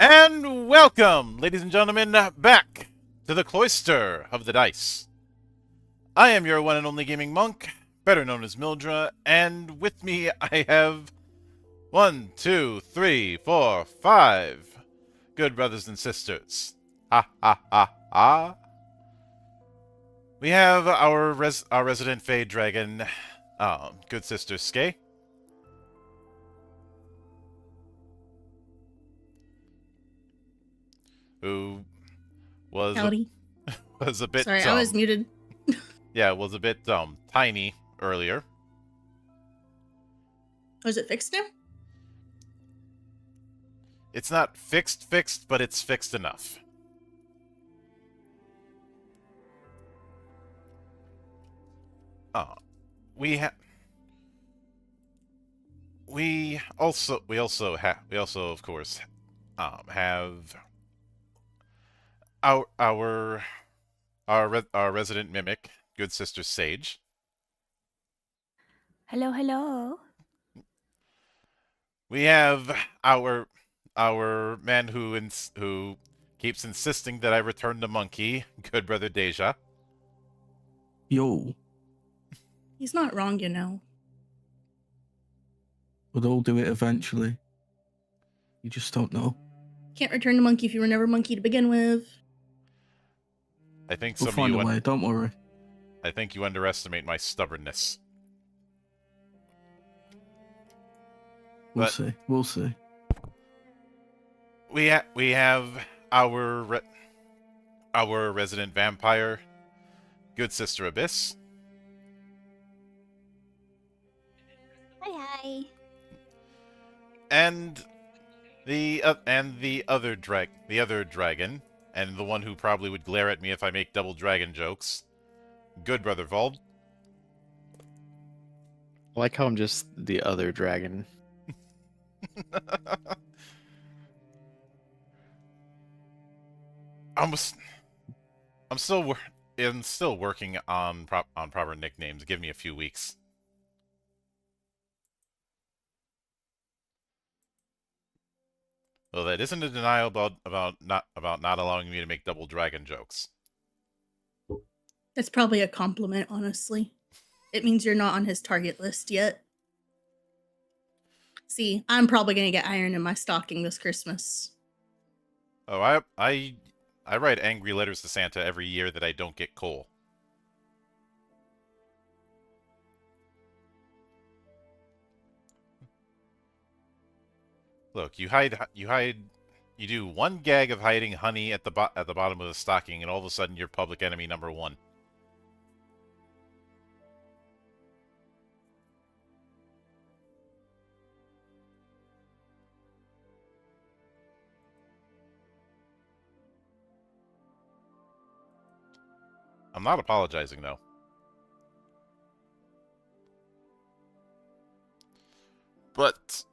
And welcome, ladies and gentlemen, back to the Cloister of the Dice. I am your one and only gaming monk, better known as Mildra, and with me I have 5 good brothers and sisters. Ha ha ha ha. We have our resident Fey Dragon, good sister Skay. Who was Howdy. a bit Sorry, I was muted. was a bit tiny earlier. Was it fixed now? It's not fixed, but it's fixed enough. We of course have our resident mimic, good sister Sage. Hello, hello. We have our man who keeps insisting that I return the monkey, good brother Deja. Yo, He's not wrong, you know. we'll all do it eventually. You just don't know. Can't return the monkey if you were never monkey to begin with. I think We'll find a way, don't worry. I think you underestimate my stubbornness. We'll see. We'll see. We have our resident vampire, good sister Abyss. Hi. And the other dragon, and the one who probably would glare at me if I make double dragon jokes, good brother Vald. I like how I'm just the other dragon. I'm still working on proper nicknames. Give me a few weeks. Well, that isn't a denial about not allowing me to make double dragon jokes. That's probably a compliment, honestly. It means you're not on his target list yet. See, I'm probably gonna get iron in my stocking this Christmas. Oh, I write angry letters to Santa every year that I don't get coal. Look, you do one gag of hiding honey at the bottom of the stocking, and all of a sudden you're public enemy number 1. I'm not apologizing, though. But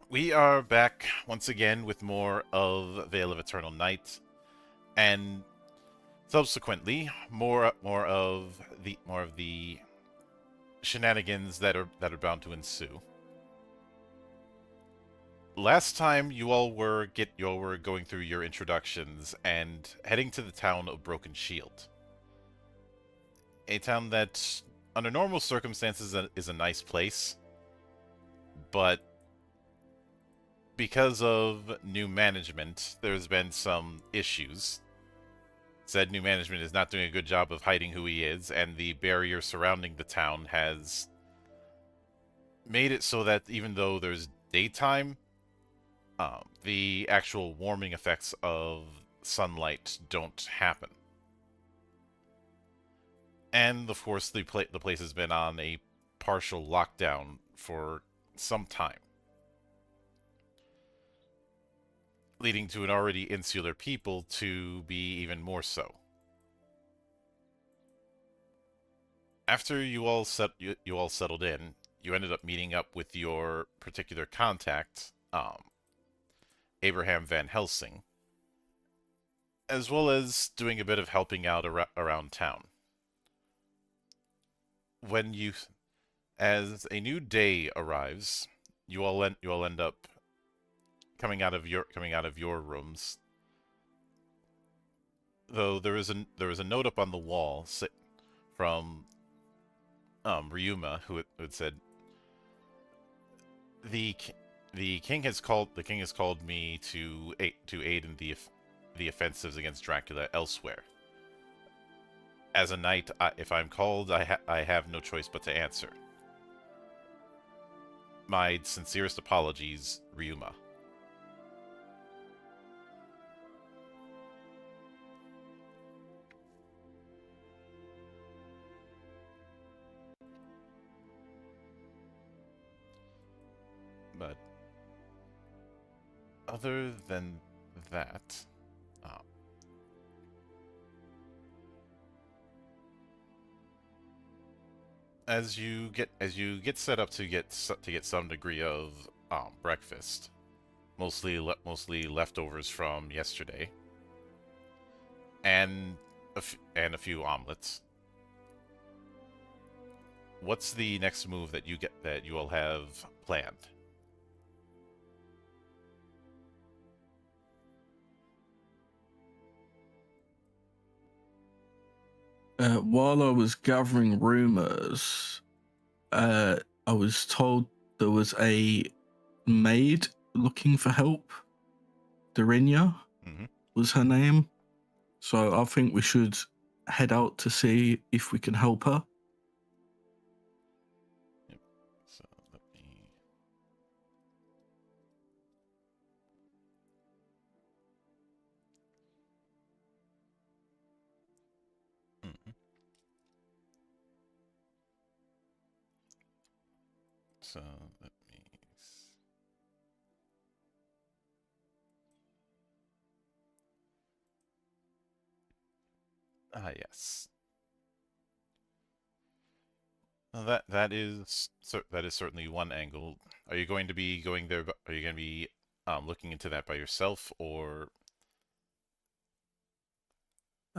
we are back once again with more of Veil of Eternal Night, and subsequently more of the shenanigans that are bound to ensue. Last time you all were going through your introductions and heading to the town of Broken Shield. A town that, under normal circumstances, is a nice place, but because of new management, there's been some issues. Said new management is not doing a good job of hiding who he is, and the barrier surrounding the town has made it so that even though there's daytime, the actual warming effects of sunlight don't happen. And of course, the place has been on a partial lockdown for some time, leading to an already insular people to be even more so. After you all settled in, you ended up meeting up with your particular contact, Abraham Van Helsing, as well as doing a bit of helping out around town. As a new day arrives, you all end up coming out of your rooms. Though there is a note up on the wall from Ryuma who had said the king has called me to aid in the offensives against Dracula elsewhere. As a knight, if I'm called, I have no choice but to answer. My sincerest apologies, Ryuma. But other than that, as you get set up to get some degree of breakfast, mostly leftovers from yesterday, and a few omelets. What's the next move that you all have planned? While I was gathering rumors, I was told there was a maid looking for help. Darinya was her name. So I think we should head out to see if we can help her. Yep. So let me. So let me. Yes. Well, that is certainly one angle. Are you going to be going there? Are you going to be looking into that by yourself, or?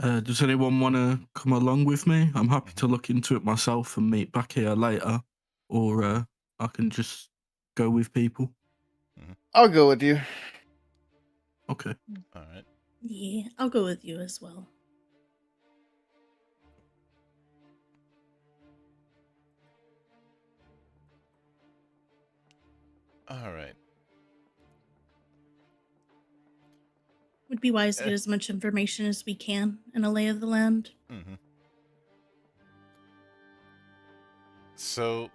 Does anyone want to come along with me? I'm happy to look into it myself and meet back here later, or I can just go with people. I'll go with you. Okay. All right. Yeah, I'll go with you as well. All right. Would be wise to get as much information as we can in a lay of the land. So,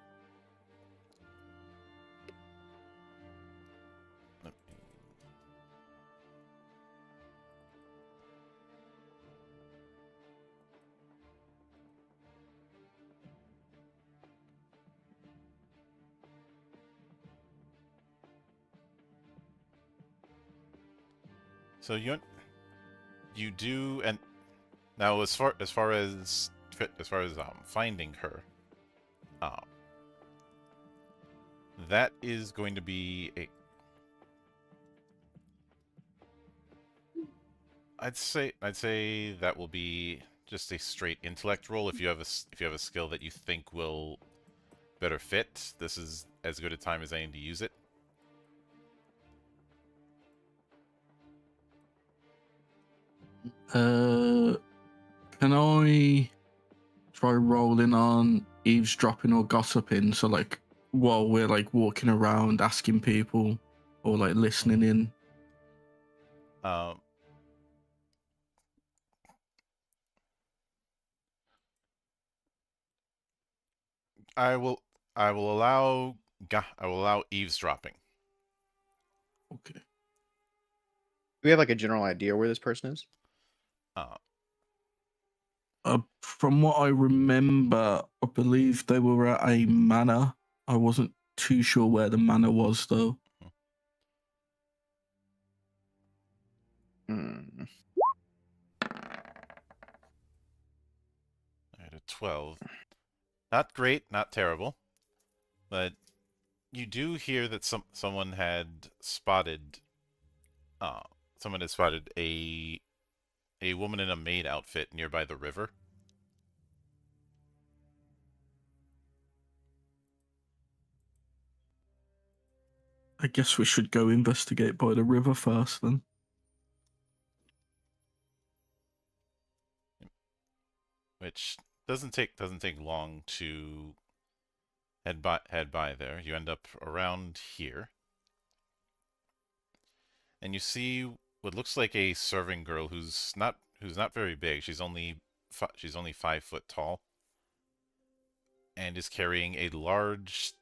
you do, and now as far as finding her, that is going to be a. I'd say that will be just a straight intellect roll. If you have a skill that you think will better fit, this is as good a time as any to use it. Can I try rolling on eavesdropping or gossiping? So like while we're like walking around asking people or like listening in. I will allow eavesdropping. Okay. Do we have like a general idea where this person is? From what I remember, I believe they were at a manor. I wasn't too sure where the manor was, though. I had a 12. Not great, not terrible, but you do hear that someone had spotted a woman in a maid outfit nearby the river. I guess we should go investigate by the river first then. Which doesn't take long to head by there. You end up around here, and you see what looks like a serving girl who's not very big. She's only 5 foot tall, and is carrying a large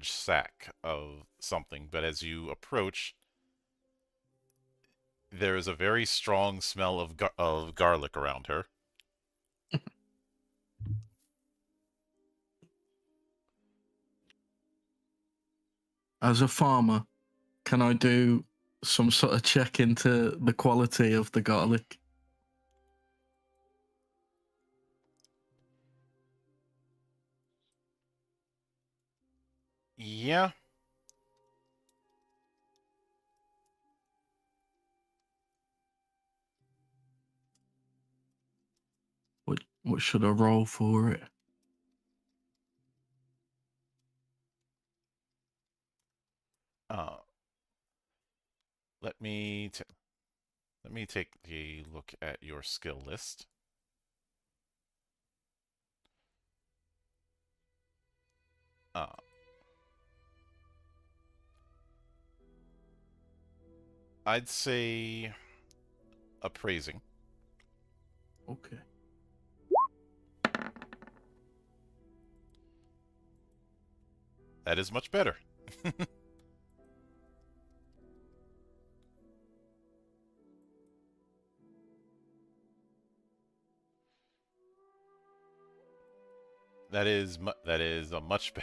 sack of something. But as you approach, there is a very strong smell of garlic around her. As a farmer, can I do some sort of check into the quality of the garlic? Yeah. What should I roll for it? Let me take a look at your skill list. I'd say appraising. Okay. That is much better. that is a much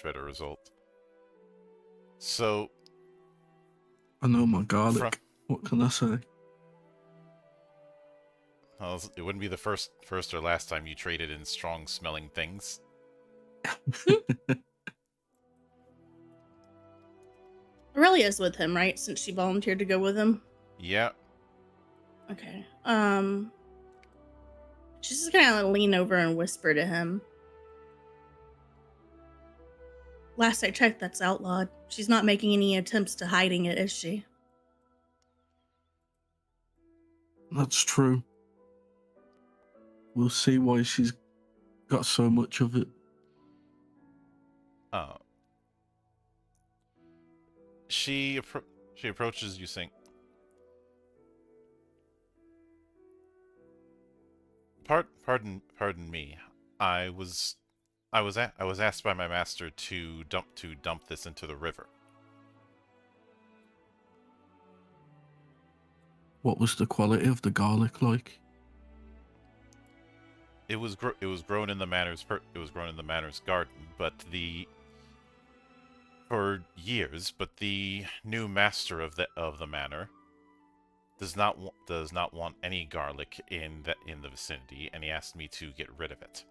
better result. So I know my garlic. What can I say? well, it wouldn't be the first or last time you traded in strong smelling things. Aurelia is with him, right? Since she volunteered to go with him. Yeah. Okay. She's just gonna lean over and whisper to him. Last I checked, that's outlawed. She's not making any attempts to hiding it, is she? That's true. We'll see why she's got so much of it. She approaches you, saying, "Pardon me. I was asked by my master to dump this into the river." What was the quality of the garlic like? It was grown in the manor's garden, but for years. But the new master of the manor does not want any garlic in the vicinity, and he asked me to get rid of it.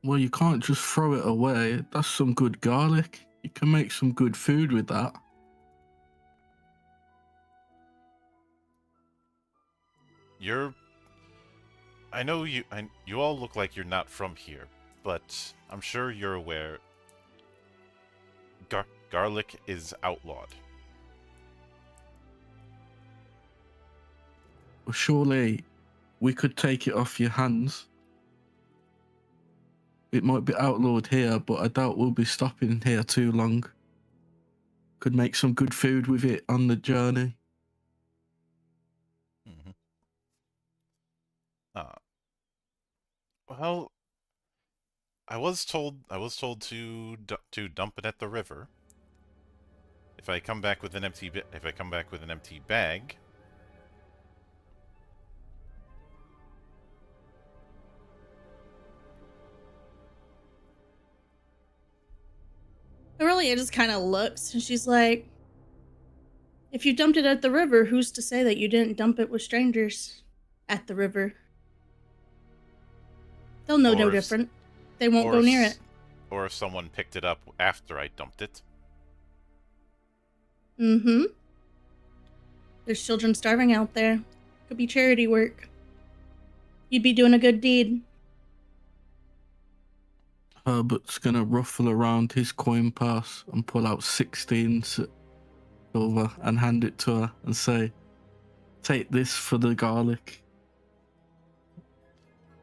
Well, you can't just throw it away. That's some good garlic. You can make some good food with that. I know you all look like you're not from here, but I'm sure you're aware garlic is outlawed. Well, surely we could take it off your hands. It might be outlawed here, but I doubt we'll be stopping here too long. Could make some good food with it on the journey. Mm-hmm. Well, I was told to dump it at the river. If I come back with an empty bag, Aurelia just kind of looks and she's like, if you dumped it at the river, who's to say that you didn't dump it with strangers at the river? They'll know no different. They won't go near it. Or if someone picked it up after I dumped it. Mm-hmm. There's children starving out there. Could be charity work. You'd be doing a good deed. Herbert's gonna ruffle around his coin purse and pull out 16 silver and hand it to her and say, "Take this for the garlic.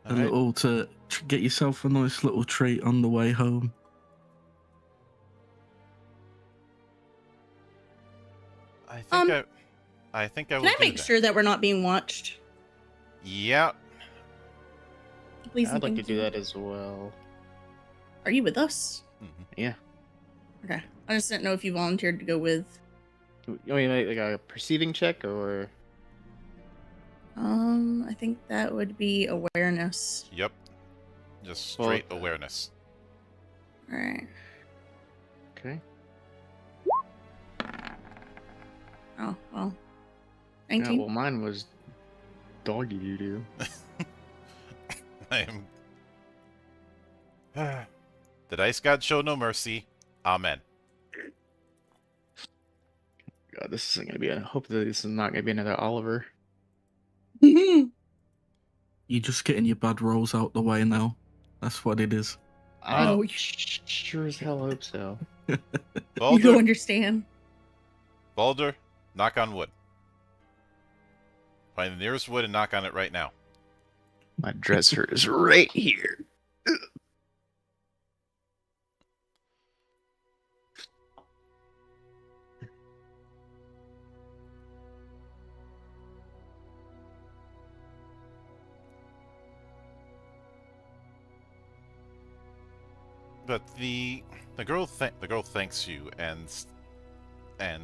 All A right. little to get yourself a nice little treat on the way home." I think I will Can I do make that. sure that we're not being watched? Yeah. Please and I'd like to thank do you. that as well. Are you with us? Mhm. Yeah. Okay. I just didn't know if you volunteered to go with. You mean like a perceiving check or? I think that would be awareness. Yep. Just Well, straight awareness. All right. Okay. Oh well. Yeah, 19. well, mine was doggy doo-doo. I am. The dice god show no mercy. Amen. God, this isn't gonna be. I hope that this is not gonna be another Oliver. You're just getting your bad rolls out the way now. That's what it is. I Oh, sure as hell hope so. you Balder, don't understand. Balder, knock on wood. Find the nearest wood and knock on it right now. My dresser is right here. But the girl thanks you and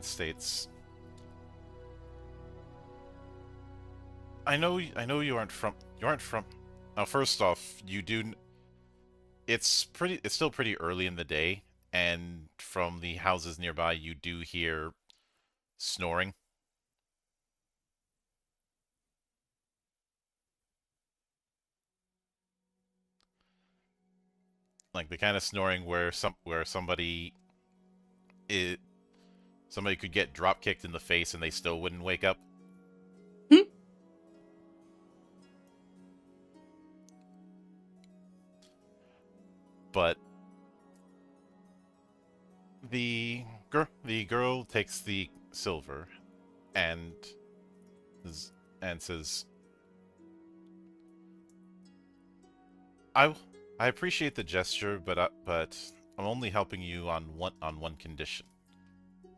states, I know you aren't from. Now, first off, you do. It's still pretty early in the day, and from the houses nearby, you do hear snoring. Like the kind of snoring where somebody could get drop kicked in the face and they still wouldn't wake up. But the girl takes the silver and says, I appreciate the gesture, but I'm only helping you on one condition.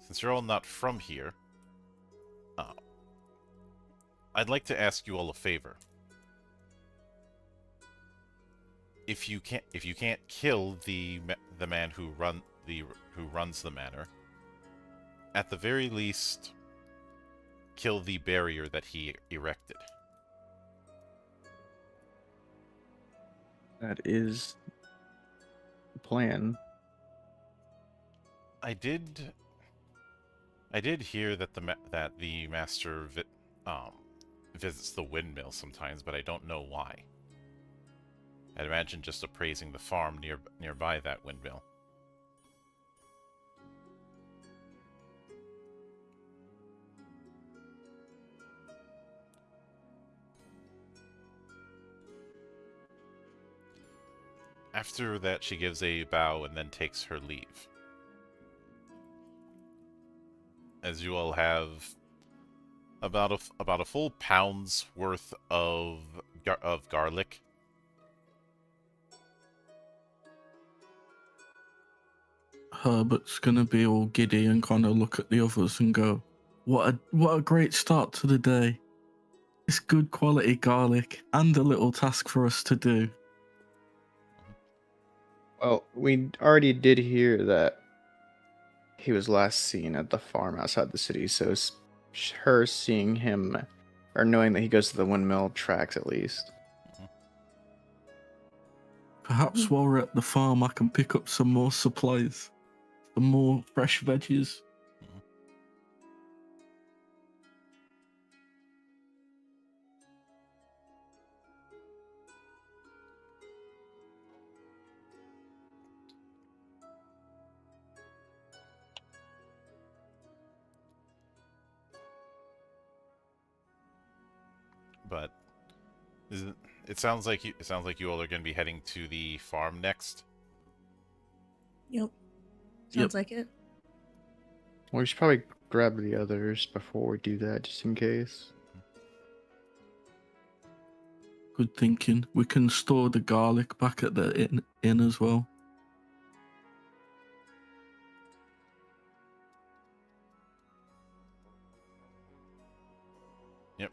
Since you're all not from here, I'd like to ask you all a favor. If you can't kill the man who runs the manor, at the very least, kill the barrier that he erected. That is the plan. I did hear that the master visits the windmill sometimes, but I don't know why. I'd imagine just appraising the farm nearby that windmill. After that, she gives a bow and then takes her leave. As you all have about a full pound's worth of garlic. Herbert's gonna be all giddy and kind of look at the others and go, what a great start to the day. It's good quality garlic and a little task for us to do." Well, we already did hear that he was last seen at the farm outside the city, so her seeing him or knowing that he goes to the windmill tracks at least. Perhaps while we're at the farm, I can pick up some more supplies, some more fresh veggies. But it sounds like you all are going to be heading to the farm next. Yep. Yep. Sounds like it. We should probably grab the others before we do that, just in case. Good thinking. We can store the garlic back at the inn as well. Yep.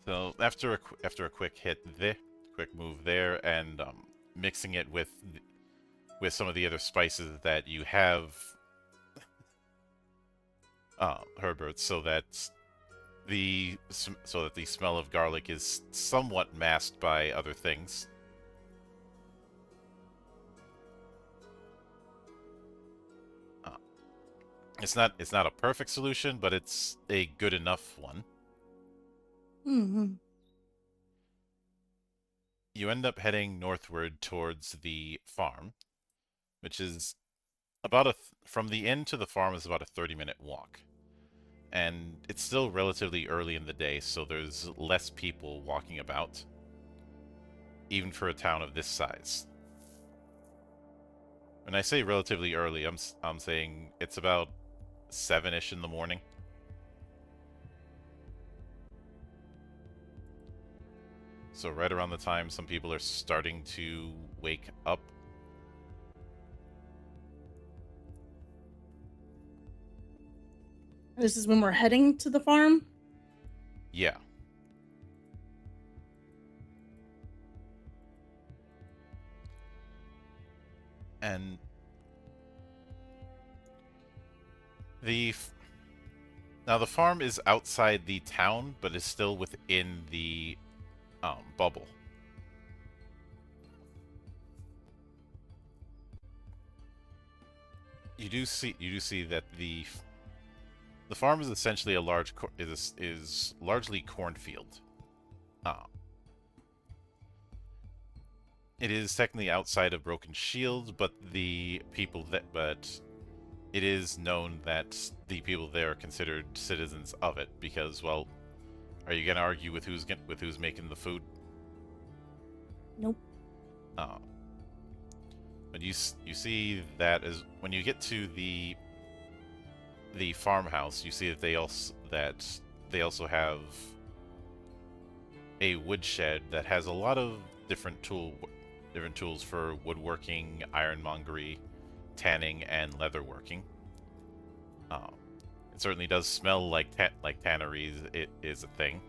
So after a quick quick move there, and mixing it with some of the other spices that you have, Herbert, so that the smell of garlic is somewhat masked by other things. It's not a perfect solution, but it's a good enough one. Mm-hmm. You end up heading northward towards the farm, which is about from the inn to the farm is about a 30-minute walk. And it's still relatively early in the day, so there's less people walking about, even for a town of this size. When I say relatively early, I'm saying it's about 7-ish in the morning. So right around the time some people are starting to wake up. This is when we're heading to the farm. Yeah. And now the farm is outside the town, but is still within the bubble. You do see that the farm is essentially a large is largely cornfield. It is technically outside of Broken Shield, but it is known that the people there are considered citizens of it because, well, are you gonna argue with who's making the food? Nope. But you see that as when you get to the farmhouse, you see that they also have a woodshed that has a lot of different tools for woodworking, ironmongery, tanning, and leatherworking. It certainly does smell like tanneries. It is a thing.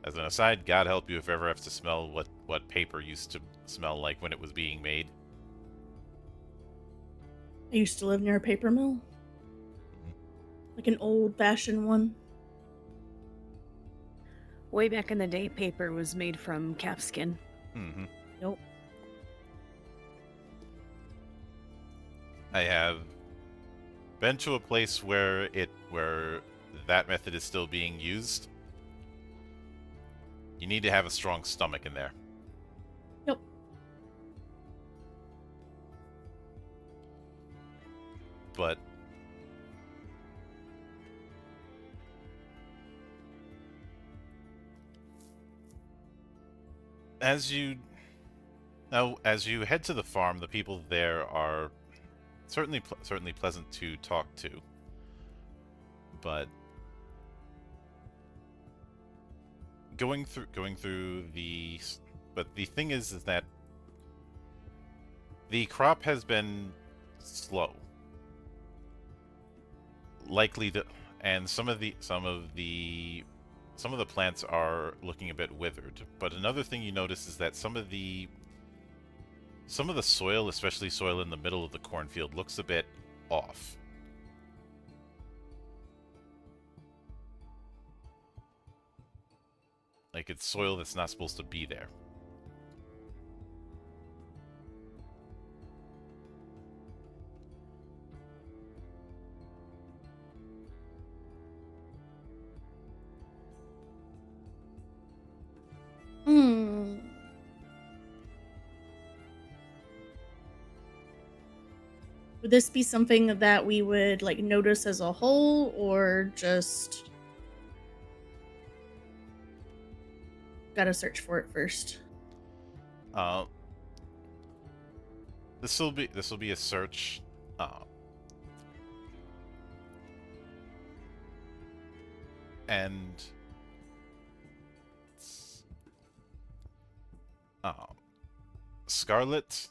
As an aside, God help you if you ever have to smell what paper used to smell like when it was being made. I used to live near a paper mill. Like an old-fashioned one. Way back in the day, paper was made from calfskin. Mm-hmm. Nope. I have been to a place where that method is still being used. You need to have a strong stomach in there. Yep. But as you head to the farm, the people there are certainly pleasant to talk to. But but the thing is that the crop has been slow. And some of the plants are looking a bit withered. But another thing you notice is that some of the soil, especially soil in the middle of the cornfield, looks a bit off. Like it's soil that's not supposed to be there. Would this be something that we would like notice as a whole, or just gotta search for it first? Uh, this will be a search. And Scarlet,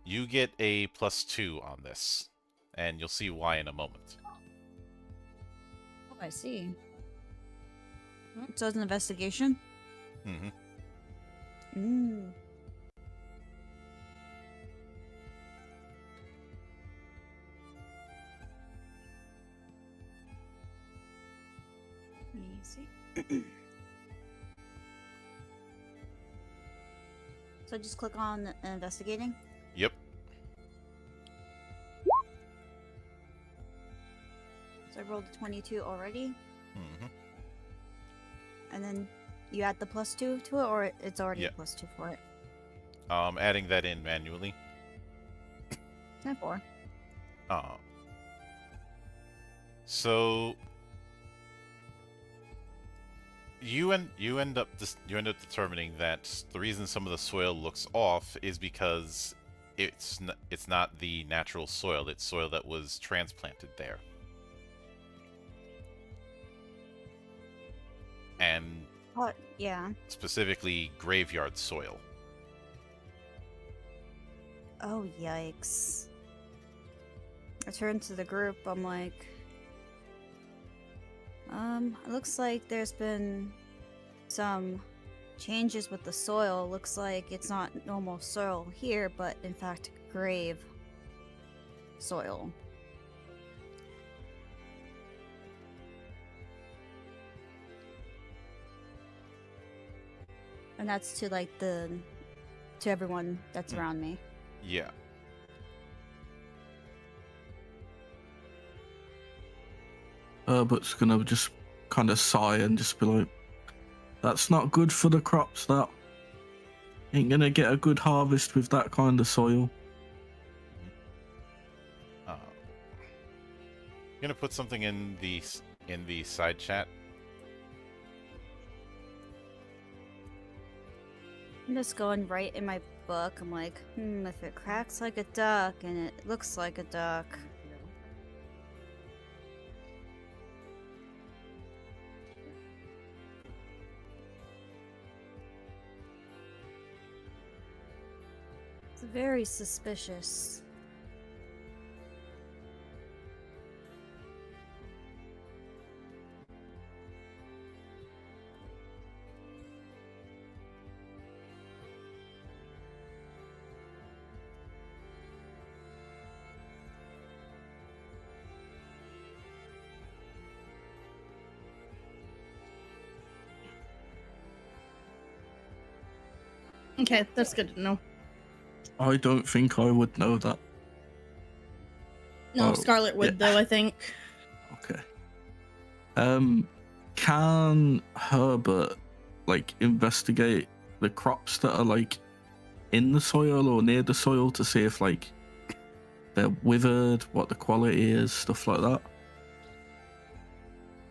you get a +2 on this, and you'll see why in a moment. Oh, I see. So it's an investigation? Mm-hmm. Mm. Let me see. So just click on investigating? Yep. So I rolled a 22 already, Mm-hmm. and then you add the +2 to it, or it's already Yeah. a +2 for it? Adding that in manually. 10-4. So you end up determining that the reason some of the soil looks off is because it's not the natural soil. It's soil that was transplanted there. And Oh, yeah. specifically graveyard soil. Oh, yikes. I turn to the group, I'm like... it looks like there's been some changes with the soil. Looks like it's not normal soil here, but in fact grave soil. And that's to like to everyone that's around me. Yeah. Herbert's gonna just kind of sigh and just be like, "That's not good for the crops. That ain't gonna get a good harvest with that kind of soil." I'm gonna put something in the side chat. I'm just going right in my book. I'm like, if it cracks like a duck and it looks like a duck. It's very suspicious. Okay, that's good to know. I don't think I would know that. No, Oh, Scarlet would yeah. though, I think. Okay. Can Herbert like investigate the crops that are like in the soil or near the soil to see if like they're withered, what the quality is, stuff like that?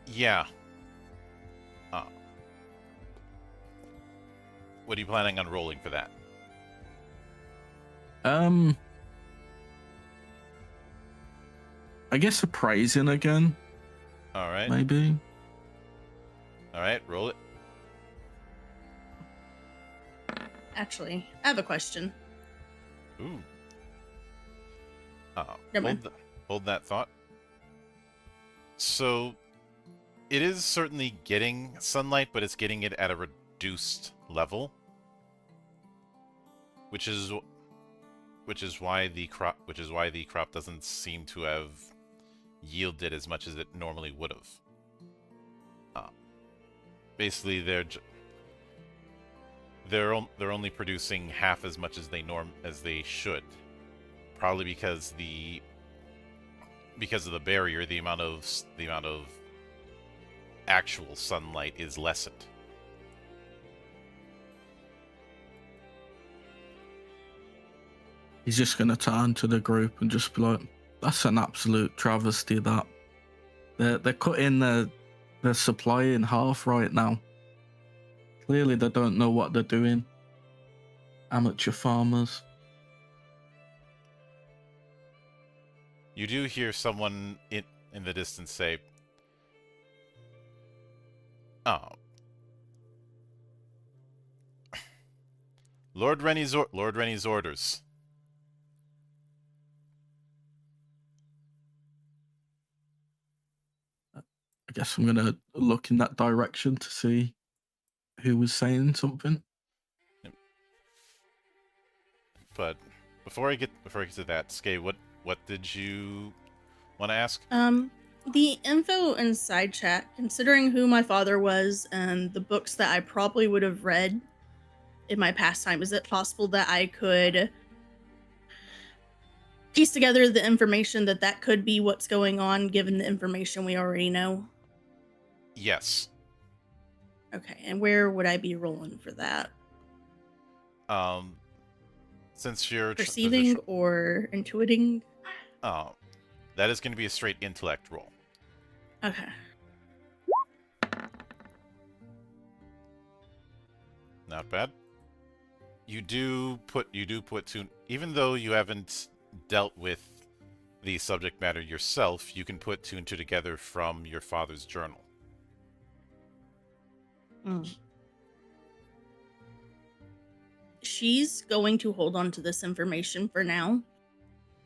Yeah. What are you planning on rolling for that? I guess appraising again, All right. maybe. All right. Roll it. Actually, I have a question. Ooh. Never mind. Hold that thought. So, it is certainly getting sunlight, but it's getting it at a reduced level, which is why the crop doesn't seem to have yielded as much as it normally would have. Basically, they're only producing half as much as they should, probably because of the barrier, the amount of actual sunlight is lessened. He's just gonna turn to the group and just be like, "That's an absolute travesty. That they're cutting their supply in half right now. Clearly, they don't know what they're doing. Amateur farmers." You do hear someone in the distance say, "Oh, Lord Rennie's orders." I guess I'm gonna look in that direction to see who was saying something. But before I get to that, Skay, what did you want to ask? The info in side chat, considering who my father was and the books that I probably would have read in my pastime, is it possible that I could piece together the information that could be what's going on, given the information we already know? Yes. Okay, and where would I be rolling for that? Since you're Perceiving or intuiting? that is going to be a straight intellect roll. Okay. Not bad. You do put two, even though you haven't dealt with the subject matter yourself, you can put two and two together from your father's journal. She's going to hold on to this information for now.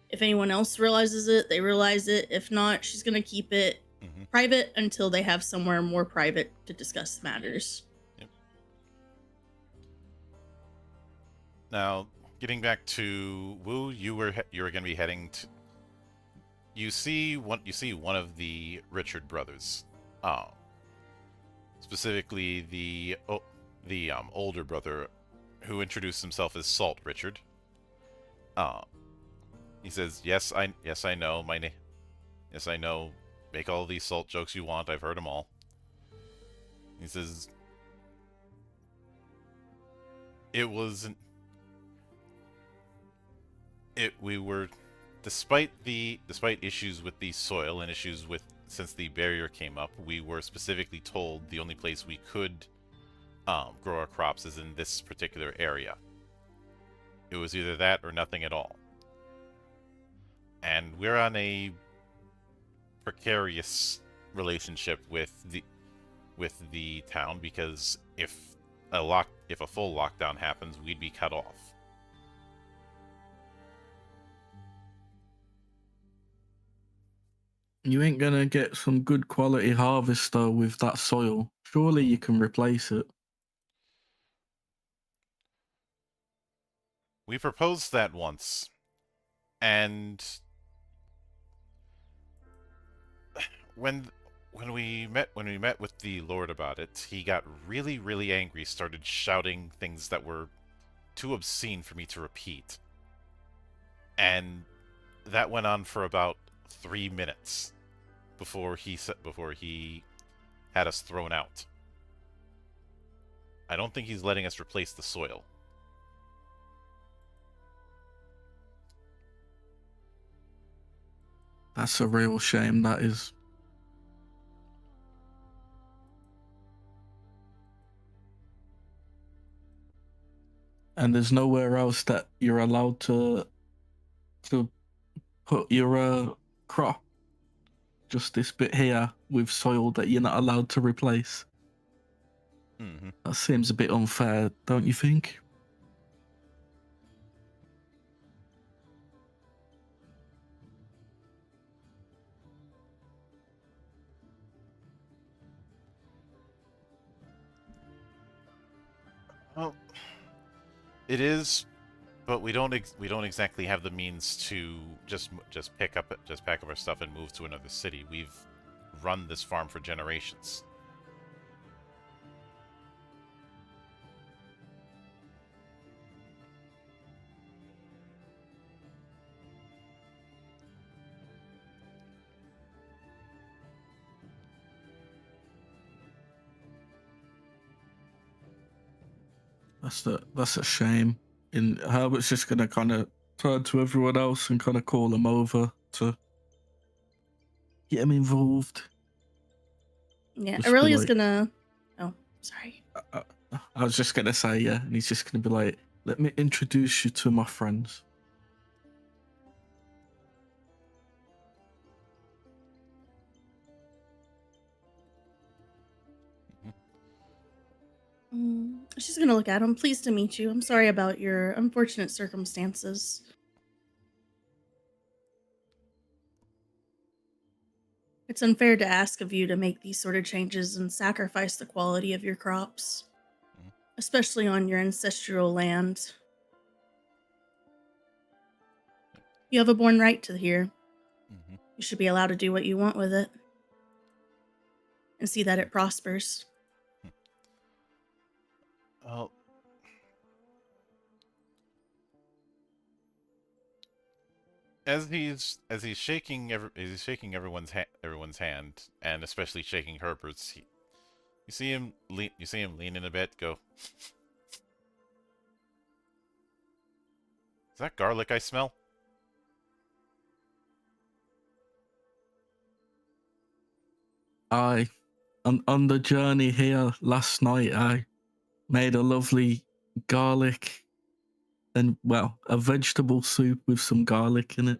If anyone else realizes it, they realize it. If not, she's going to keep it private until they have somewhere more private to discuss matters. Yep. Now, getting back to Wu, you were going to be heading to. You see one of the Richard brothers. Specifically the older brother, who introduced himself as Salt Richard. He says, "Yes, I know. Yes, I know. Make all these salt jokes you want. I've heard them all." He says, despite issues with the soil and issues with since the barrier came up, we were specifically told the only place we could grow our crops is in this particular area. It was either that or nothing at all. And we're on a precarious relationship with the town, because if a full lockdown happens, we'd be cut off. You ain't gonna get some good quality harvest though with that soil. Surely you can replace it. We proposed that once, and when we met with the Lord about it, he got really, really angry, started shouting things that were too obscene for me to repeat. And that went on for about 3 minutes before he had us thrown out. I don't think he's letting us replace the soil. That's a real shame, that is. And there's nowhere else that you're allowed to put your crop. Just this bit here with soil that you're not allowed to replace. Mm-hmm. That seems a bit unfair, don't you think? Well, it is, but we don't exactly have the means to just pack up our stuff and move to another city. We've run this farm for generations. That's a shame. And Herbert's just gonna kind of turn to everyone else and kind of call them over to get them involved. Yeah, Just be Aurelia's like- gonna. Oh, sorry. I was just gonna say, yeah, and he's just gonna be like, "Let me introduce you to my friends." She's gonna look at him. Pleased to meet you. I'm sorry about your unfortunate circumstances. It's unfair to ask of you to make these sort of changes and sacrifice the quality of your crops, especially on your ancestral land. You have a born right to here. You should be allowed to do what you want with it and see that it prospers. Well, as he's shaking everyone's hand, and especially shaking Herbert's, you see him lean in a bit, go. Is that garlic I smell? On the journey here last night, I made a lovely garlic and, well, a vegetable soup with some garlic in it.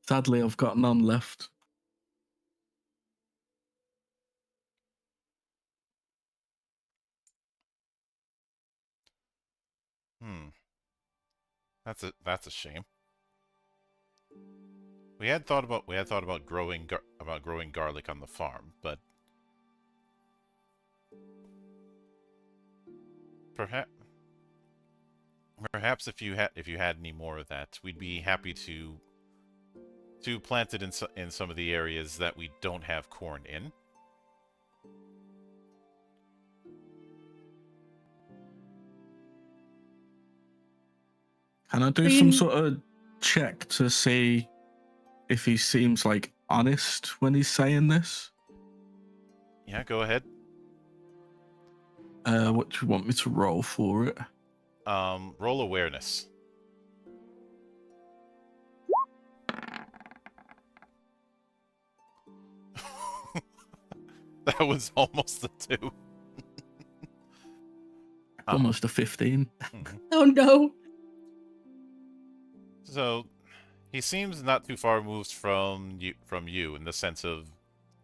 Sadly, I've got none left. That's a shame. We had thought about growing garlic on the farm, but perhaps if you had any more of that, we'd be happy to plant it in some of the areas that we don't have corn in. Can I do some sort of check to see if he seems like honest when he's saying this? Yeah, go ahead. What do you want me to roll for it? Roll awareness. That was almost a 2. Almost a 15. Oh no. So, he seems not too far removed from you in the sense of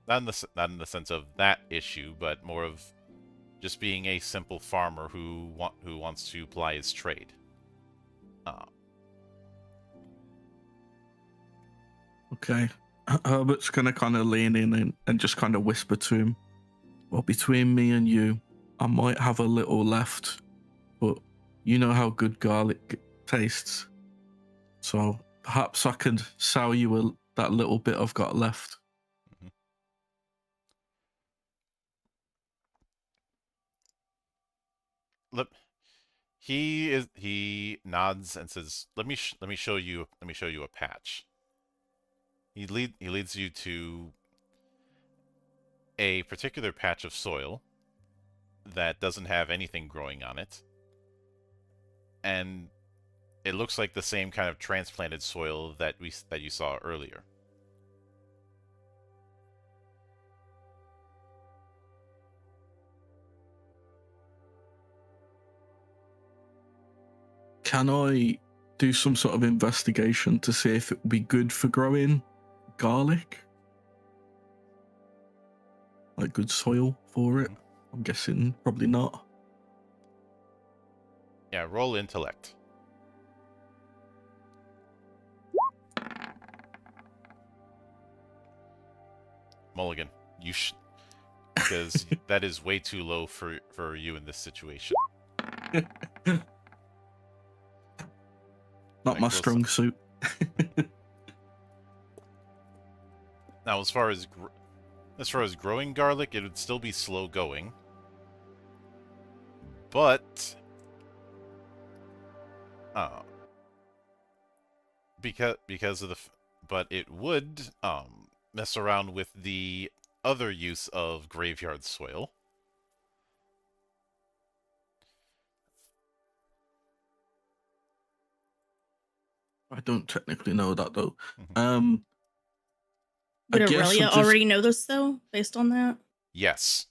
not in the sense of that issue, but more of just being a simple farmer who wants to ply his trade. Okay. Herbert's gonna kind of lean in and just kind of whisper to him, "Well, between me and you, I might have a little left, but you know how good garlic tastes. So perhaps I could sell you that little bit I've got left." Look, he nods and says, let me show you a patch." He leads you to a particular patch of soil that doesn't have anything growing on it, and it looks like the same kind of transplanted soil that you saw earlier. Can I do some sort of investigation to see if it would be good for growing garlic? Like good soil for it? I'm guessing probably not. Yeah, roll intellect. Mulligan, because that is way too low for you in this situation. Not my strong suit. Now, as far as growing garlic, it would still be slow going, but because of but it would mess around with the other use of graveyard soil. I don't technically know that though. Mhm. Would I guess Aurelia I'll just already know this though, based on that? Yes.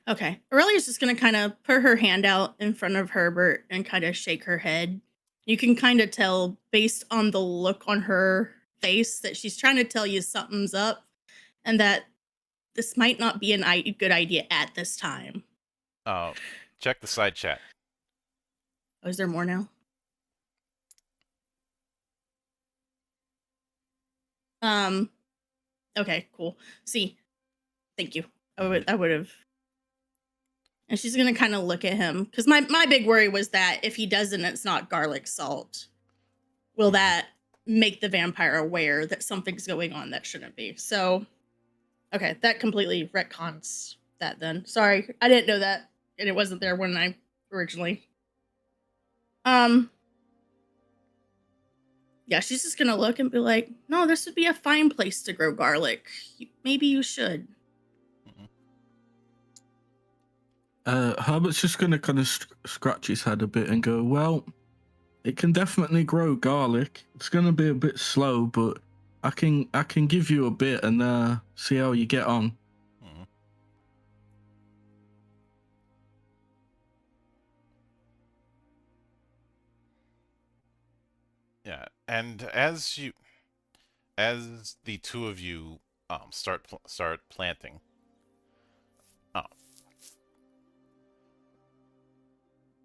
Okay. Aurelia's just gonna kind of put her hand out in front of Herbert and kind of shake her head. You can kind of tell based on the look on her face that she's trying to tell you something's up and that this might not be a good idea at this time. Check the side chat. Oh, is there more now? Okay, cool. See, thank you. I would have. And she's gonna kind of look at him because my big worry was that if he doesn't, it's not garlic salt. Will that make the vampire aware that something's going on that shouldn't be? So, okay, that completely retcons that. Then, sorry, I didn't know that, and it wasn't there when I originally. Yeah, she's just gonna look and be like, "No, this would be a fine place to grow garlic. Maybe you should." Herbert's just gonna kind of scratch his head a bit and go, "Well, it can definitely grow garlic. It's gonna be a bit slow, but I can give you a bit and see how you get on." Yeah, and as the two of you start planting,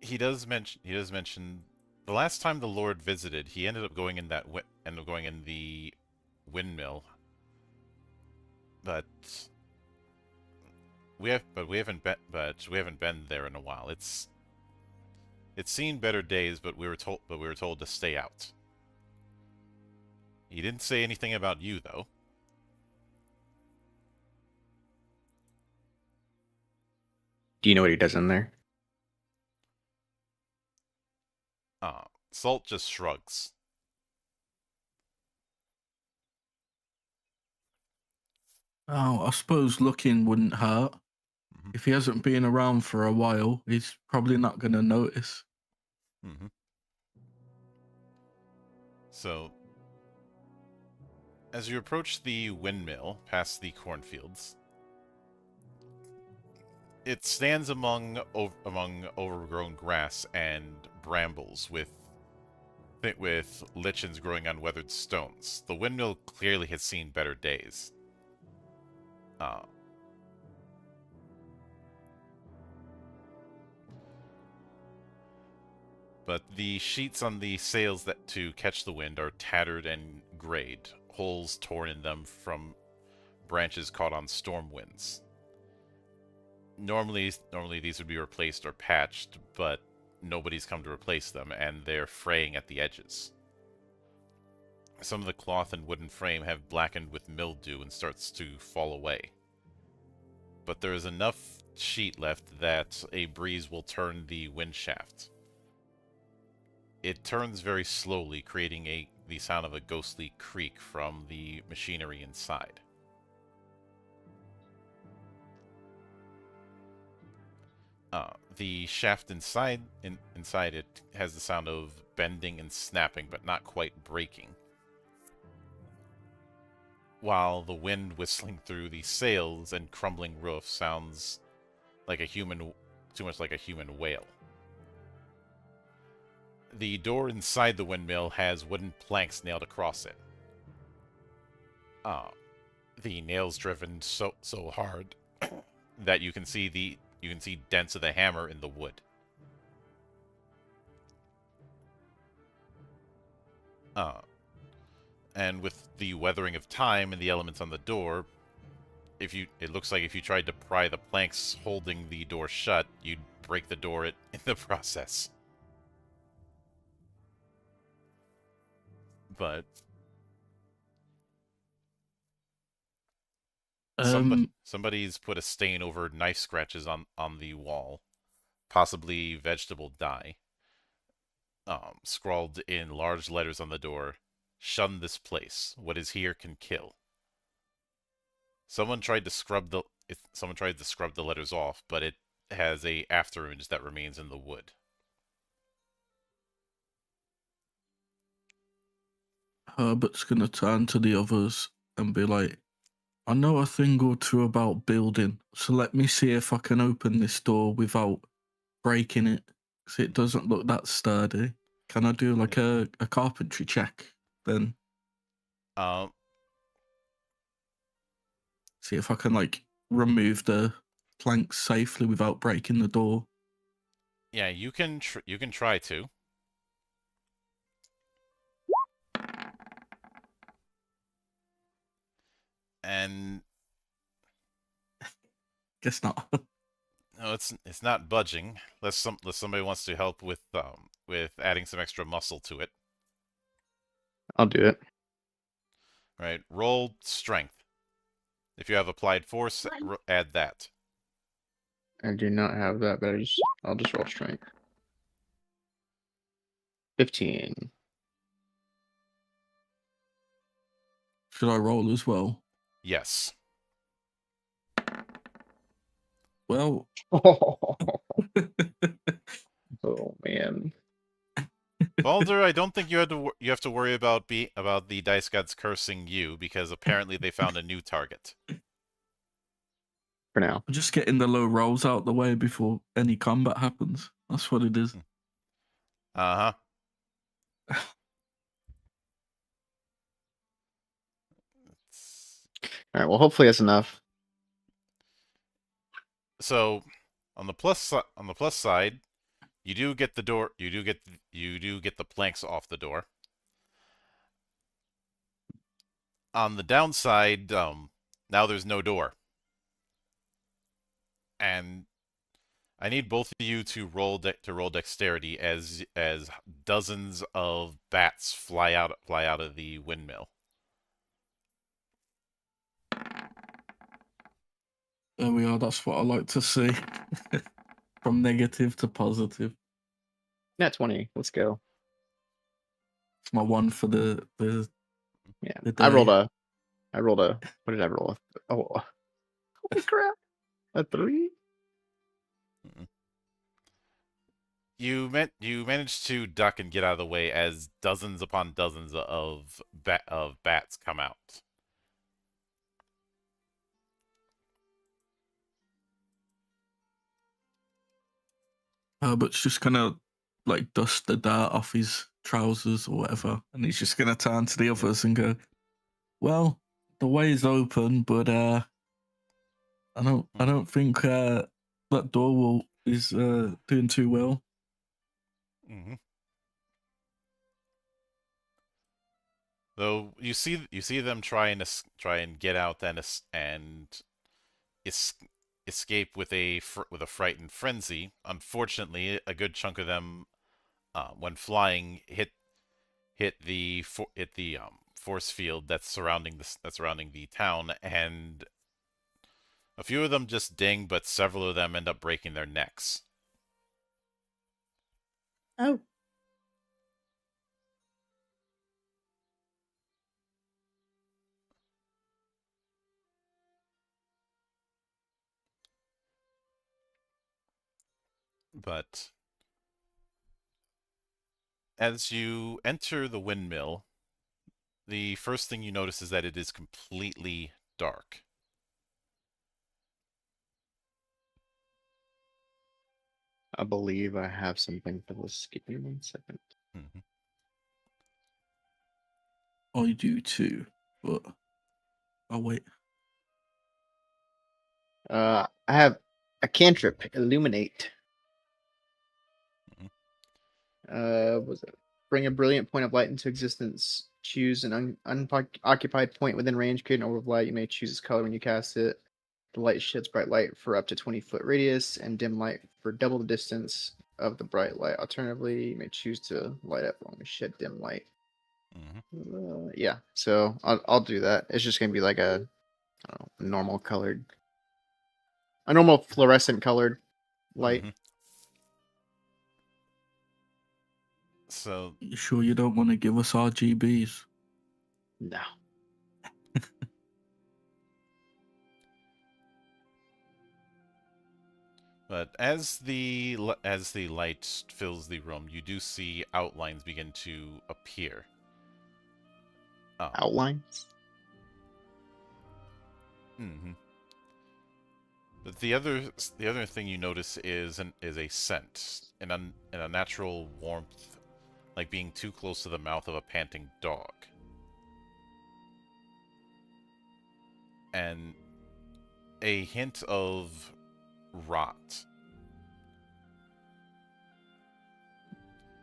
he does mention the last time the Lord visited, he ended up going in the windmill, but we haven't been there in a while. It's seen better days, but we were told to stay out. He didn't say anything about you, though. Do you know what he does in there? Salt just shrugs. Oh, I suppose looking wouldn't hurt. If he hasn't been around for a while, he's probably not gonna notice. So, as you approach the windmill past the cornfields, it stands among overgrown grass and brambles with lichens growing on weathered stones. The windmill clearly has seen better days. But the sheets on the sails that to catch the wind are tattered and grayed, holes torn in them from branches caught on storm winds. Normally these would be replaced or patched, but nobody's come to replace them, and they're fraying at the edges. Some of the cloth and wooden frame have blackened with mildew and starts to fall away. But there is enough sheet left that a breeze will turn the wind shaft. It turns very slowly, creating the sound of a ghostly creak from the machinery inside. The shaft inside it has the sound of bending and snapping, but not quite breaking. While the wind whistling through the sails and crumbling roof sounds like too much like a human wail. The door inside the windmill has wooden planks nailed across it. The nails driven so hard that you can see dents of the hammer in the wood. And with the weathering of time and the elements on the door, it looks like if you tried to pry the planks holding the door shut, you'd break the door in the process. But somebody's put a stain over knife scratches on the wall, possibly vegetable dye. Scrawled in large letters on the door, "Shun this place. What is here can kill." Someone tried to scrub the letters off, but it has a afterimage that remains in the wood. Herbert's gonna turn to the others and be like, I know a thing or two about building, so let me see if I can open this door without breaking it, because it doesn't look that sturdy. Can I do like a carpentry check then? Um, See if I can like remove the planks safely without breaking the door. yeah, you can try to. And Guess not. no, it's not budging. Unless somebody wants to help with adding some extra muscle to it. I'll do it. Right? Roll strength. If you have applied force, add that. I do not have that, but I'll just roll strength. 15. Should I roll as well? Yes. Well, Oh man. Baldur, I don't think you have to worry about the dice gods cursing you, because apparently they found a new target. For now. I'm just getting the low rolls out the way before any combat happens. That's what it is. Uh-huh. All right. Well, hopefully that's enough. So, on the plus side, you do get the door. You do get the planks off the door. On the downside, now there's no door, and I need both of you to roll dexterity as dozens of bats fly out of the windmill. There we are. That's what I like to see. From negative to positive. Nat 20. Let's go. It's my one for the Yeah. the I rolled day. a. What did I roll? Oh, holy crap! A 3. You managed to duck and get out of the way as dozens upon dozens of bats come out. Herbert's just gonna like dust the dirt off his trousers or whatever, and he's just gonna turn to the others and go, "Well, the way's open, but I don't think that door is doing too well." Mm-hmm. Though you see them try and get out and escape with a frightened frenzy. Unfortunately, a good chunk of them, when flying, hit the force field that's surrounding the town, and a few of them just ding, but several of them end up breaking their necks. Oh. But as you enter the windmill, the first thing you notice is that it is completely dark. I believe I have something for this. Give me 1 second. Mm-hmm. I do too, but I'll wait. I have a cantrip, illuminate. Was it bring a brilliant point of light into existence? Choose an unoccupied point within range. Create an orb of light. You may choose its color when you cast it. The light sheds bright light for up to 20-foot radius, and dim light for double the distance of the bright light. Alternatively, you may choose to light up when we shed dim light. Mm-hmm. Yeah, so I'll do that. It's just gonna be like a normal fluorescent colored light. Mm-hmm. So, You sure you don't want to give us RGBs? No. but as the light fills the room, you do see outlines begin to appear. outlines. Mm-hmm. But the other thing you notice is a scent, an unnatural warmth, like being too close to the mouth of a panting dog, and a hint of rot.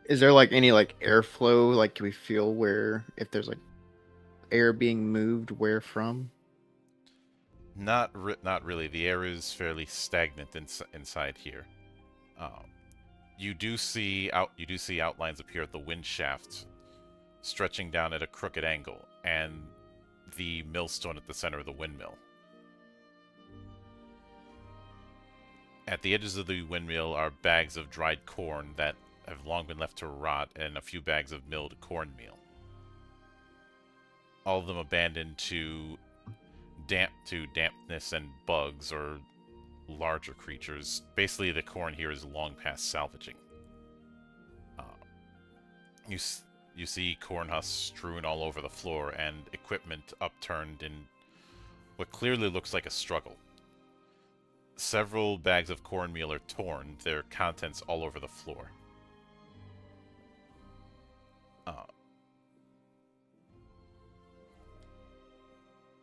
Is there like any like airflow? Like, can we feel where if there's like air being moved where from? Not really. The air is fairly stagnant inside here. Um, you do see outlines appear at the wind shaft, stretching down at a crooked angle, and the millstone at the center of the windmill. At the edges of the windmill are bags of dried corn that have long been left to rot, and a few bags of milled cornmeal. All of them abandoned to dampness and bugs or larger creatures. Basically, the corn here is long past salvaging. You see corn husks strewn all over the floor and equipment upturned in what clearly looks like a struggle. Several bags of cornmeal are torn, their contents all over the floor.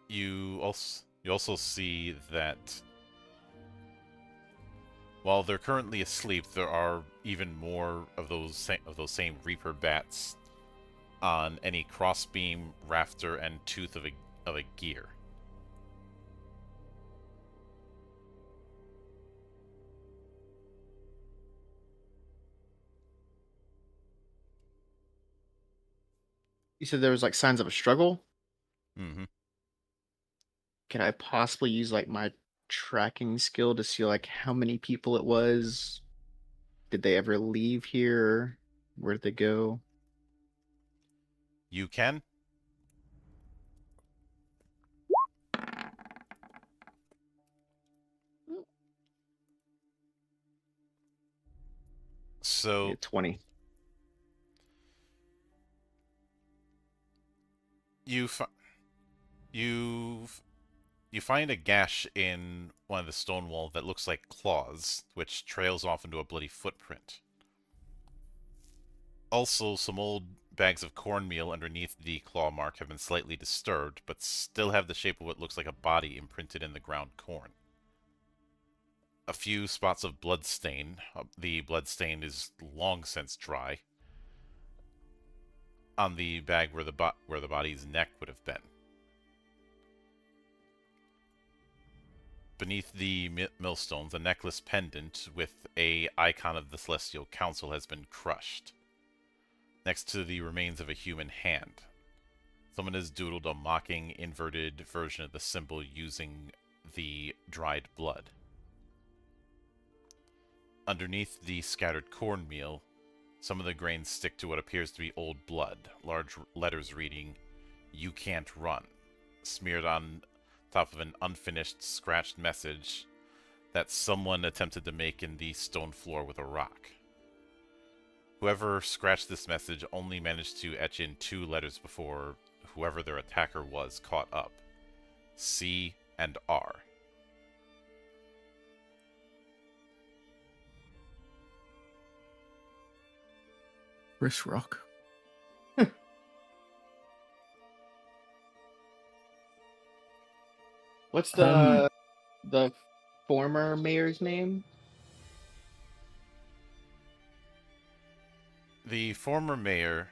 You also see that while they're currently asleep, there are even more of those same Reaper bats on any crossbeam, rafter, and tooth of a gear. You said there was like signs of a struggle. Mm-hmm. Can I possibly use like my tracking skill to see like how many people it was? Did they ever leave here? Where did they go? You can. So Yeah, 20. you you find a gash in one of the stone walls that looks like claws, which trails off into a bloody footprint. Also, some old bags of cornmeal underneath the claw mark have been slightly disturbed, but still have the shape of what looks like a body imprinted in the ground corn. A few spots of blood stain. The blood stain is long since dry. On the bag where the body's neck would have been. Beneath the millstones, a necklace pendant with a icon of the Celestial Council has been crushed, next to the remains of a human hand. Someone has doodled a mocking, inverted version of the symbol using the dried blood. Underneath the scattered cornmeal, some of the grains stick to what appears to be old blood, large letters reading, "You can't run," smeared on top of an unfinished, scratched message that someone attempted to make in the stone floor with a rock. Whoever scratched this message only managed to etch in 2 letters before whoever their attacker was caught up. C and R. Chris Rock. What's Um, the former mayor's name? The former mayor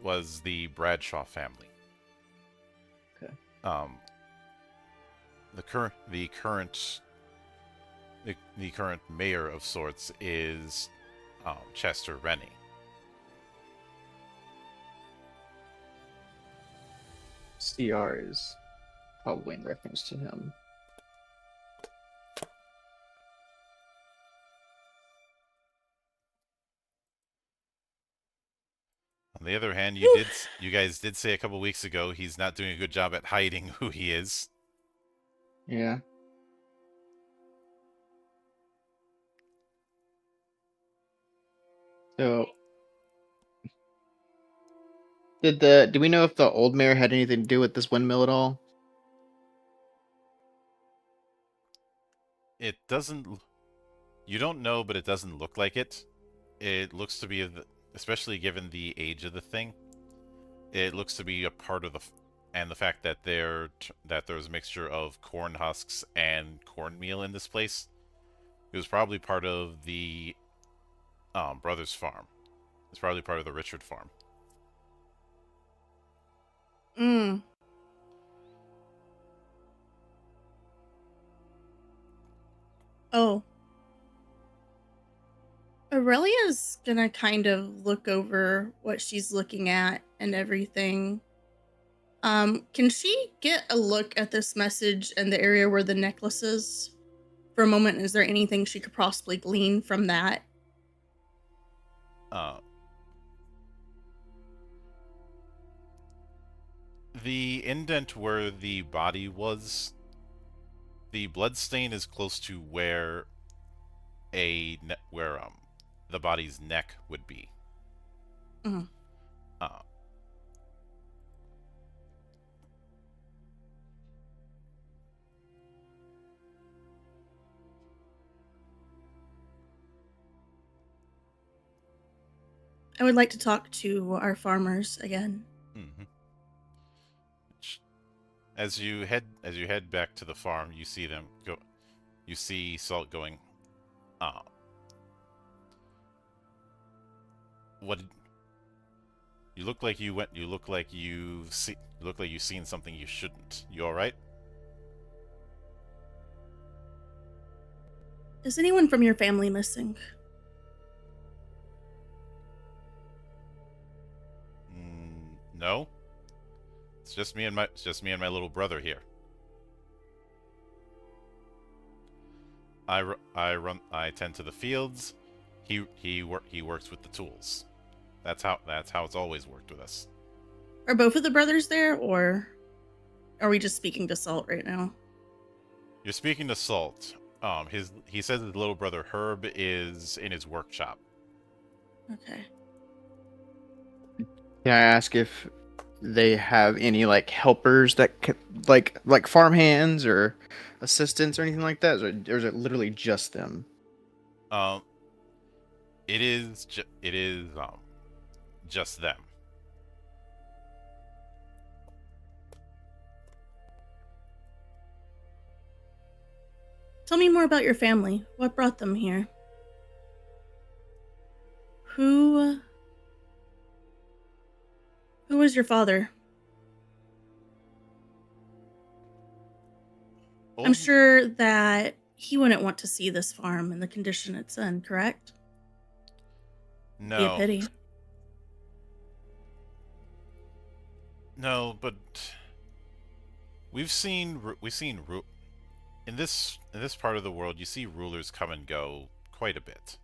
was the Bradshaw family. Okay. The current mayor of sorts is Chester Rennie. CR is probably in reference to him. On the other hand, you guys did say a couple weeks ago he's not doing a good job at hiding who he is. Yeah. So Do we know if the old mayor had anything to do with this windmill at all? It doesn't. You don't know, but it doesn't look like it. It looks to be, especially given the age of the thing, it looks to be a part of and the fact that there's a mixture of corn husks and cornmeal in this place. It was probably part of the brother's farm. It's probably part of the Richard farm. Mm. Oh. Aurelia's gonna kind of look over what she's looking at and everything. Can she get a look at this message and the area where the necklace is for a moment? Is there anything she could possibly glean from that? The indent where the body was, the bloodstain is close to where the body's neck would be. Mhm. Uh, I would like to talk to our farmers again. mm-hmm. As you head back to the farm, you see them go. You see Salt going. What? You look like you went. You look like you've seen something you shouldn't. You all right? Is anyone from your family missing? No. It's just me and my little brother here. I tend to the fields. He works with the tools. That's how it's always worked with us. Are both of the brothers there, or are we just speaking to Salt right now? You're speaking to Salt. He says his little brother Herb is in his workshop. Okay. Can I ask if they have any like helpers that like farm hands or assistants or anything like that, or is it literally just them? It is just them. Tell me more about your family. What brought them here? Who was your father? I'm sure that he wouldn't want to see this farm in the condition it's in, correct? No. Be a pity. No, but in this part of the world, you see rulers come and go quite a bit.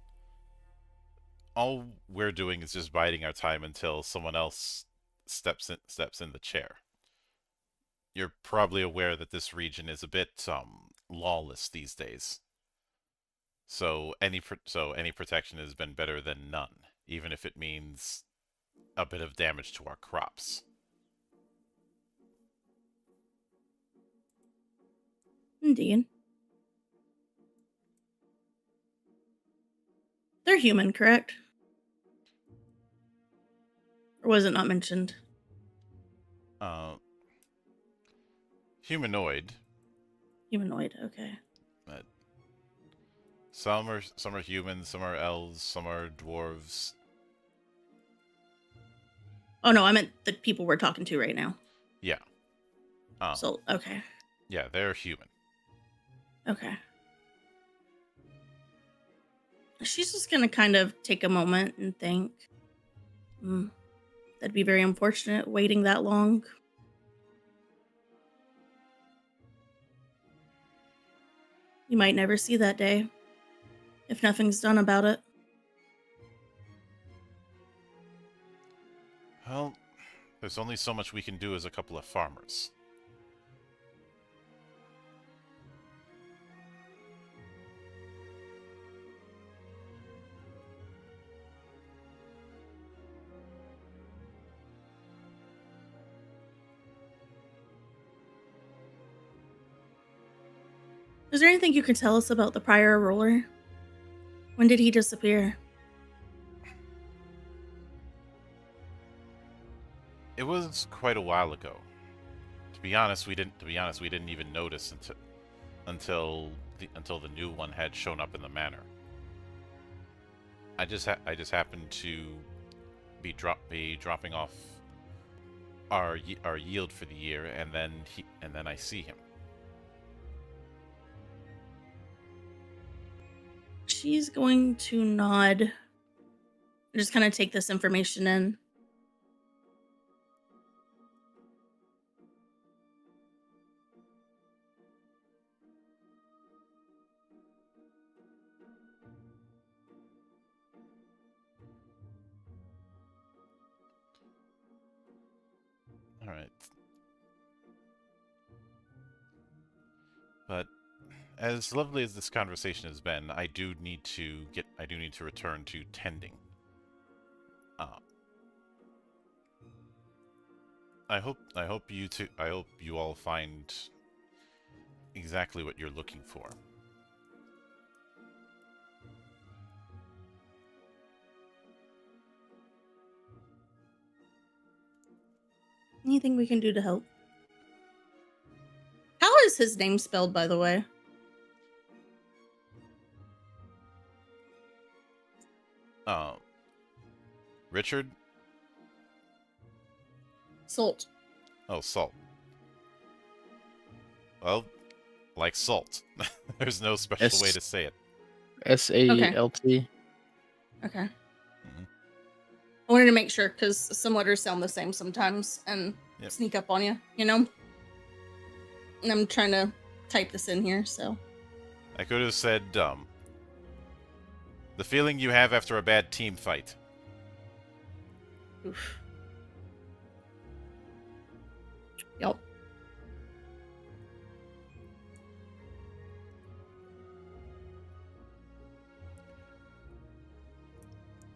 All we're doing is just biding our time until someone else steps in the chair. You're probably aware that this region is a bit lawless these days. So any protection has been better than none, even if it means a bit of damage to our crops. Indeed. They're human, correct? Or was it not mentioned? Humanoid. Humanoid, okay. But some are humans, some are elves, some are dwarves. Oh no, I meant the people we're talking to right now. Yeah. So, okay. Yeah, they're human. Okay. She's just gonna kind of take a moment and think. That'd be very unfortunate waiting that long. You might never see that day if nothing's done about it. Well, there's only so much we can do as a couple of farmers. Is there anything you can tell us about the prior ruler? When did he disappear? It was quite a while ago. To be honest, we didn't even notice until the new one had shown up in the manor. I just happened to be dropping off our yield for the year, and then I see him. She's going to nod and just kind of take this information in. All right. But as lovely as this conversation has been, I do need to return to tending. I hope you all find exactly what you're looking for. Anything we can do to help? How is his name spelled, by the way? Richard? Salt. Oh, Salt. Well, like salt. There's no special way to say it. SALT. Okay. I wanted to make sure because some letters sound the same sometimes and sneak up on you, you know? And I'm trying to type this in here, so. I could have said, the feeling you have after a bad team fight. Oof. Yup.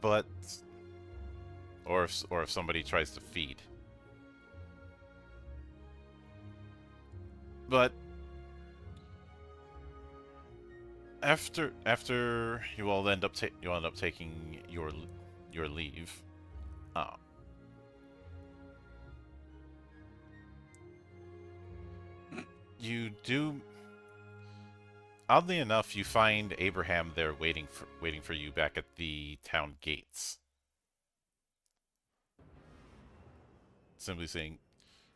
But, or if somebody tries to feed. But after you all end up taking your leave, you do. Oddly enough, you find Abraham there waiting for you back at the town gates. Simply saying,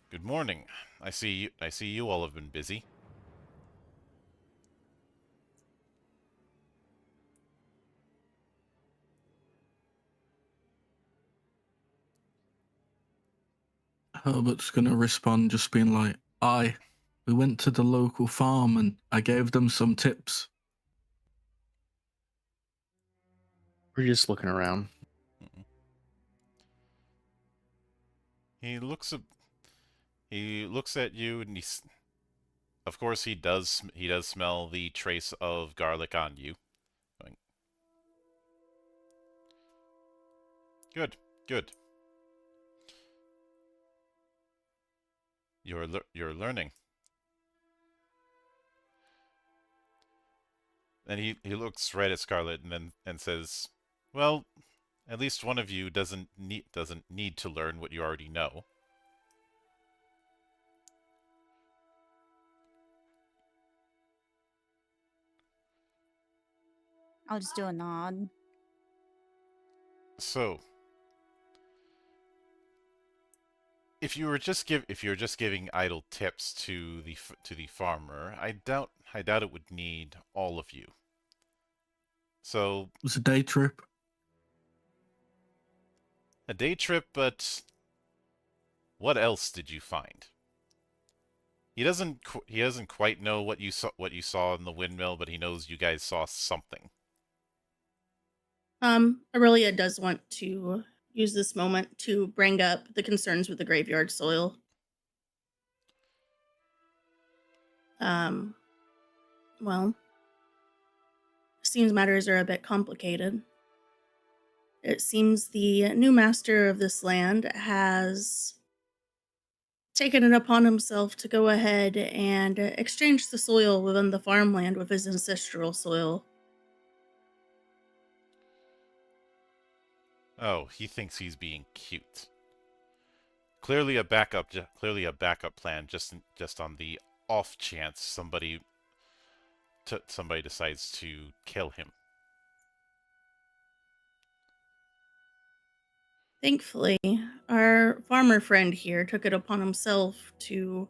"Good morning. I see you all have been busy." Herbert's gonna respond just being like, we went to the local farm and I gave them some tips. We're just looking around. He looks at you, and of course he does smell the trace of garlic on you. Going, good. You're learning. And he looks right at Scarlet and says, "Well, at least one of you doesn't need to learn what you already know." I'll just do a nod. So, if you were just giving idle tips to the farmer, I doubt it would need all of you. So, It was a day trip. a day trip, but what else did you find? He doesn't quite know what you saw in the windmill, but he knows you guys saw something. Aurelia does want to use this moment to bring up the concerns with the graveyard soil. Well, seems matters are a bit complicated. It seems the new master of this land has taken it upon himself to go ahead and exchange the soil within the farmland with his ancestral soil. Oh, he thinks he's being cute. Clearly a backup plan, just on the off chance somebody decides to kill him. Thankfully, our farmer friend here took it upon himself to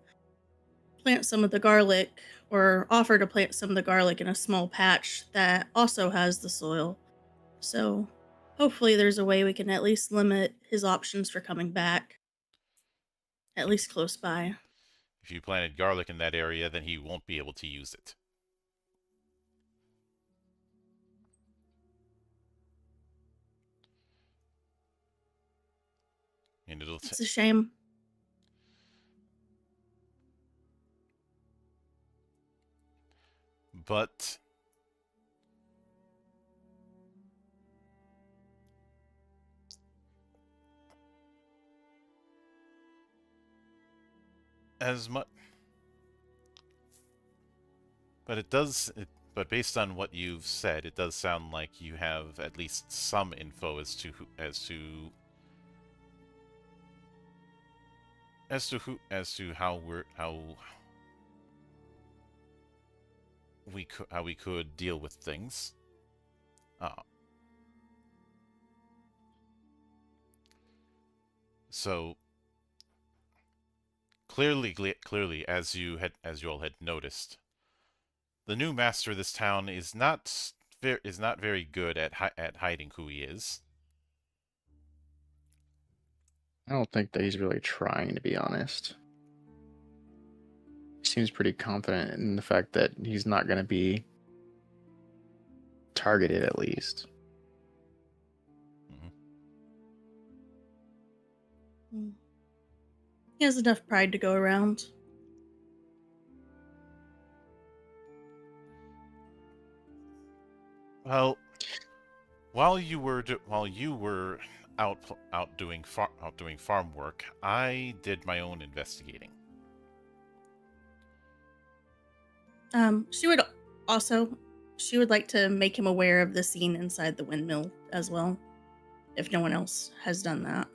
plant some of the garlic, or offer to plant some of the garlic in a small patch that also has the soil. So hopefully there's a way we can at least limit his options for coming back, at least close by. If you planted garlic in that area, then he won't be able to use it. And It's a shame. but as much, but but based on what you've said, it does sound like you have at least some info as to how we could deal with things. So clearly, as you all had noticed, the new master of this town is not very good at hiding who he is. I don't think that he's really trying, to be honest. He seems pretty confident in the fact that he's not going to be targeted, at least. He has enough pride to go around. Well, while you were out doing farm work, I did my own investigating. She would like to make him aware of the scene inside the windmill as well, if no one else has done that.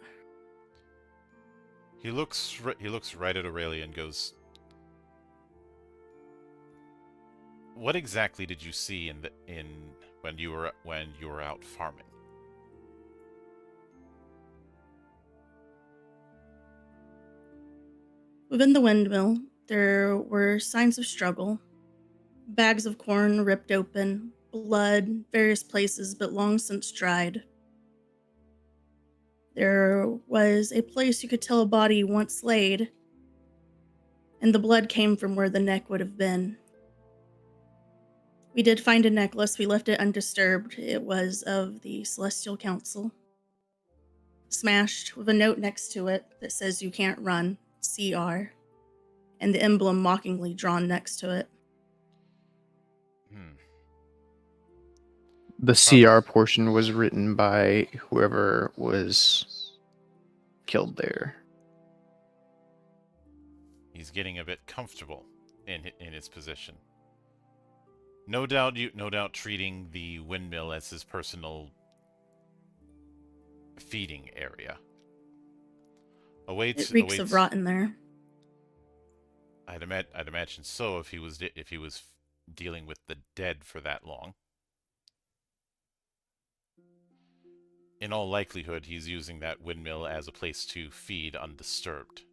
He looks right at Aurelia and goes, "What exactly did you see when you were out farming?" Within the windmill, there were signs of struggle. Bags of corn ripped open, blood, various places but long since dried. There was a place you could tell a body once laid, and the blood came from where the neck would have been. We did find a necklace. We left it undisturbed. It was of the Celestial Council, smashed with a note next to it that says "You can't run, CR," and the emblem mockingly drawn next to it. The CR portion was written by whoever was killed there. He's getting a bit comfortable in his position. No doubt treating the windmill as his personal feeding area. It reeks of rot in there. I'd imagine so if he was dealing with the dead for that long. In all likelihood, he's using that windmill as a place to feed undisturbed.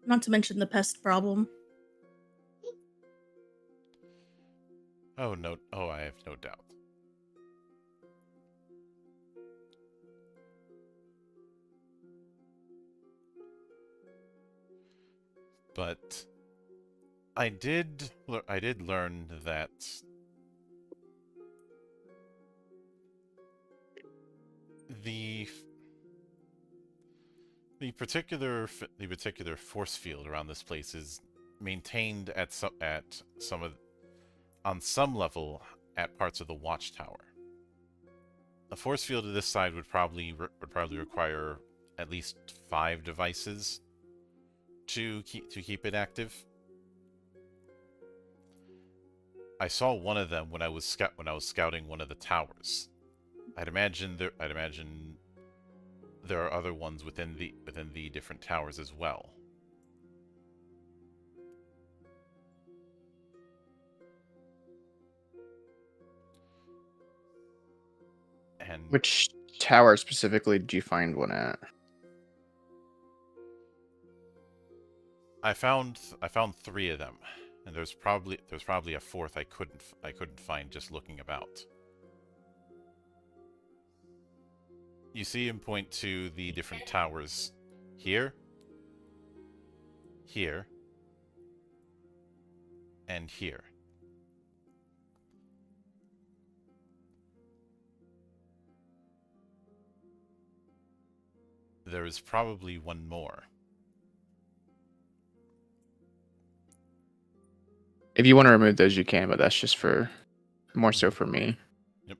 Not to mention the pest problem. Oh, no. Oh, I have no doubt. But I did learn that the particular force field around this place is maintained on some level at parts of the watchtower. A force field of this side would probably require at least 5 devices to keep it active. I saw one of them when I was scouting one of the towers. I'd imagine there are other ones within the different towers as well. And Which tower specifically did you find one at? I found 3 of them, and there's probably a fourth I couldn't find just looking about. You see him point to the different towers here, here, and here. There is probably one more. If you want to remove those, you can, but that's just more so for me. Yep.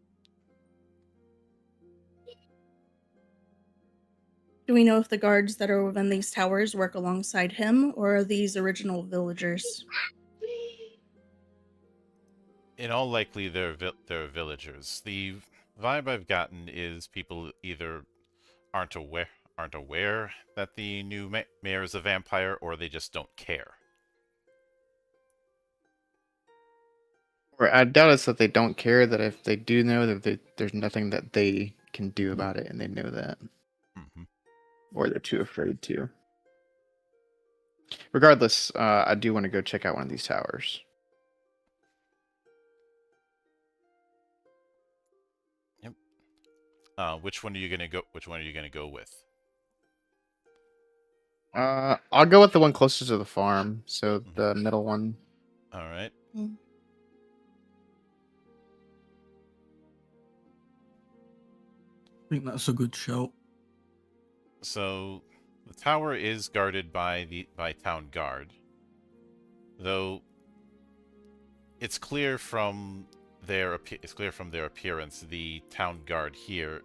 Do we know if the guards that are within these towers work alongside him, or are these original villagers? In all likelihood, they're villagers. The vibe I've gotten is people either aren't aware that the new mayor is a vampire, or they just don't care. Or I doubt it's that they don't care, that if they do know that there's nothing that they can do about it, and they know that. Mm-hmm. Or they're too afraid to. Regardless, I do want to go check out one of these towers. Yep. Which one are you gonna go with? I'll go with the one closest to the farm, so the middle one. All right. Mm. I think that's a good shout. So the tower is guarded by town guard, though it's clear from their appearance the town guard here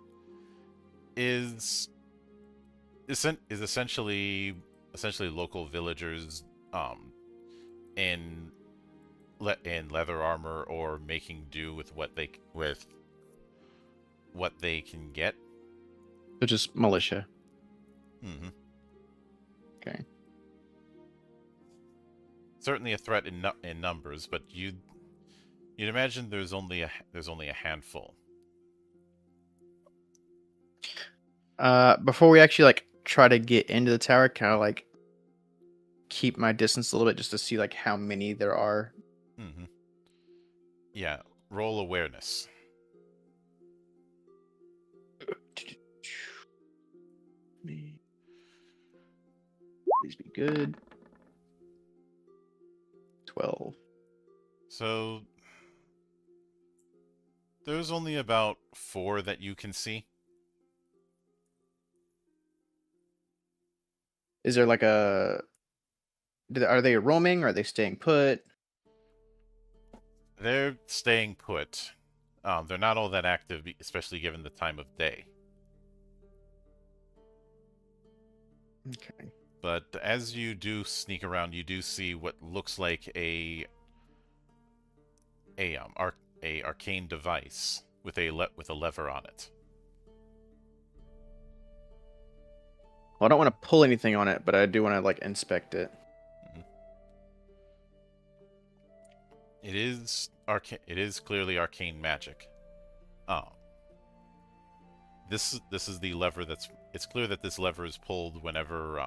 is essentially local villagers in leather armor, or making do with what they can get. So just militia. Mm-hmm. Okay. Certainly a threat in numbers, but you'd imagine there's only a handful. Before we actually try to get into the tower, kind of keep my distance a little bit just to see how many there are. Mm-hmm. Yeah, roll awareness. Please be good. 12. So there's only about 4 that you can see. Is there are they roaming, or are they staying put? They're staying put. They're not all that active, especially given the time of day. Okay. But as you do sneak around, you do see what looks like a arcane device with a lever on it. Well, I don't want to pull anything on it, but I do want to inspect it. Mm-hmm. It is clearly arcane magic. This is the lever it's clear that this lever is pulled whenever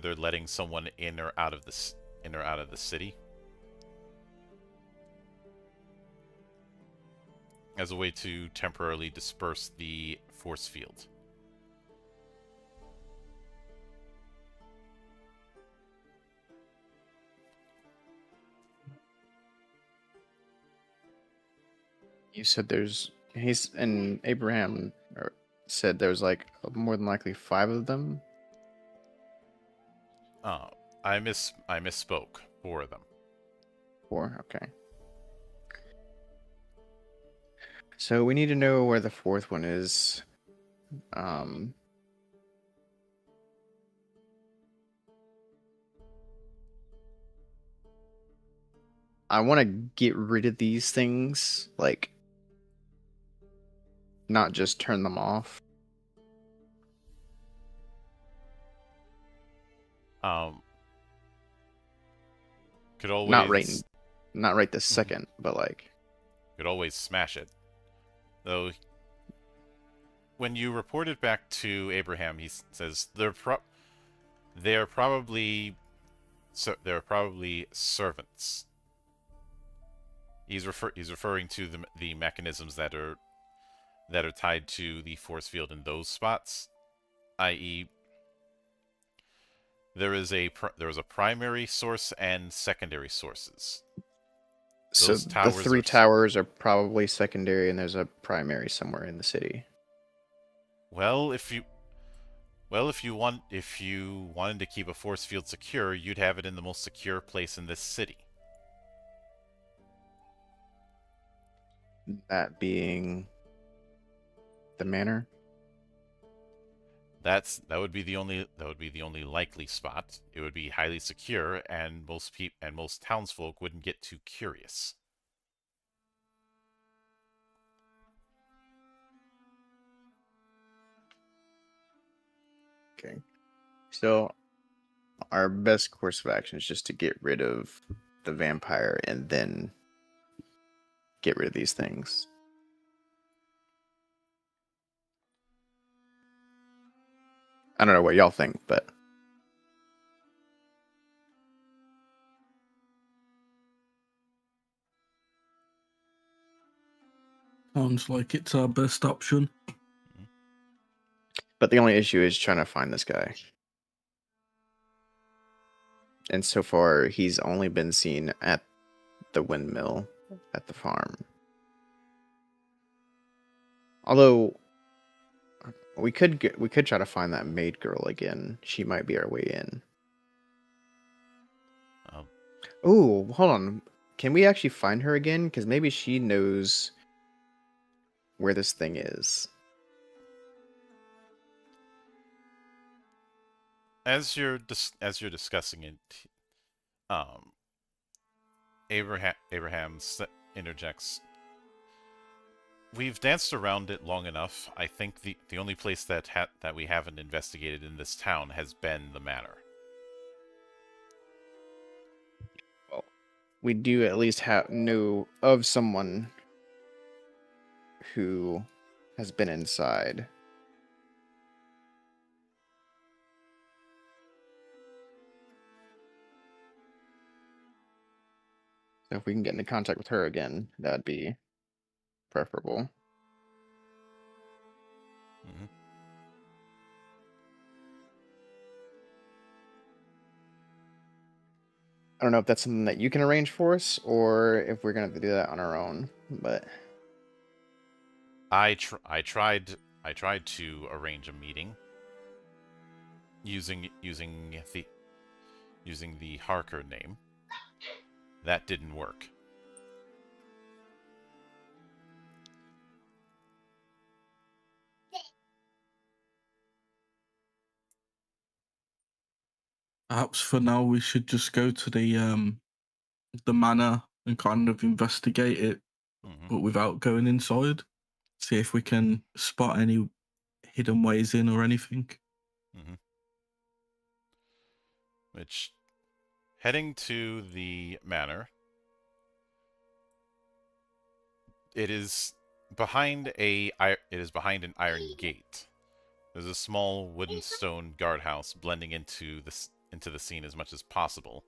they're letting someone in or out of the city, as a way to temporarily disperse the force field. You said Abraham said there's more than likely 5 of them. I misspoke. 4 of them. 4, okay. So we need to know where the fourth one is. Um, I want to get rid of these things, like, not just turn them off. Um, could Not right, always not right this second, but like, could always smash it. Though, when you report it back to Abraham, he says they're probably servants. He's referring to the mechanisms that are tied to the force field in those spots, i.e., there is a primary source and secondary sources. so Those the towers three are towers are probably secondary, and there's a primary somewhere in the city. well, if you wanted to keep a force field secure, you'd have it in the most secure place in this city. That being the manor. That would be the only likely spot. It would be highly secure, and most townsfolk wouldn't get too curious. Okay. So our best course of action is just to get rid of the vampire and then get rid of these things. I don't know what y'all think, but Sounds like it's our best option. the only issue is trying to find this guy. And so far, he's only been seen at the windmill at the farm. Although we could try to find that maid girl again. She might be our way in. Oh, hold on. Can we actually find her again? Because maybe she knows where this thing is. As you're discussing it, Abraham interjects. We've danced around it long enough. I think the only place that we haven't investigated in this town has been the manor. Well, we do at least know of someone who has been inside. So if we can get into contact with her again, that'd be preferable. Mm-hmm. I don't know if that's something that you can arrange for us, or if we're gonna have to do that on our own. But I tried to arrange a meeting using the Harker name. That didn't work. Perhaps for now we should just go to the manor and kind of investigate it, but without going inside. See if we can spot any hidden ways in or anything. Which, heading to the manor, it is behind an iron gate. There's a small wooden stone guardhouse blending into the scene as much as possible.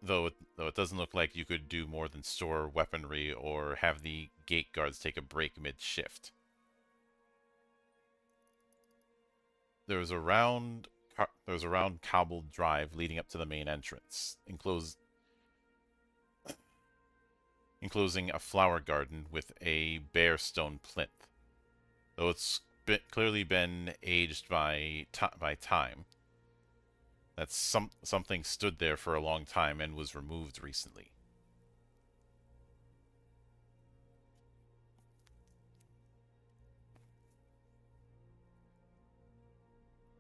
Though it doesn't look like you could do more than store weaponry or have the gate guards take a break mid-shift. There's a round cobbled drive leading up to the main entrance, enclosing a flower garden with a bare stone plinth. Though it's clearly been aged by time, that something stood there for a long time and was removed recently.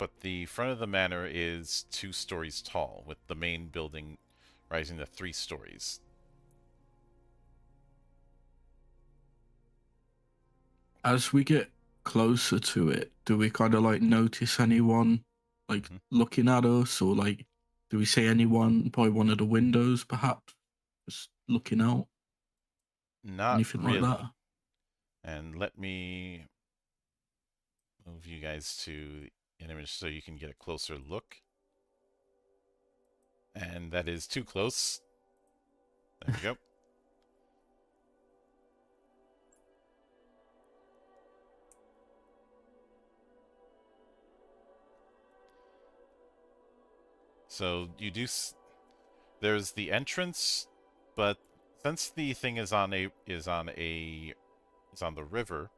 but the front of the manor is 2 stories tall, with the main building rising to 3 stories. As we get closer to it, do we kind of like notice anyone like looking at us, or like do we see anyone by one of the windows, perhaps just looking out? Not Anything really. like that? And let me move you guys to an image so you can get a closer look. And that is too close. There we go. So you do. There's the entrance, but since the thing is on the river,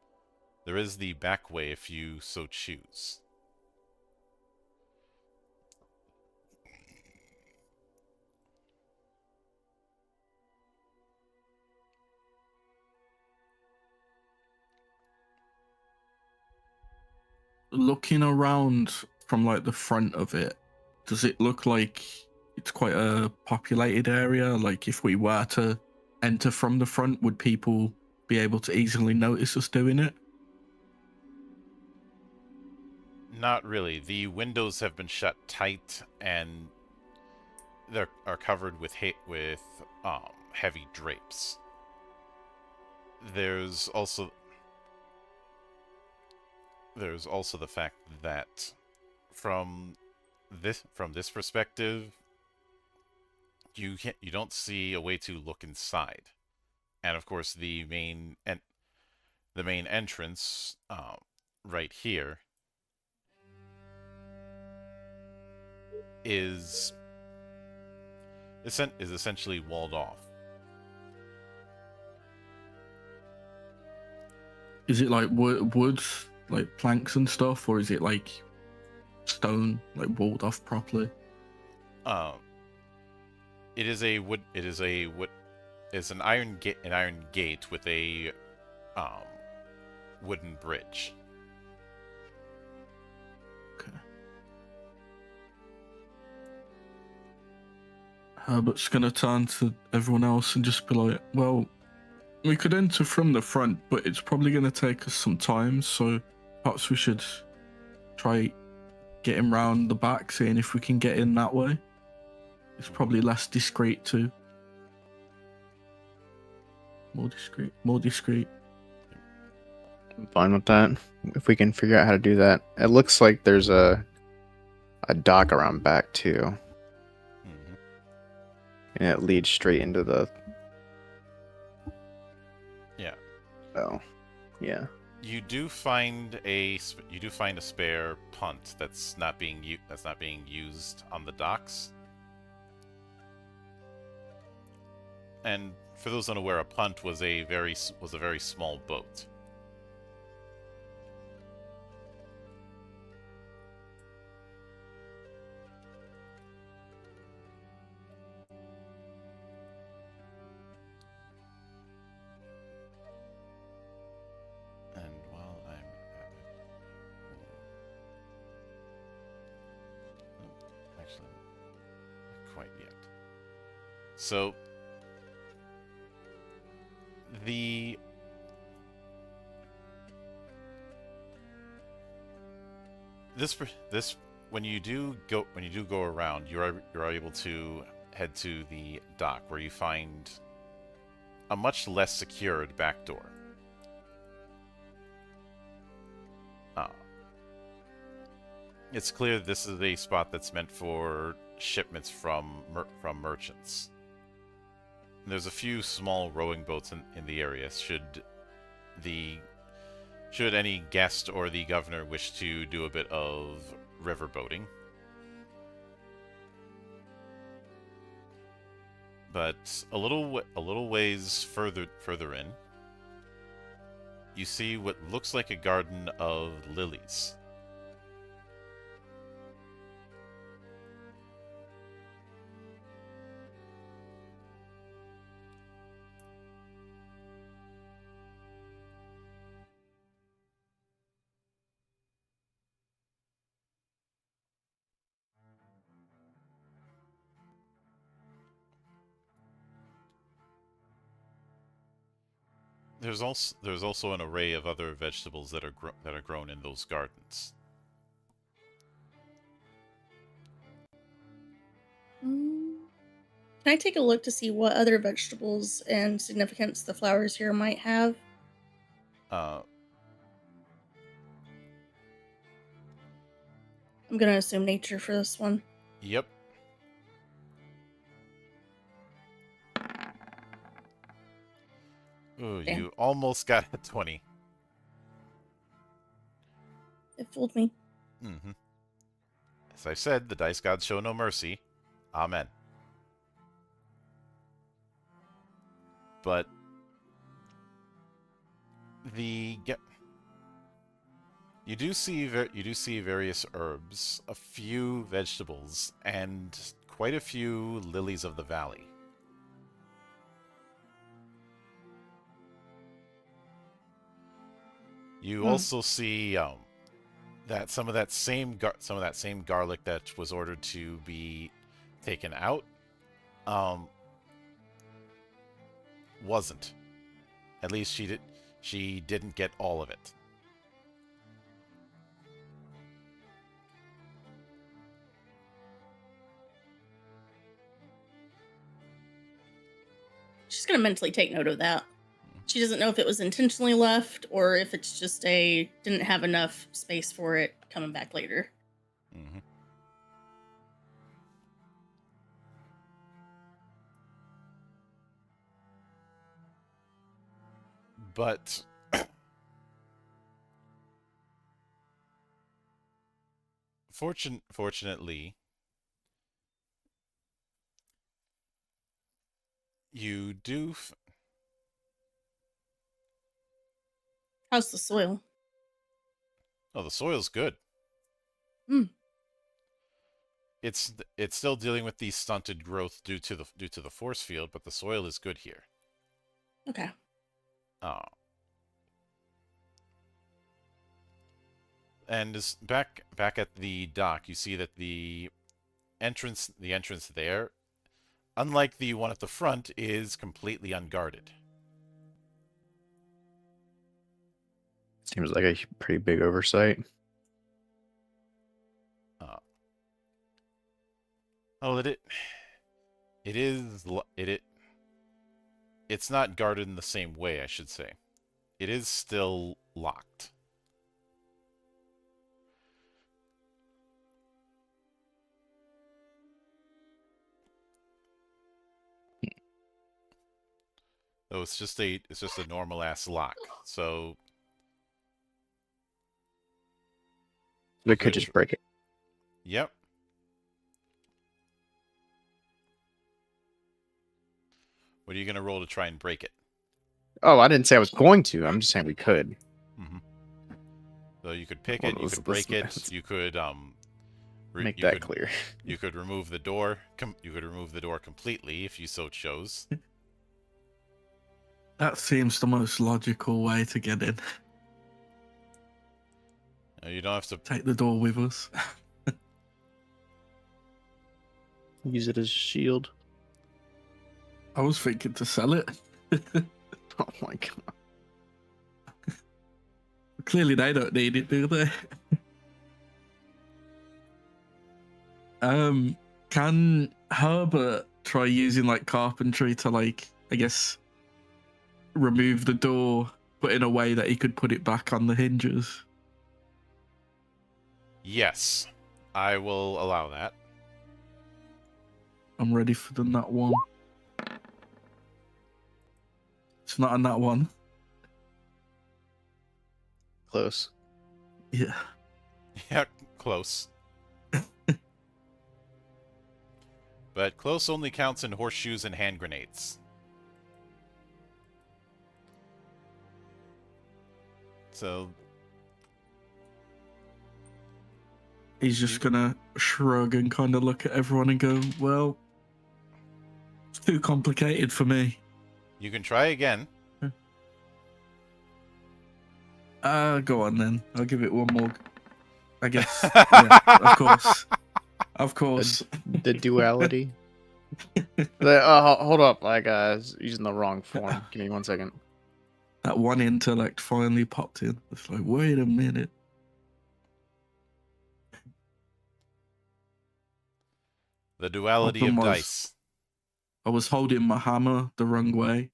there is the back way if you so choose. Looking around from like the front of it, does it look like it's quite a populated area? Like if we were to enter from the front, would people be able to easily notice us doing it? Not really. The windows have been shut tight, and they are covered with heavy drapes. There's also the fact that from this perspective, you don't see a way to look inside, and of course the main entrance right here is essentially walled off. Is it like wood, like planks and stuff, or is it like stone, like walled off properly? It is a wood. It's an iron gate with a wooden bridge. Okay. Herbert's gonna turn to everyone else and just be like, well, we could enter from the front, but it's probably gonna take us some time, so perhaps we should try getting round the back, seeing if we can get in that way. It's probably less discreet too. More discreet. I'm fine with that. If we can figure out how to do that. It looks like there's a dock around back too. Mm-hmm. And it leads straight into the... Yeah. Oh. Yeah. You do find a spare punt that's not being used on the docks. And for those unaware, a punt was a very small boat. And while I'm at it, actually, not quite yet. So this when you do go around, you're able to head to the dock where you find a much less secured back door. It's clear this is a spot that's meant for shipments from merchants. And there's a few small rowing boats in the area. Should any guest or the governor wish to do a bit of river boating. But a little ways further in, you see what looks like a garden of lilies. there's also an array of other vegetables that are grown in those gardens. Can I take a look to see what other vegetables and significance the flowers here might have? Uh, I'm gonna assume nature for this one. yep. Ooh, Damn. you almost got a 20. It fooled me. Mm-hmm. As I said, the dice gods show no mercy. Amen. But you do see various herbs, a few vegetables, and quite a few lilies of the valley. You also see that some of that same garlic that was ordered to be taken out wasn't. At least she didn't get all of it. She's gonna mentally take note of that. She doesn't know if it was intentionally left or if it's just didn't have enough space for it coming back later. Mm-hmm. But fortunately, you do. How's the soil? Oh, the soil's good. Hmm. It's still dealing with the stunted growth due to the force field, but the soil is good here. Okay. Oh. And back at the dock, you see that the entrance there, unlike the one at the front, is completely unguarded. Seems like a pretty big oversight. It's not guarded in the same way, I should say. It is still locked. Oh, it's just a normal ass lock. So We could just break it. Yep. What are you gonna roll to try and break it? Oh, I didn't say I was going to. I'm just saying we could. Mm-hmm. So you could pick it, you could break it, you could make that clear. You could remove the door. You could remove the door completely if you so chose. That seems the most logical way to get in. You don't have to Take the door with us. Use it as a shield. I was thinking to sell it. Oh my god. Clearly they don't need it, do they? Can Herbert try using like carpentry to I guess remove the door, but in a way that he could put it back on the hinges? Yes, I will allow that. I'm ready for the nut one. It's not a nut one. Close. Yeah. Yeah, close. But close only counts in horseshoes and hand grenades. So He's just gonna shrug and kind of look at everyone and go, well, it's too complicated for me. you can try again. Go on then. I'll give it one more. I guess. Yeah, of course. Of course. The duality. Hold up, using the wrong form. Give me 1 second. That one intellect finally popped in. It's like, wait a minute. The duality Problem of was, dice. I was holding my hammer the wrong way.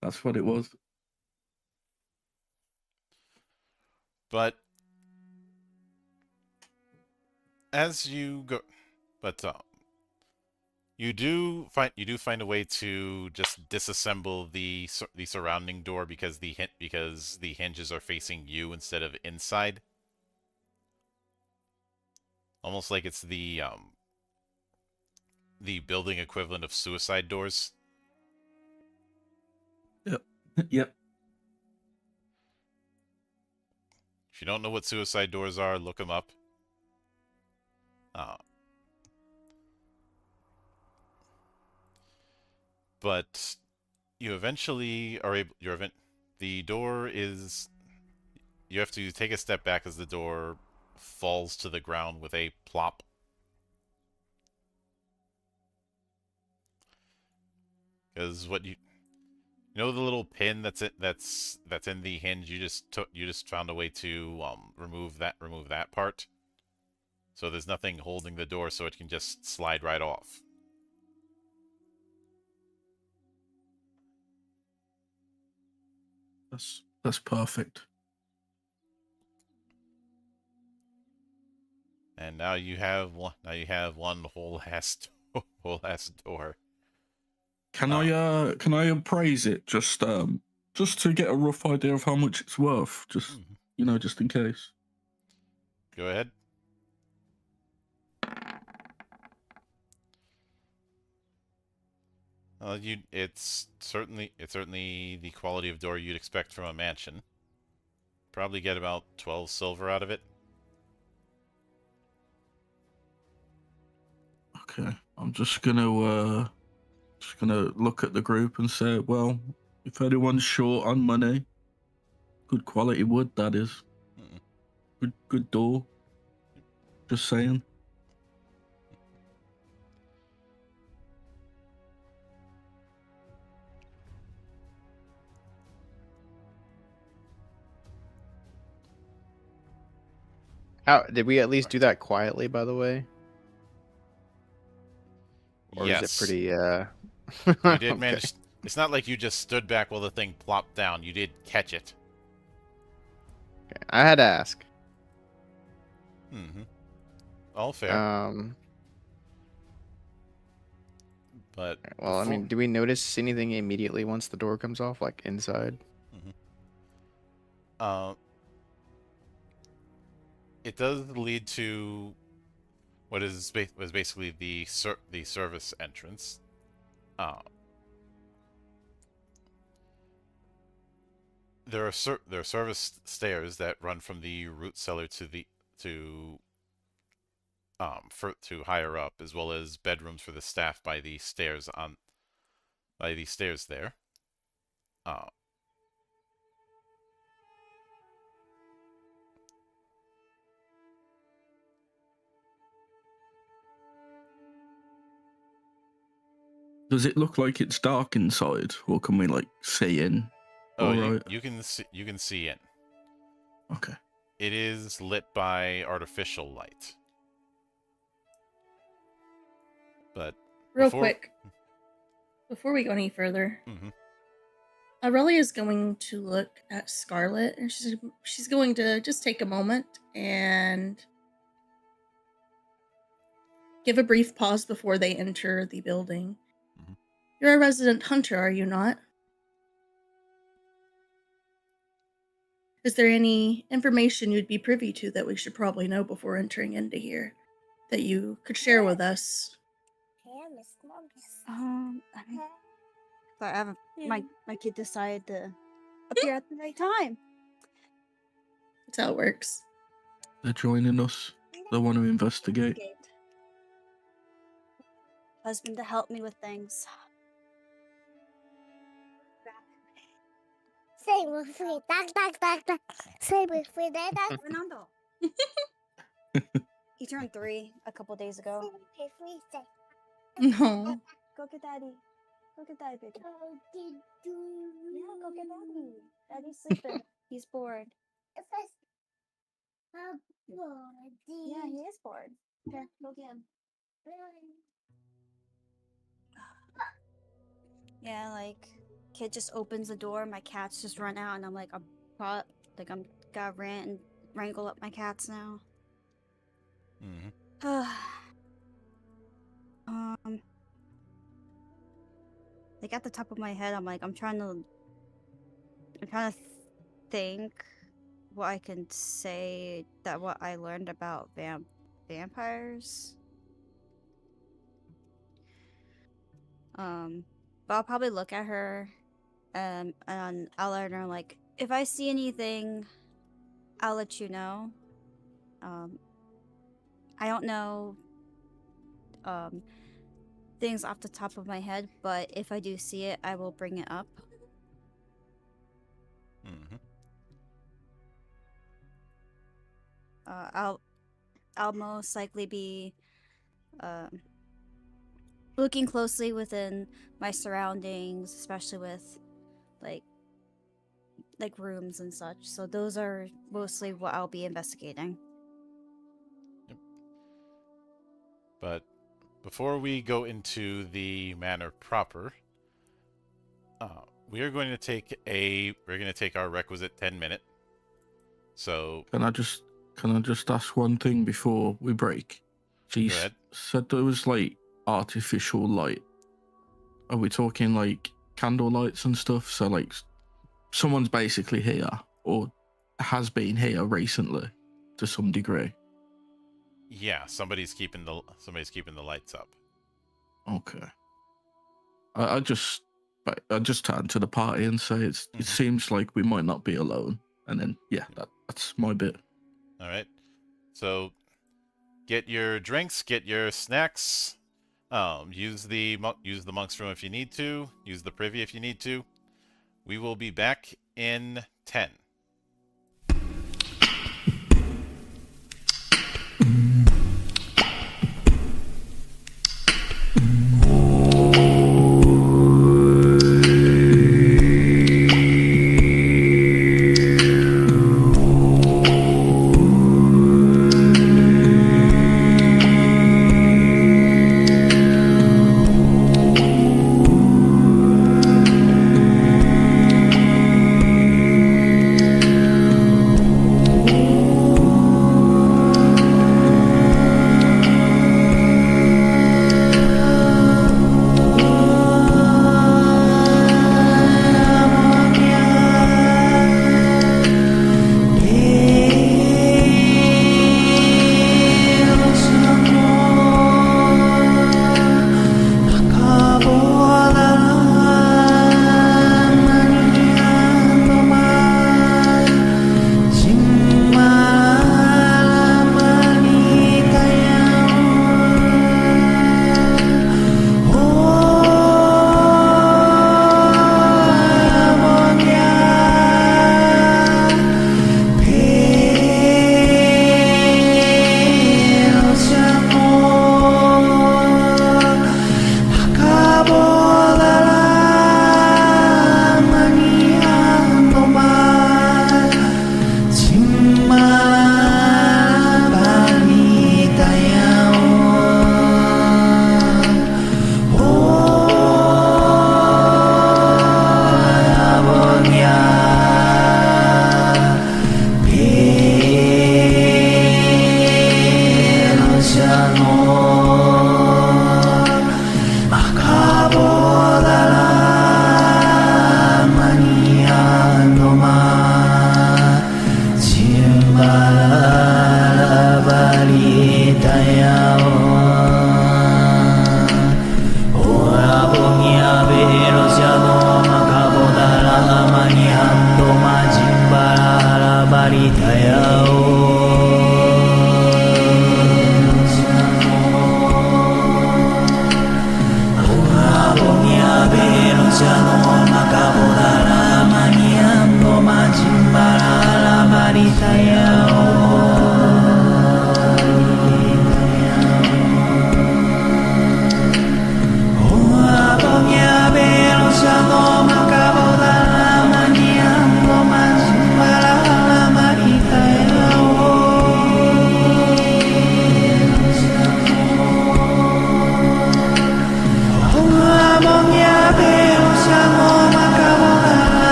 That's what it was. But as you go, but you do find a way to just disassemble the surrounding door because the hinges are facing you instead of inside. Almost like it's the building equivalent of suicide doors. Yep. Yep. If you don't know what suicide doors are, look them up. But you eventually are able. The door is. You have to take a step back as the door falls to the ground with a plop. Because what you know, the little pin that's in the hinge. You just found a way to remove that part. So there's nothing holding the door, so it can just slide right off. That's perfect. And now you have one. Now you have one whole ass door. Can I appraise it just to get a rough idea of how much it's worth? Just just in case. Go ahead. It's certainly the quality of door you'd expect from a mansion. Probably get about 12 silver out of it. Okay, I'm just gonna look at the group and say, well, if anyone's short on money, good quality wood that is. Good door. Just saying. How did we at least do that quietly, by the way? Or Yes. is it pretty You did okay. manage. It's not like you just stood back while the thing plopped down. You did catch it. Okay. I had to ask. All fair. But well, I mean, do we notice anything immediately once the door comes off, like inside? It does lead to what was basically the service entrance. There are service stairs that run from the root cellar to higher up, as well as bedrooms for the staff by the stairs there. Does it look like it's dark inside, or can we like see in? Oh, right. you can see in. Okay. It is lit by artificial light. But real quick, before we go any further, Aurelia is going to look at Scarlet, and she's going to just take a moment and give a brief pause before they enter the building. You're a resident hunter, are you not? Is there any information you'd be privy to that we should probably know before entering into here that you could share with us? Sorry, I haven't. My kid decided to appear at the right time. That's how it works. They're joining us. They want to investigate. Husband to help me with things. Fernando. He turned 3 a couple days ago. No. Go get daddy. Go get daddy, baby. Go get Daddy. Daddy's sleeping. He's bored. Yeah, he is bored. Here, go get him. Yeah, like kid just opens the door, my cats just run out, and I'm like, I'm gotta wrangle up my cats now. Like at the top of my head, I'm like, I'm trying to think what I can say that what I learned about vampires. But I'll probably look at her, and I'll let her know, like, if I see anything, I'll let you know. I don't know things off the top of my head, but if I do see it, I will bring it up. I'll most likely be looking closely within my surroundings, especially with like rooms and such. So those are mostly what I'll be investigating. Yep. But before we go into the manor proper, we're going to take our requisite 10-minute. So Can I just ask one thing before we break? She said there was like artificial light. Are we talking like candle lights and stuff? So like someone's basically here or has been here recently to some degree. Yeah, somebody's keeping the lights up. Okay. I just turn to the party and say it seems like we might not be alone, and then that's my bit. All right. So get your drinks, get your snacks. Use the monk's room if you need to. Use the privy if you need to. We will be back in 10.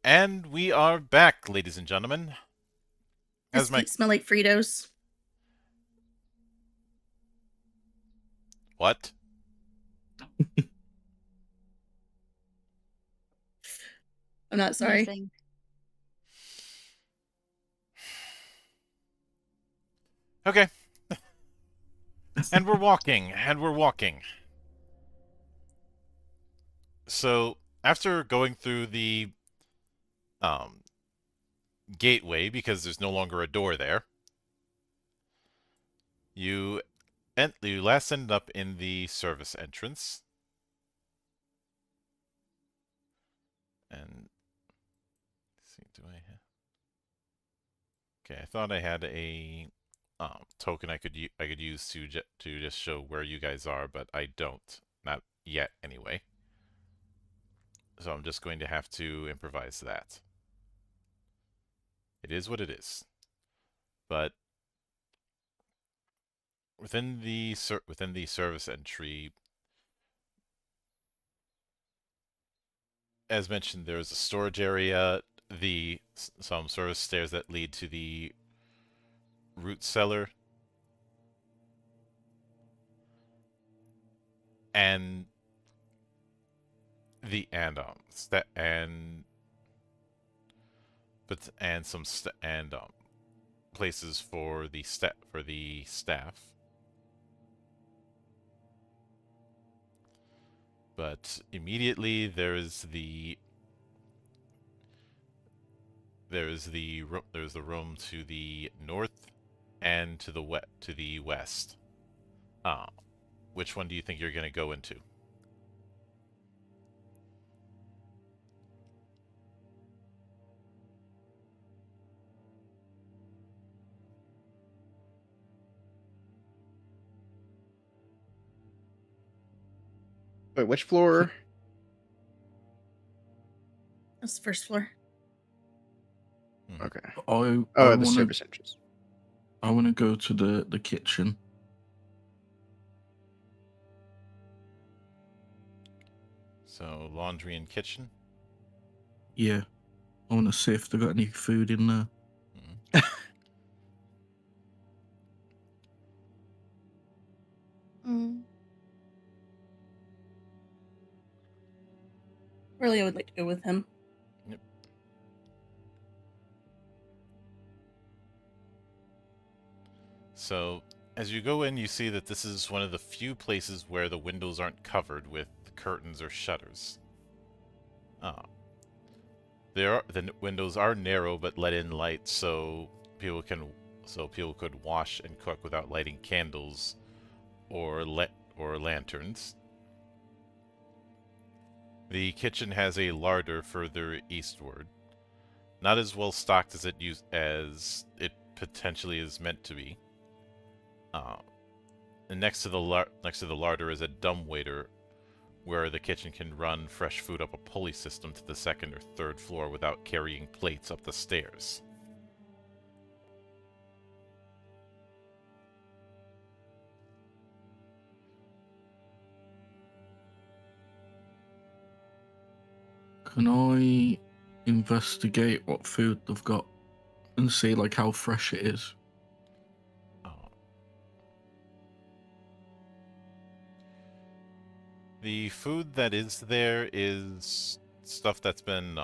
And we are back, ladies and gentlemen. His feet smell like Fritos. What? I'm not sorry. Nothing. Okay. And we're walking. So, after going through the gateway, because there's no longer a door there, you last ended up in the service entrance. And let's see, do I have? Okay, I thought I had a token I could use to just show where you guys are, but I don't. Not yet, anyway. So I'm just going to have to improvise that. It is what it is. But within the service entry, as mentioned, there is a storage area, some service stairs that lead to the root cellar, and places for the staff. But immediately there's the room to the north and to the west. Which one do you think you're going to go into? Wait, which floor? That's the first floor. Okay. I Oh, the want service entrance. to go to the kitchen. So laundry and kitchen. Yeah, I want to see if they got any food in there. Really, I would like to go with him. Yep. So as you go in, you see that this is one of the few places where the windows aren't covered with curtains or shutters. The windows are narrow but let in light, so people could wash and cook without lighting candles or lanterns. The kitchen has a larder further eastward, not as well stocked as it potentially is meant to be. And next to the larder is a dumbwaiter, where the kitchen can run fresh food up a pulley system to the second or third floor without carrying plates up the stairs. Can I investigate what food they've got and see like how fresh it is? The food that is there is stuff that's been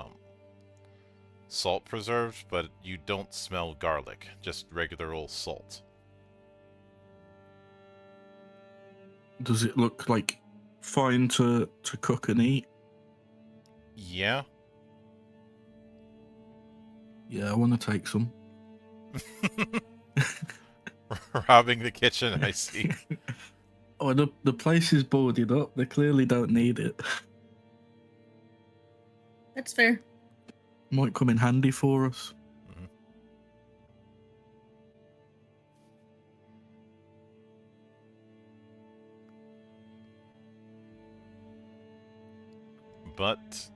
salt preserved, but you don't smell garlic, just regular old salt. Does it look like fine to cook and eat? Yeah. Yeah, I want to take some. Robbing the kitchen, I see. Oh, the place is boarded up. They clearly don't need it. That's fair. Might come in handy for us. But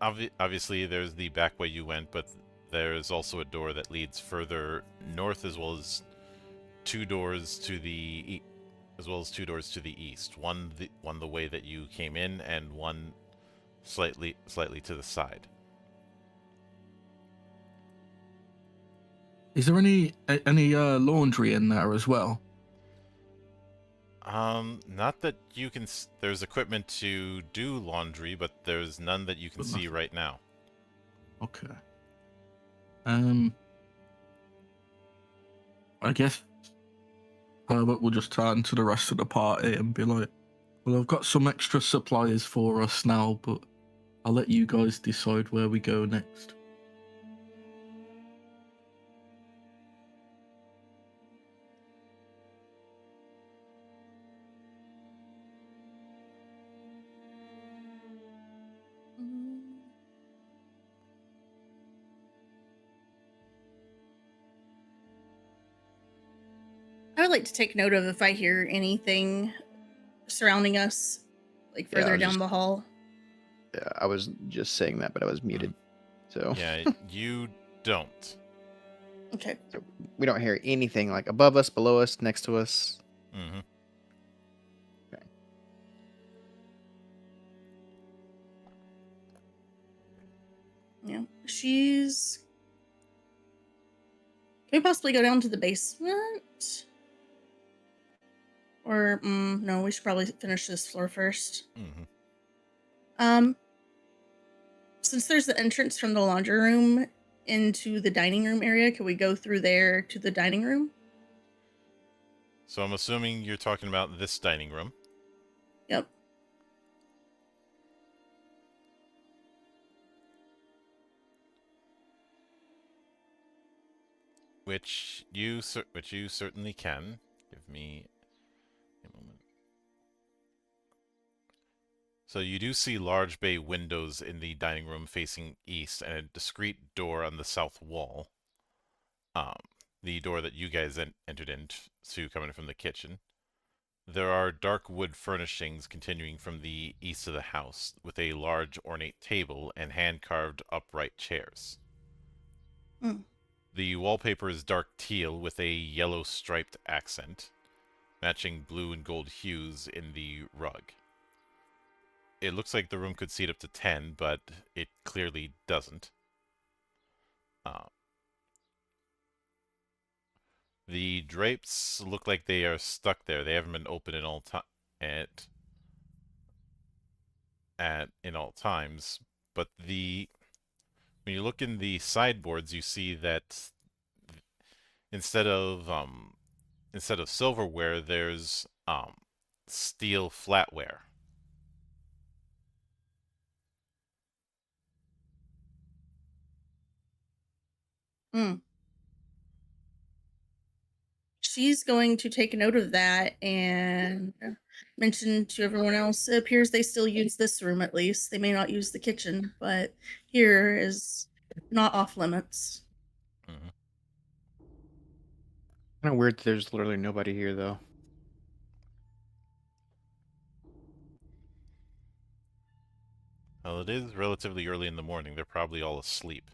obviously there's the back way you went, but there's also a door that leads further north, as well as two doors to the east. One the way that you came in, and one slightly to the side. Is there any laundry in there as well? Not that you can. There's equipment to do laundry, but there's none that you can see right now. Okay. I guess Herbert will just turn to the rest of the party and be like, well, I've got some extra supplies for us now, but I'll let you guys decide where we go next. I would like to take note of if I hear anything surrounding us, like further down the hall. Yeah, I was just saying that, but I was muted. So Yeah, you don't. Okay. So we don't hear anything like above us, below us, next to us. Mm-hmm. Okay. Yeah. She's. Can we possibly go down to the basement? Or, no, we should probably finish this floor first. Mm-hmm. Since there's the entrance from the laundry room into the dining room area, can we go through there to the dining room? So I'm assuming you're talking about this dining room. Yep. Which you certainly can. Give me a moment. So you do see large bay windows in the dining room facing east, and a discrete door on the south wall. The door that you guys entered into coming from the kitchen. There are dark wood furnishings continuing from the east of the house, with a large ornate table and hand-carved upright chairs. Hmm. The wallpaper is dark teal with a yellow striped accent, matching blue and gold hues in the rug. It looks like the room could seat up to 10, but it clearly doesn't. Uh, the drapes look like they are stuck there. They haven't been open in all time in all times. But when you look in the sideboards, you see that instead of silverware, there's steel flatware. Hmm. She's going to take note of that and mention to everyone else. It appears they still use this room at least. They may not use the kitchen, but here is not off limits. Mm-hmm. Kind of weird that there's literally nobody here, though. Well, it is relatively early in the morning. They're probably all asleep.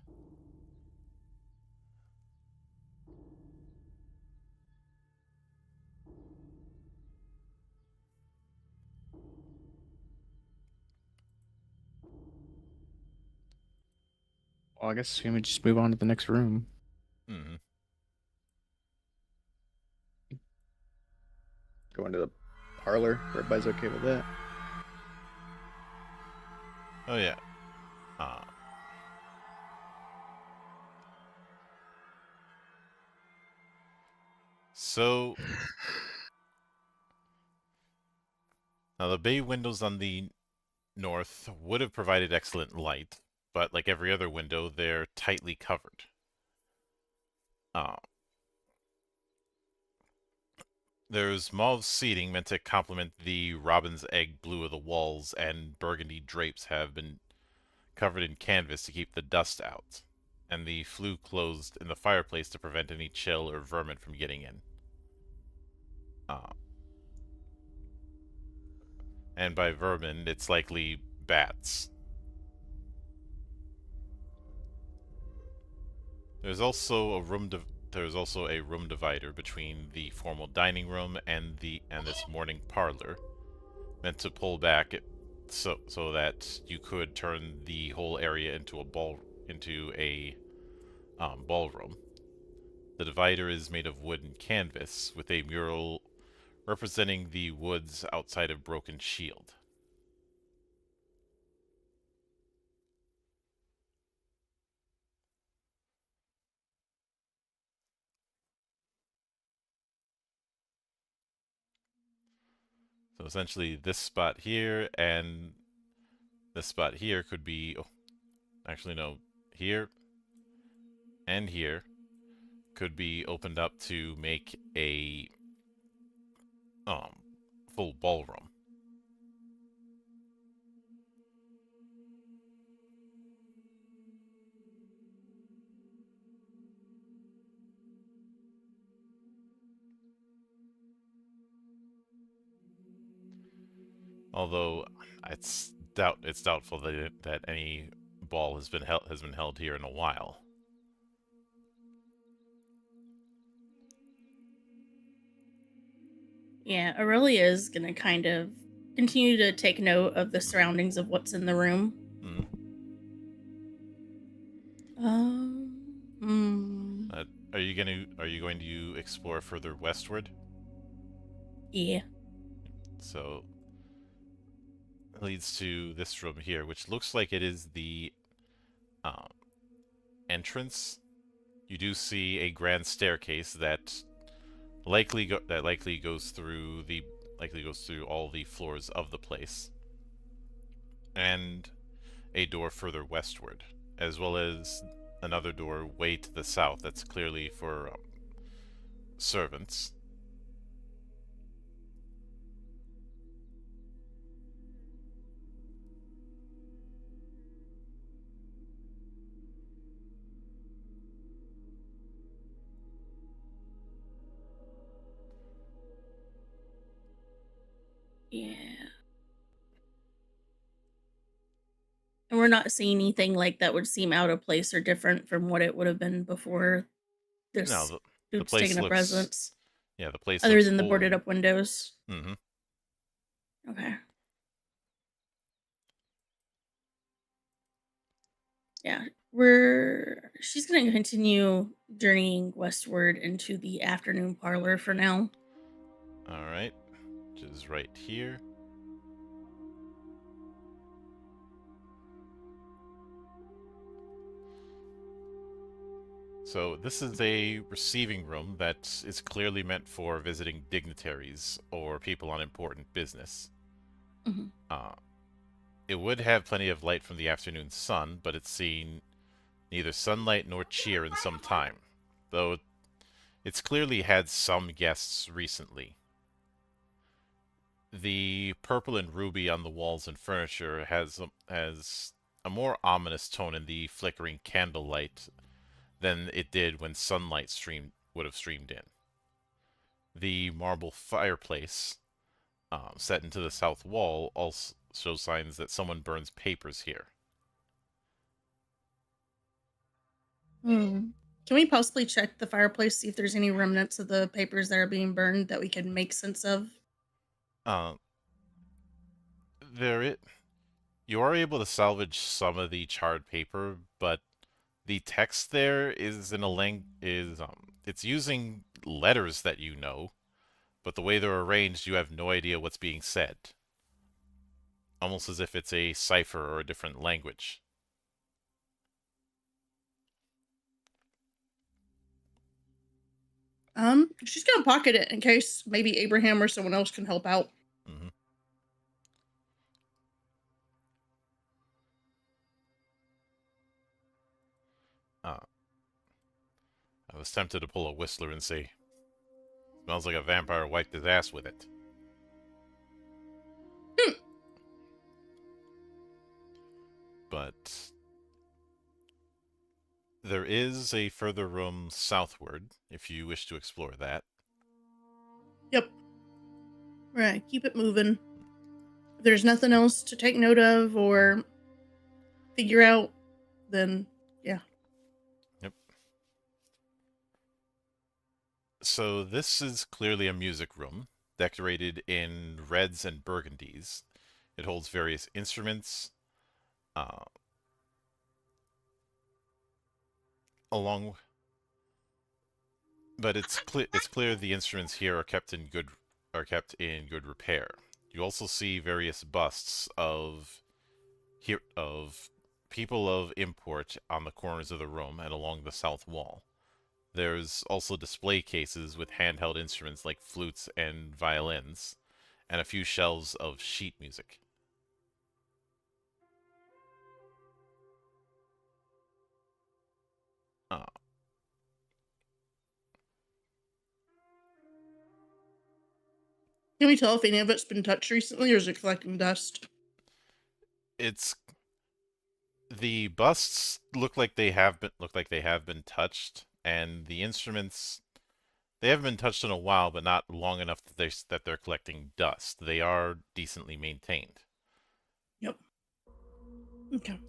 Well, I guess we can just move on to the next room. Mm-hmm. Go into the parlor. Everybody's okay with that. Oh yeah. Uh, so now the bay windows on the north would have provided excellent light, but like every other window, they're tightly covered. Uh, there's mauve seating meant to complement the robin's egg blue of the walls, and burgundy drapes have been covered in canvas to keep the dust out, and the flue closed in the fireplace to prevent any chill or vermin from getting in. And by vermin, it's likely bats. There's also a room divider between the formal dining room and this morning parlor, meant to pull back it so that you could turn the whole area into a ballroom. The divider is made of wood and canvas, with a mural representing the woods outside of Broken Shield. So essentially, this spot here and this spot here could be. Oh, actually, no. Here and here could be opened up to make a um full ballroom. Although it's doubtful that any ball has been held here in a while. Yeah, Aurelia is going to kind of continue to take note of the surroundings of what's in the room. Mm. Hmm. Are you going to explore further westward? Yeah. So it leads to this room here, which looks like it is the um, entrance. You do see a grand staircase that likely goes through all the floors of the place, and a door further westward, as well as another door way to the south that's clearly for servants. Yeah. And we're not seeing anything like that would seem out of place or different from what it would have been before No, this the dude's place taking a looks. presence. Yeah, the place Other looks than the old. boarded up windows. Mm-hmm. Okay. Yeah. She's gonna continue journeying westward into the afternoon parlor for now. All right, which is right here. So this is a receiving room that is clearly meant for visiting dignitaries or people on important business. Mhm. It would have plenty of light from the afternoon sun, but it's seen neither sunlight nor cheer in some time, though it's clearly had some guests recently. The purple and ruby on the walls and furniture has a more ominous tone in the flickering candlelight than it did when sunlight would have streamed in. The marble fireplace, set into the south wall, also shows signs that someone burns papers here. Hmm. Can we possibly check the fireplace, see if there's any remnants of the papers that are being burned that we can make sense of? Uh, there it. You are able to salvage some of the charred paper, but the text there is in a it's using letters that you know, but the way they're arranged, you have no idea what's being said. Almost as if it's a cipher or a different language. She's gonna pocket it in case maybe Abraham or someone else can help out. Mm-hmm. Uh, I was tempted to pull a Whistler and say, "Smells like a vampire wiped his ass with it." But there is a further room southward, if you wish to explore that. Yep. Right. Keep it moving. If there's nothing else to take note of or figure out, then yeah. Yep. So this is clearly a music room, decorated in reds and burgundies. It holds various instruments, uh, along, but it's clear the instruments here are kept in good repair. You also see various busts of people of import on the corners of the room and along the south wall. There's also display cases with handheld instruments like flutes and violins, and a few shelves of sheet music. Uh, Can we tell if any of it's been touched recently or is it collecting dust? it's the busts look like they have been touched, and the instruments they haven't been touched in a while, but not long enough that they're collecting dust. They are decently maintained. Yep. Okay.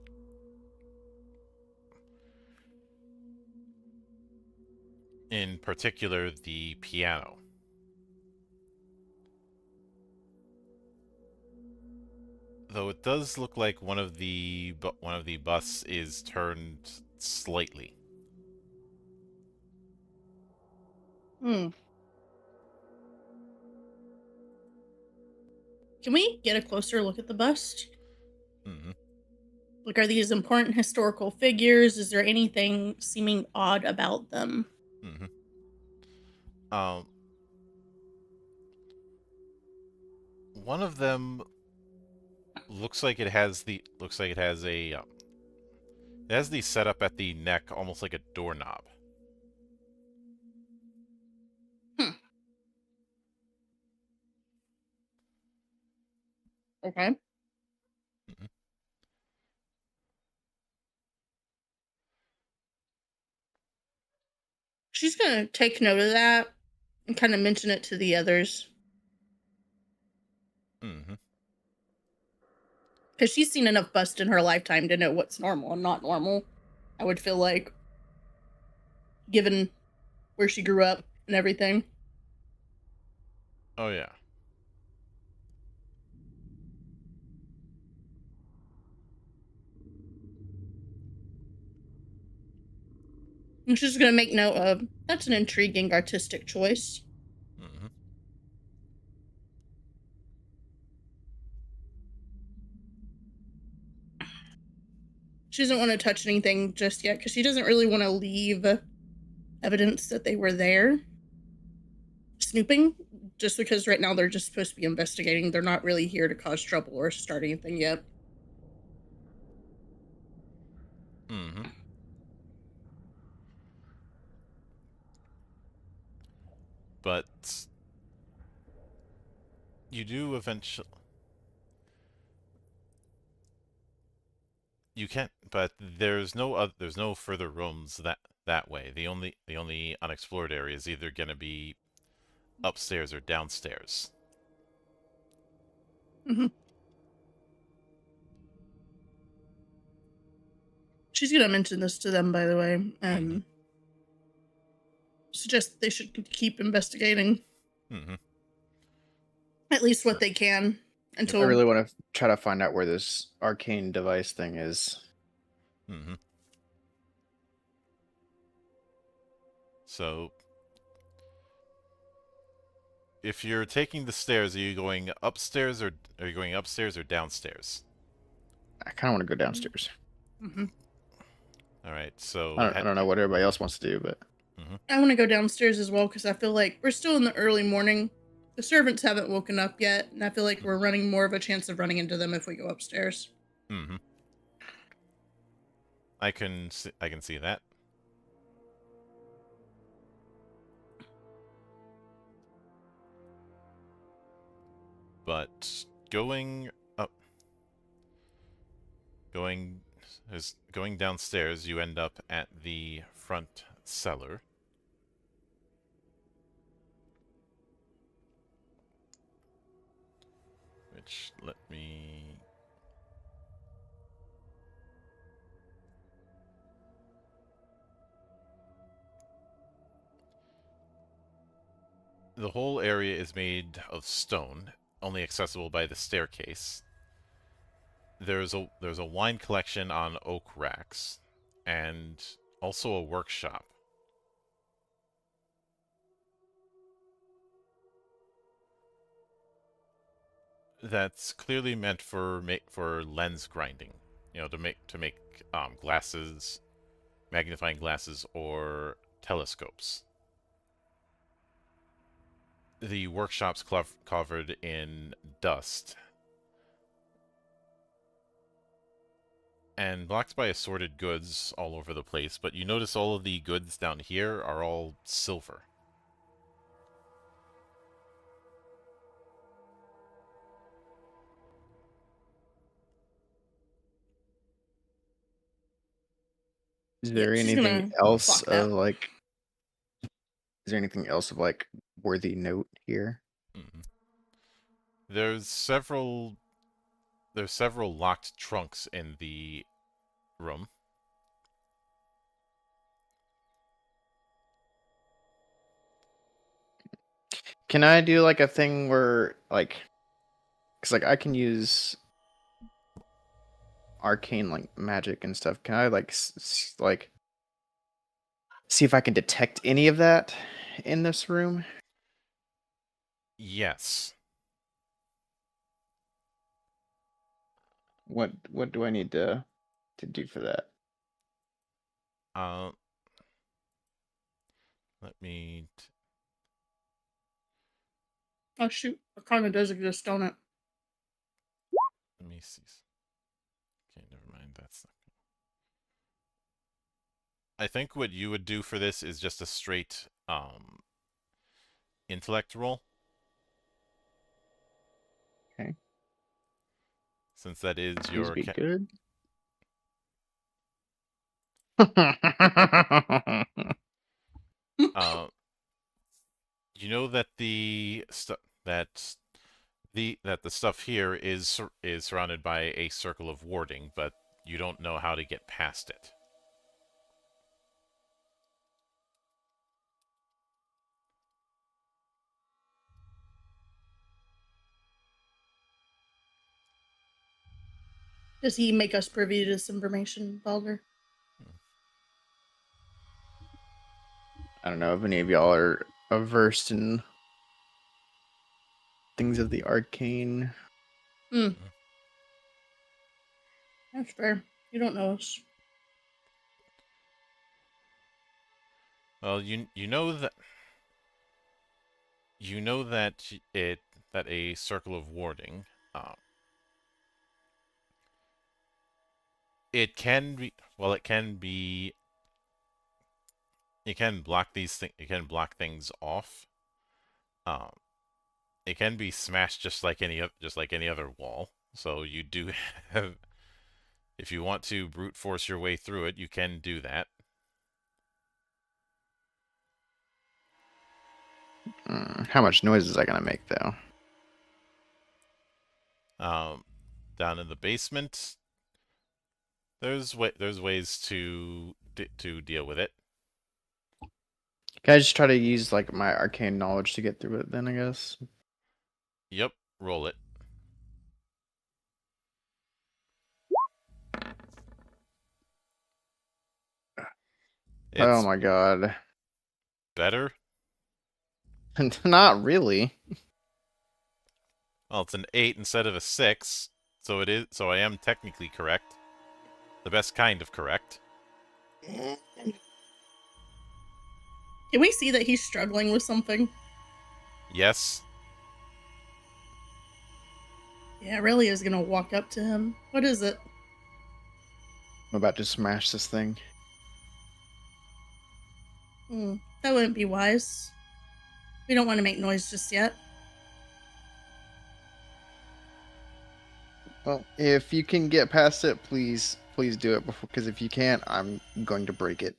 In particular, the piano. Though it does look like one of the busts is turned slightly. Hmm. Can we get a closer look at the bust? Mm-hmm. Like, are these important historical figures? Is there anything seeming odd about them? Mm-hmm. Um, one of them looks like it has the setup at the neck almost like a doorknob. Hmm. Okay. Mm-hmm. She's gonna take note of that and kind of mention it to the others. Mm-hmm. Because she's seen enough bust in her lifetime to know what's normal and not normal. I would feel like, given where she grew up and everything. Oh, yeah. And she's going to make note of, that's an intriguing artistic choice. Mm-hmm. She doesn't want to touch anything just yet because she doesn't really want to leave evidence that they were there snooping, just because right now they're just supposed to be investigating. They're not really here to cause trouble or start anything yet. Mm-hmm. But you do eventually... You can't, but there's no further rooms that way. The only unexplored area is either going to be upstairs or downstairs. Mm-hmm. She's gonna mention this to them, by the way. Suggest they should keep investigating. Mm-hmm. At least what they can until. I really want to try to find out where this arcane device thing is. Mm-hmm. So, if you're taking the stairs, are you going upstairs or downstairs? I kind of want to go downstairs. Mm-hmm. All right. So I don't know what everybody else wants to do, but I want to go downstairs as well because I feel like we're still in the early morning. The servants haven't woken up yet, and I feel like we're running more of a chance of running into them if we go upstairs. Mm-hmm. I can see that. But going downstairs, you end up at the front cellar. Which, let me... The whole area is made of stone, only accessible by the staircase. There's a wine collection on oak racks, and also a workshop. That's clearly meant for lens grinding, to make glasses, magnifying glasses, or telescopes. The workshop's covered in dust and blocked by assorted goods all over the place, but you notice all of the goods down here are all silver. is Yeah, there she's anything gonna else clock that. of like? Is there anything else of like worthy note here? Mm-hmm. There's several locked trunks in the room. Can I do like a thing where like, because like I can use arcane like magic and stuff. Can I like like see if I can detect any of that in this room? Yes. What do I need to do for that? Uh, let me... Oh shoot, Arcana does exist, don't it? Let me see. Okay, never mind. That's not... I think what you would do for this is just a straight intellect roll. Okay. Since that is Please your... be good. You know that the the stuff here is surrounded by a circle of warding, but you don't know how to get past it. Does he make us privy to this information, Balder? I don't know if any of y'all are versed in things of the arcane. That's fair. You don't know us. Well, you know that that a circle of warding, it can be it can block it can block things off. Um, it can be smashed just like any other wall. So you do have, if you want to brute force your way through it, you can do that. How much noise is that gonna make, though? Down in the basement, there's ways to deal with it. Can I just try to use like my arcane knowledge to get through it? Then I guess. Yep, roll it. Oh It's my god. better. Not really. Well, it's an 8 instead of a 6, so it is. So I am technically correct. The best kind of correct. Can we see that he's struggling with something? Yes. Yeah, really is gonna walk up to him. What is it? I'm about to smash this thing. That wouldn't be wise. We don't want to make noise just yet. Well, if you can get past it, please do it before. Because if you can't, I'm going to break it.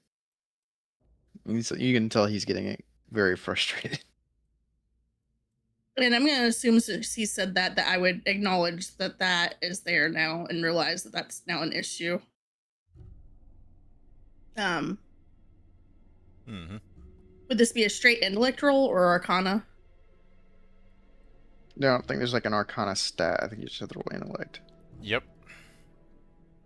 You can tell he's getting very frustrated. And I'm gonna assume since he said that I would acknowledge that is there now and realize that that's now an issue. Would this be a straight intellect roll or arcana? No, I don't think there's like an arcana stat. I think you just have to roll intellect. Yep.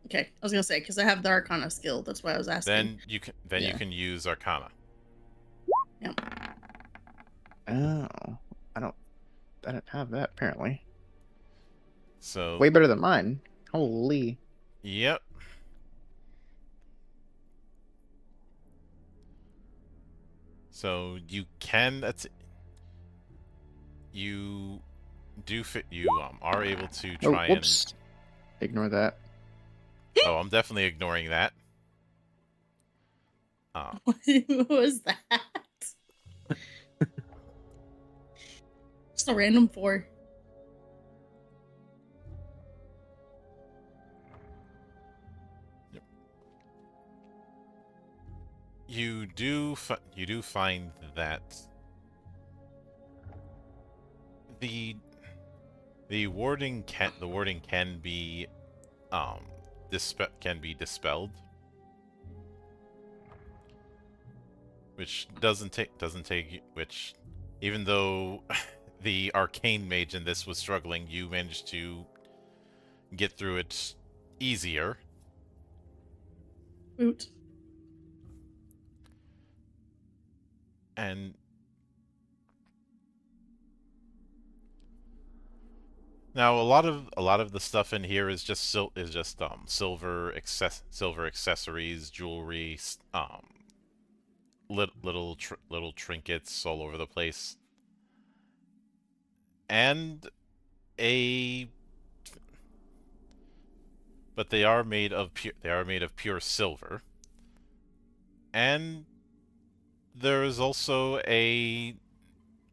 Okay, I was gonna say because I have the arcana skill. That's why I was asking. Then you can use arcana. Yep. Oh, I don't have that apparently. So Way better than mine. Holy. Yep. So you can. You do fit. You are able to try whoops. Ignore that. Oh, I'm definitely ignoring that. What was that? Just a random 4. Yep. You do find that the warding can be dispelled, which doesn't take which, even though the arcane mage in this was struggling, you managed to get through it easier. Boot. And now a lot of the stuff in here is just silver accessories, jewelry, little trinkets all over the place, and but they are made of pure silver, and there is also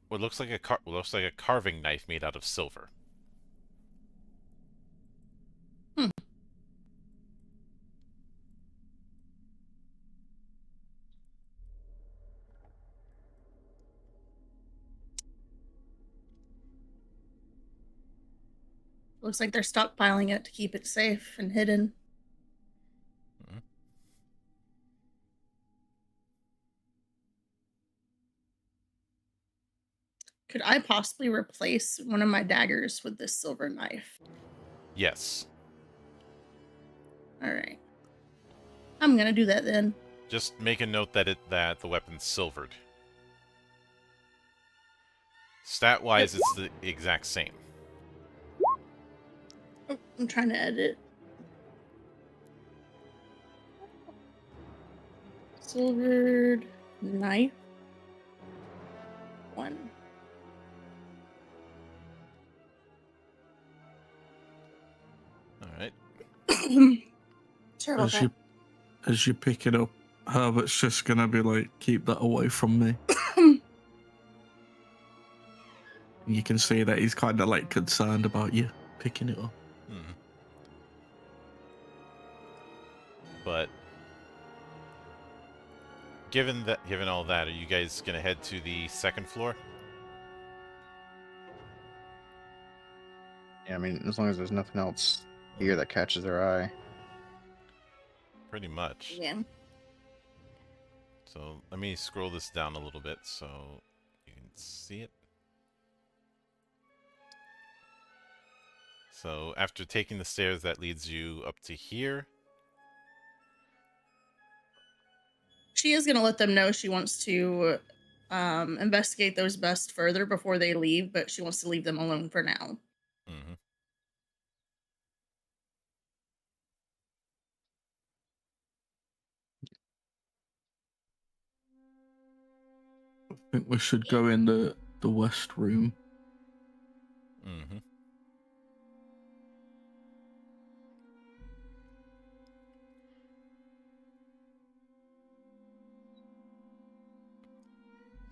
what looks like a carving knife made out of silver. Looks like they're stockpiling it to keep it safe and hidden. Mhm. Could I possibly replace one of my daggers with this silver knife? Yes. All right. I'm gonna do that then. Just make a note that that the weapon's silvered. Stat-wise, it's the exact same. Oh, I'm trying to edit. Silvered knife. 1. All right. Sorry about As you pick it up, Herbert's just gonna be like, keep that away from me. that. You can see that he's kind of like concerned about you picking it up. Hmm. But given all that, are you guys gonna head to the second floor? Yeah, I mean, as long as there's nothing else here that catches their eye. Pretty much. Yeah. So let me scroll this down a little bit so you can see it. So after taking the stairs, that leads you up to here. She is gonna let them know she wants to investigate those best further before they leave, but she wants to leave them alone for now. Mm-hmm. I think we should go in the west room. Mm-hmm.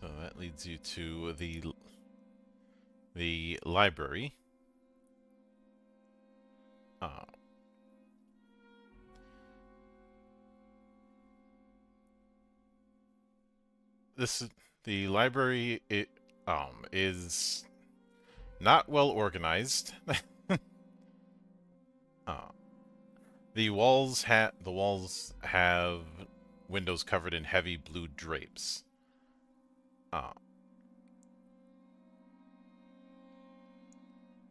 So that leads you to the library. The library. It is not well organized. uh, the walls have windows covered in heavy blue drapes.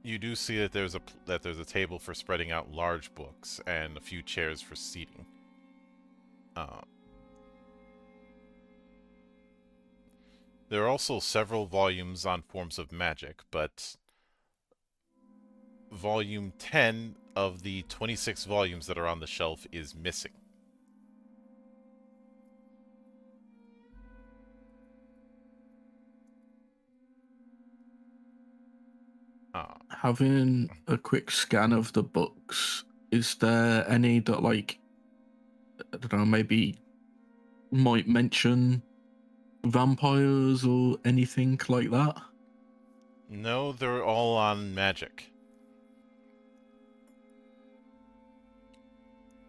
You do see that there's a table for spreading out large books and a few chairs for seating. There are also several volumes on forms of magic, but volume 10 of the 26 volumes that are on the shelf is missing. Having a quick scan of the books, is there any that, like, I don't know, maybe might mention vampires or anything like that? No, they're all on magic.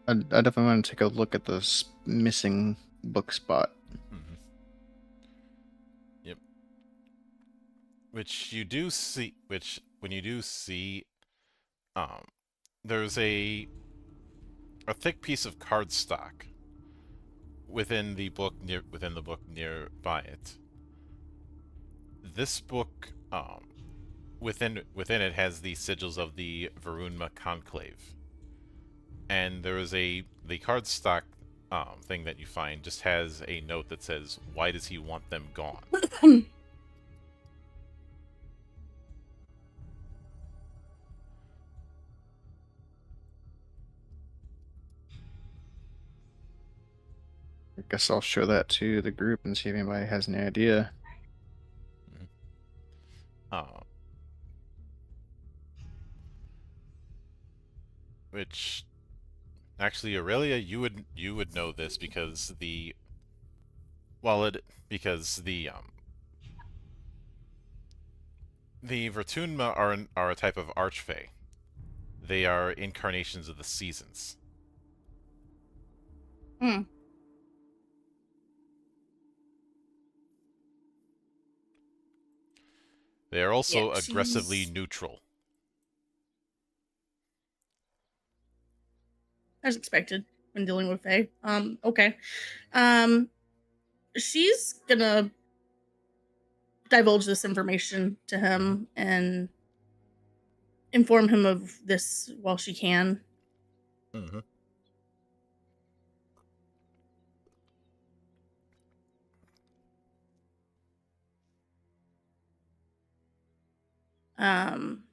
I definitely want to take a look at this missing book spot. Mm-hmm. Yep. Which you do see. Which when you do see, there's a thick piece of cardstock within the book nearby it. This book, within it has the sigils of the Varunma Conclave, and there is the cardstock thing that you find just has a note that says, "Why does he want them gone?" I guess I'll show that to the group and see if anybody has any idea. Which, actually, Aurelia, you would know this because the Vertunma are a type of archfey. They are incarnations of the seasons. Hmm. They are also Yeah, aggressively she's- neutral. as expected when dealing with Faye. Okay. She's gonna divulge this information to him and inform him of this while she can. Mm-hmm. Um,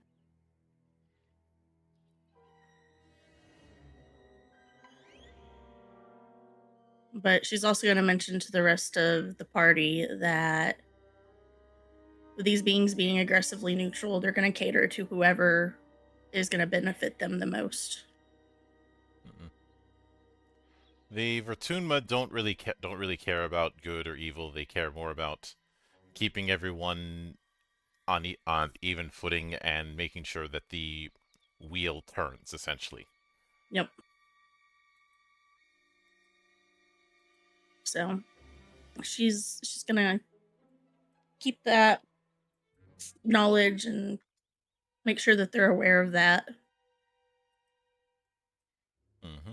but she's also going to mention to the rest of the party that with these beings being aggressively neutral, they're going to cater to whoever is going to benefit them the most. Mm-hmm. The Vertunma don't really care about good or evil. They care more about keeping everyone on even footing and making sure that the wheel turns, essentially. Yep. So she's gonna keep that knowledge and make sure that they're aware of that. Mm-hmm.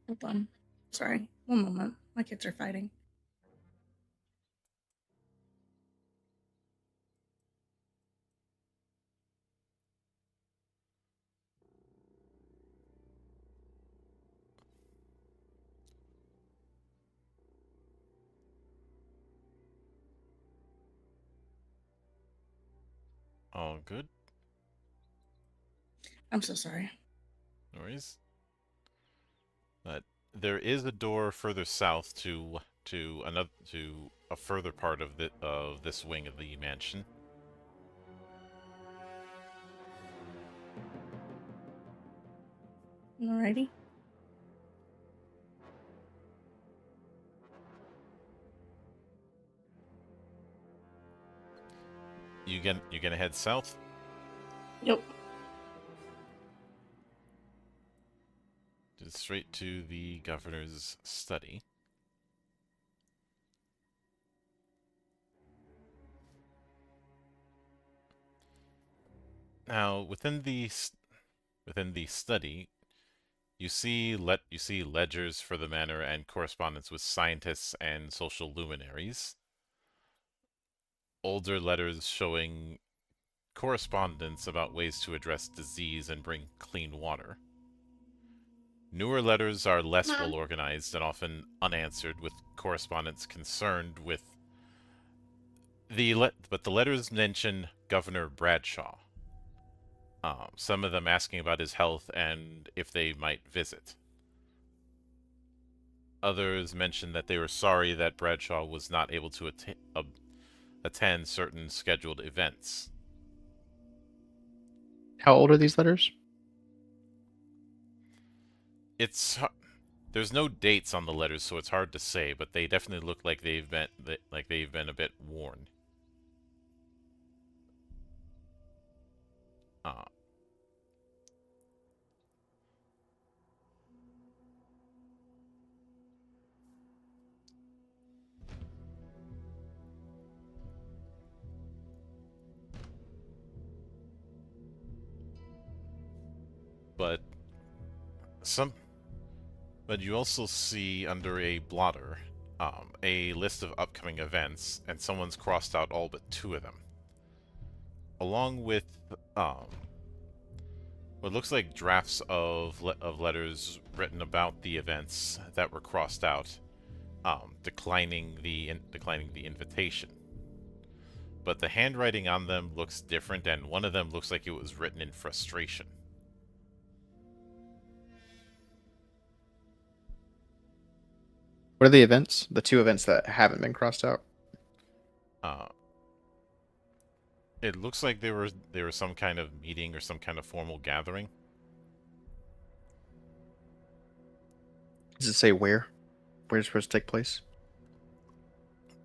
Hold on. Sorry. One moment. My kids are fighting. All good. I'm so sorry. No worries. But there is a door further south to a further part of this wing of the mansion. Alrighty. You gonna head south? Yep. Just straight to the governor's study. Now, within the study, you see ledgers for the manor and correspondence with scientists and social luminaries. Older letters showing correspondence about ways to address disease and bring clean water. Newer letters are less well organized and often unanswered, with correspondence concerned with but the letters mention Governor Bradshaw. Some of them asking about his health and if they might visit. Others mentioned that they were sorry that Bradshaw was not able to attend certain scheduled events. How old are these letters? There's no dates on the letters, so it's hard to say, but they definitely look like they've been a bit worn. But you also see under a blotter a list of upcoming events, and someone's crossed out all but 2 of them, along with what looks like drafts of letters written about the events that were crossed out, declining the invitation. But the handwriting on them looks different, and one of them looks like it was written in frustration. What are the events? The 2 events that haven't been crossed out? It looks like there was some kind of meeting or some kind of formal gathering. Does it say where? Where's it supposed to take place?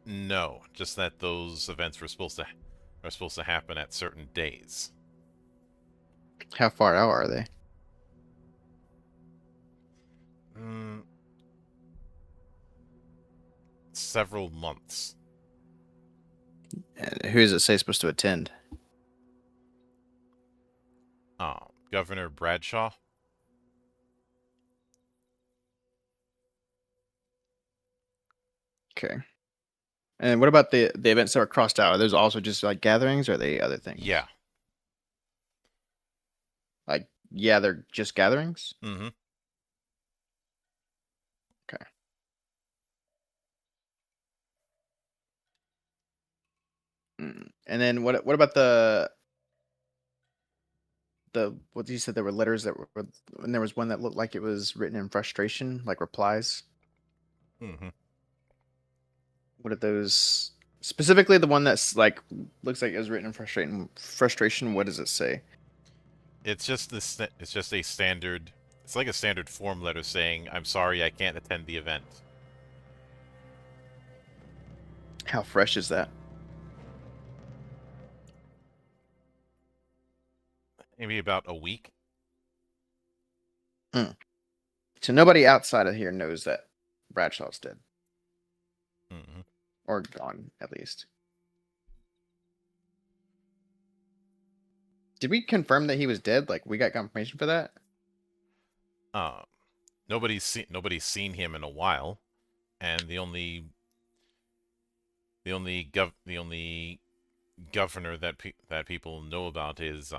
No, just that those events are supposed to happen at certain days. How far out are they? Several months. And who does it say is supposed to attend? Governor Bradshaw. Okay. And what about the events that were crossed out? Are those also just like gatherings, or are they other things? Yeah. Like, yeah, they're just gatherings. Mm-hmm. Okay. And then what about the what you said there were letters that were, and there was one that looked like it was written in frustration, like replies. Mm-hmm. What are those specifically? The one that's like looks like it was written in frustration. What does it say? It's just this. It's just a standard. It's like a standard form letter saying, "I'm sorry, I can't attend the event." How fresh is that? Maybe about a week. So nobody outside of here knows that Bradshaw's dead Mm-hmm. or gone, at least. Did we confirm that he was dead? Like, we got confirmation for that? Nobody's seen him in a while, and the only governor that people know about is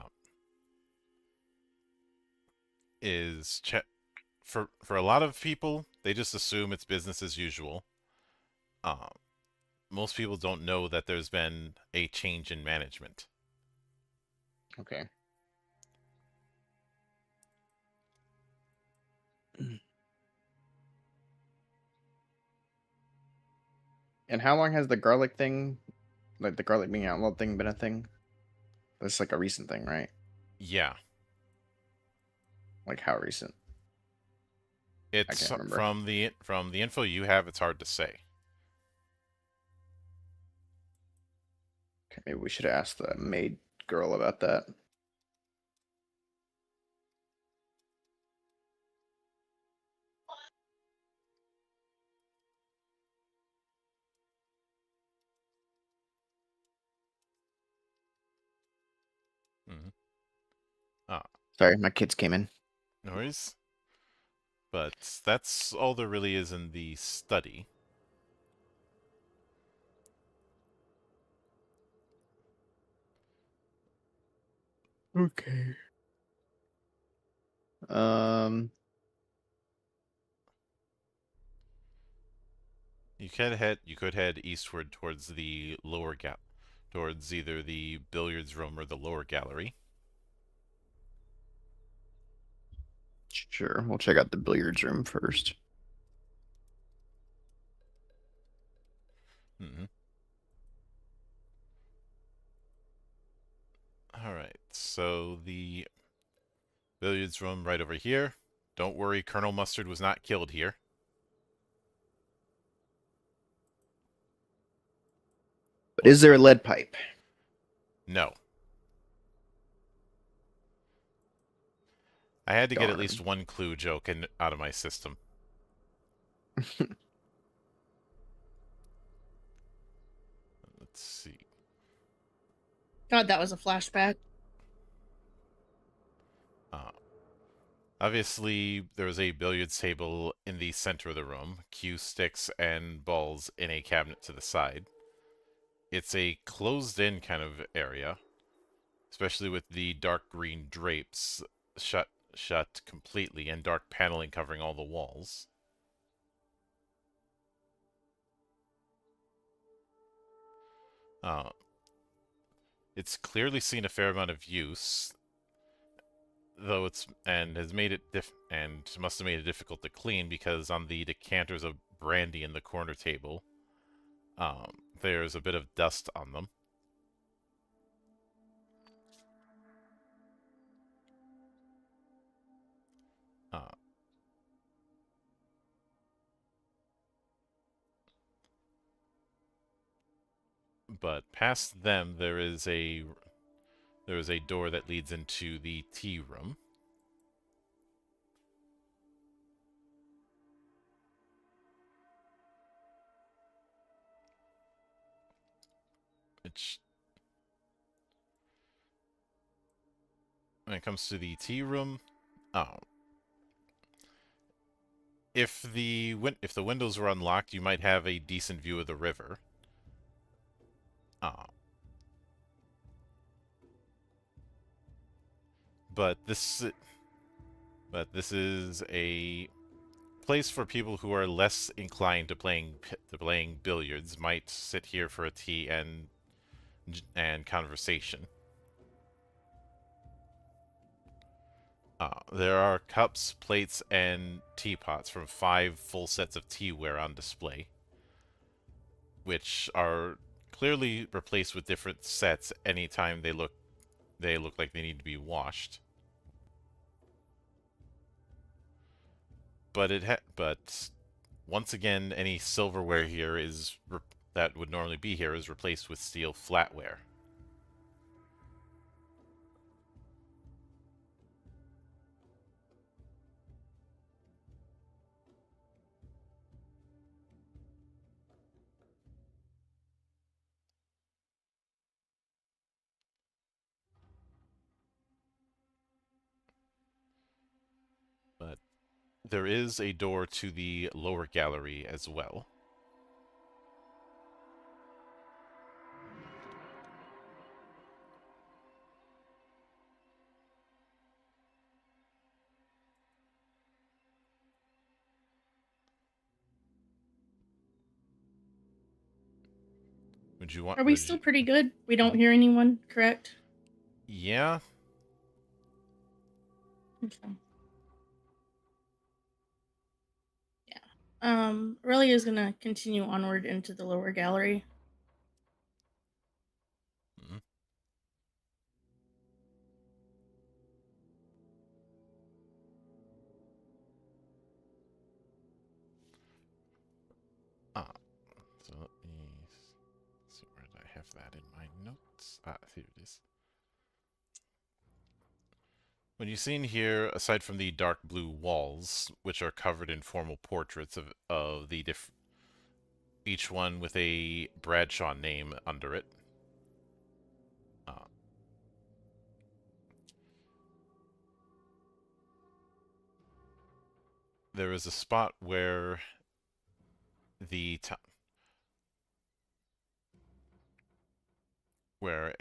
for a lot of people, they just assume it's business as usual. Most people don't know that there's been a change in management. Okay. And how long has the garlic thing, like the garlic being outlawed thing, been a thing? That's like a recent thing, right? Yeah, Like how recent? I it's can't remember. from the info you have. It's hard to say. Okay, maybe we should ask the maid girl about that. Mm-hmm. Ah, Sorry, my kids came in. no worries. But that's all there really is in the study. Okay. Um. You could head eastward towards the lower gap, towards either the billiards room or the lower gallery. Sure. We'll check out the billiards room first. Mm-hmm. All right. So the billiards room right over here. Don't worry, Colonel Mustard was not killed here. But is there a lead pipe? No. I had to get at Darn. least one clue joke out of my system. Let's see. God, that was a flashback. Obviously, there was a billiards table in the center of the room, cue sticks and balls in a cabinet to the side. It's a closed-in kind of area, especially with the dark green drapes shut completely and dark paneling covering all the walls. Uh, it's clearly seen a fair amount of use, though has made it must have made it difficult to clean because on the decanters of brandy in the corner table, there's a bit of dust on them. Uh, but past them, there is a door that leads into the tea room. when it comes to the tea room, oh, if the windows were unlocked, you might have a decent view of the river. Uh, but this is a place for people who are less inclined to playing billiards. Might sit here for a tea and conversation. There are cups, plates, and teapots from 5 full sets of teaware on display, which are clearly replaced with different sets anytime they look like they need to be washed. But once again, any silverware here that would normally be here is replaced with steel flatware. But there is a door to the lower gallery as well. Would you want? Are we still pretty good? We don't hear anyone, correct? Yeah. Okay. Aurelia's gonna continue onward into the lower gallery. Mm-hmm. So let me see, where did I have that in my notes? Here it is. When you see in here, aside from the dark blue walls, which are covered in formal portraits of the each one with a Bradshaw name under it. There is a spot where where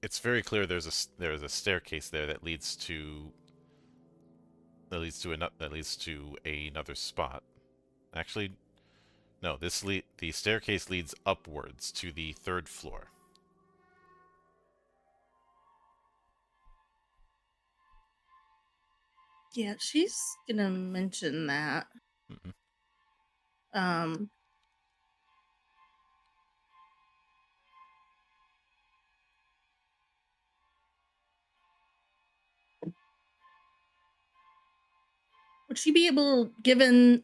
it's very clear there's a staircase there that leads to another spot. Actually, no. The staircase leads upwards to the 3rd floor. Yeah, she's gonna mention that. Mm-hmm. Would she be able, given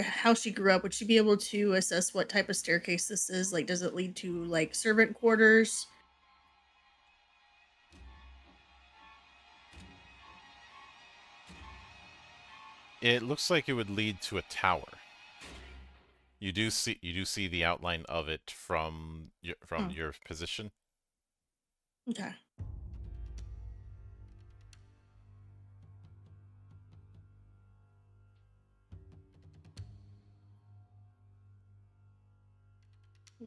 how she grew up, would she be able to assess what type of staircase this is? Like, does it lead to like servant quarters? It looks like it would lead to a tower. You do see the outline of it from your position. Okay.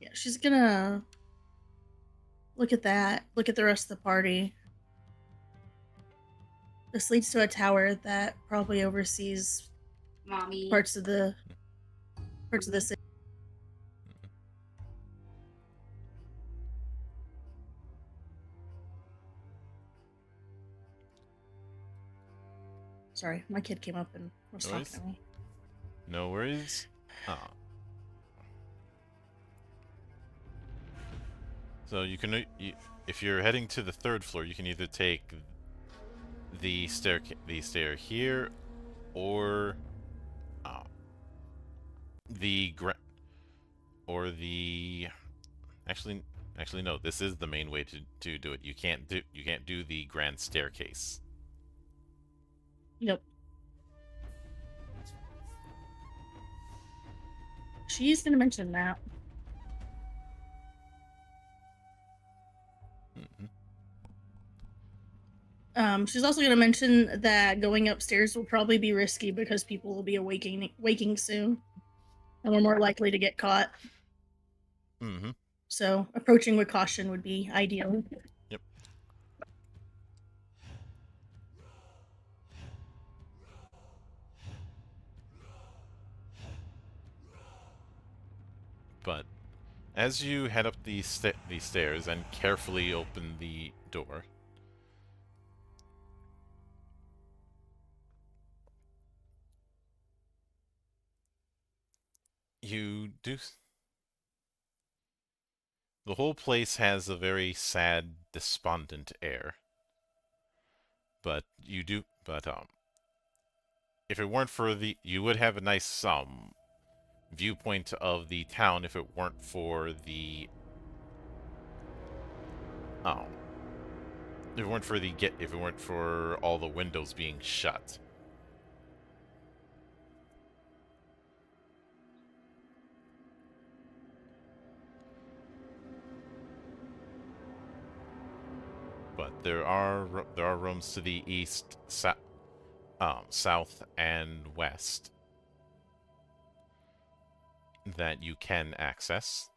Yeah, she's gonna look at that, look at the rest of the party. This leads to a tower that probably oversees parts of the city. Sorry, my kid came up and was talking to me. No worries. So you can, if you're heading to the 3rd floor, you can either take the stair here, or actually no. This is the main way to do it. You can't do the grand staircase. Yep. She's gonna mention that. Mm-hmm. She's also going to mention that going upstairs will probably be risky because people will be waking soon, and we're more likely to get caught. Mm-hmm. So approaching with caution would be ideal. Yep. But as you head up the stairs and carefully open the door, you do. The whole place has a very sad, despondent air. But you do. But if it weren't for you would have a nice viewpoint of the town if it weren't for the um if it weren't for all the windows being shut. But there are rooms to the east, south, and west that you can access.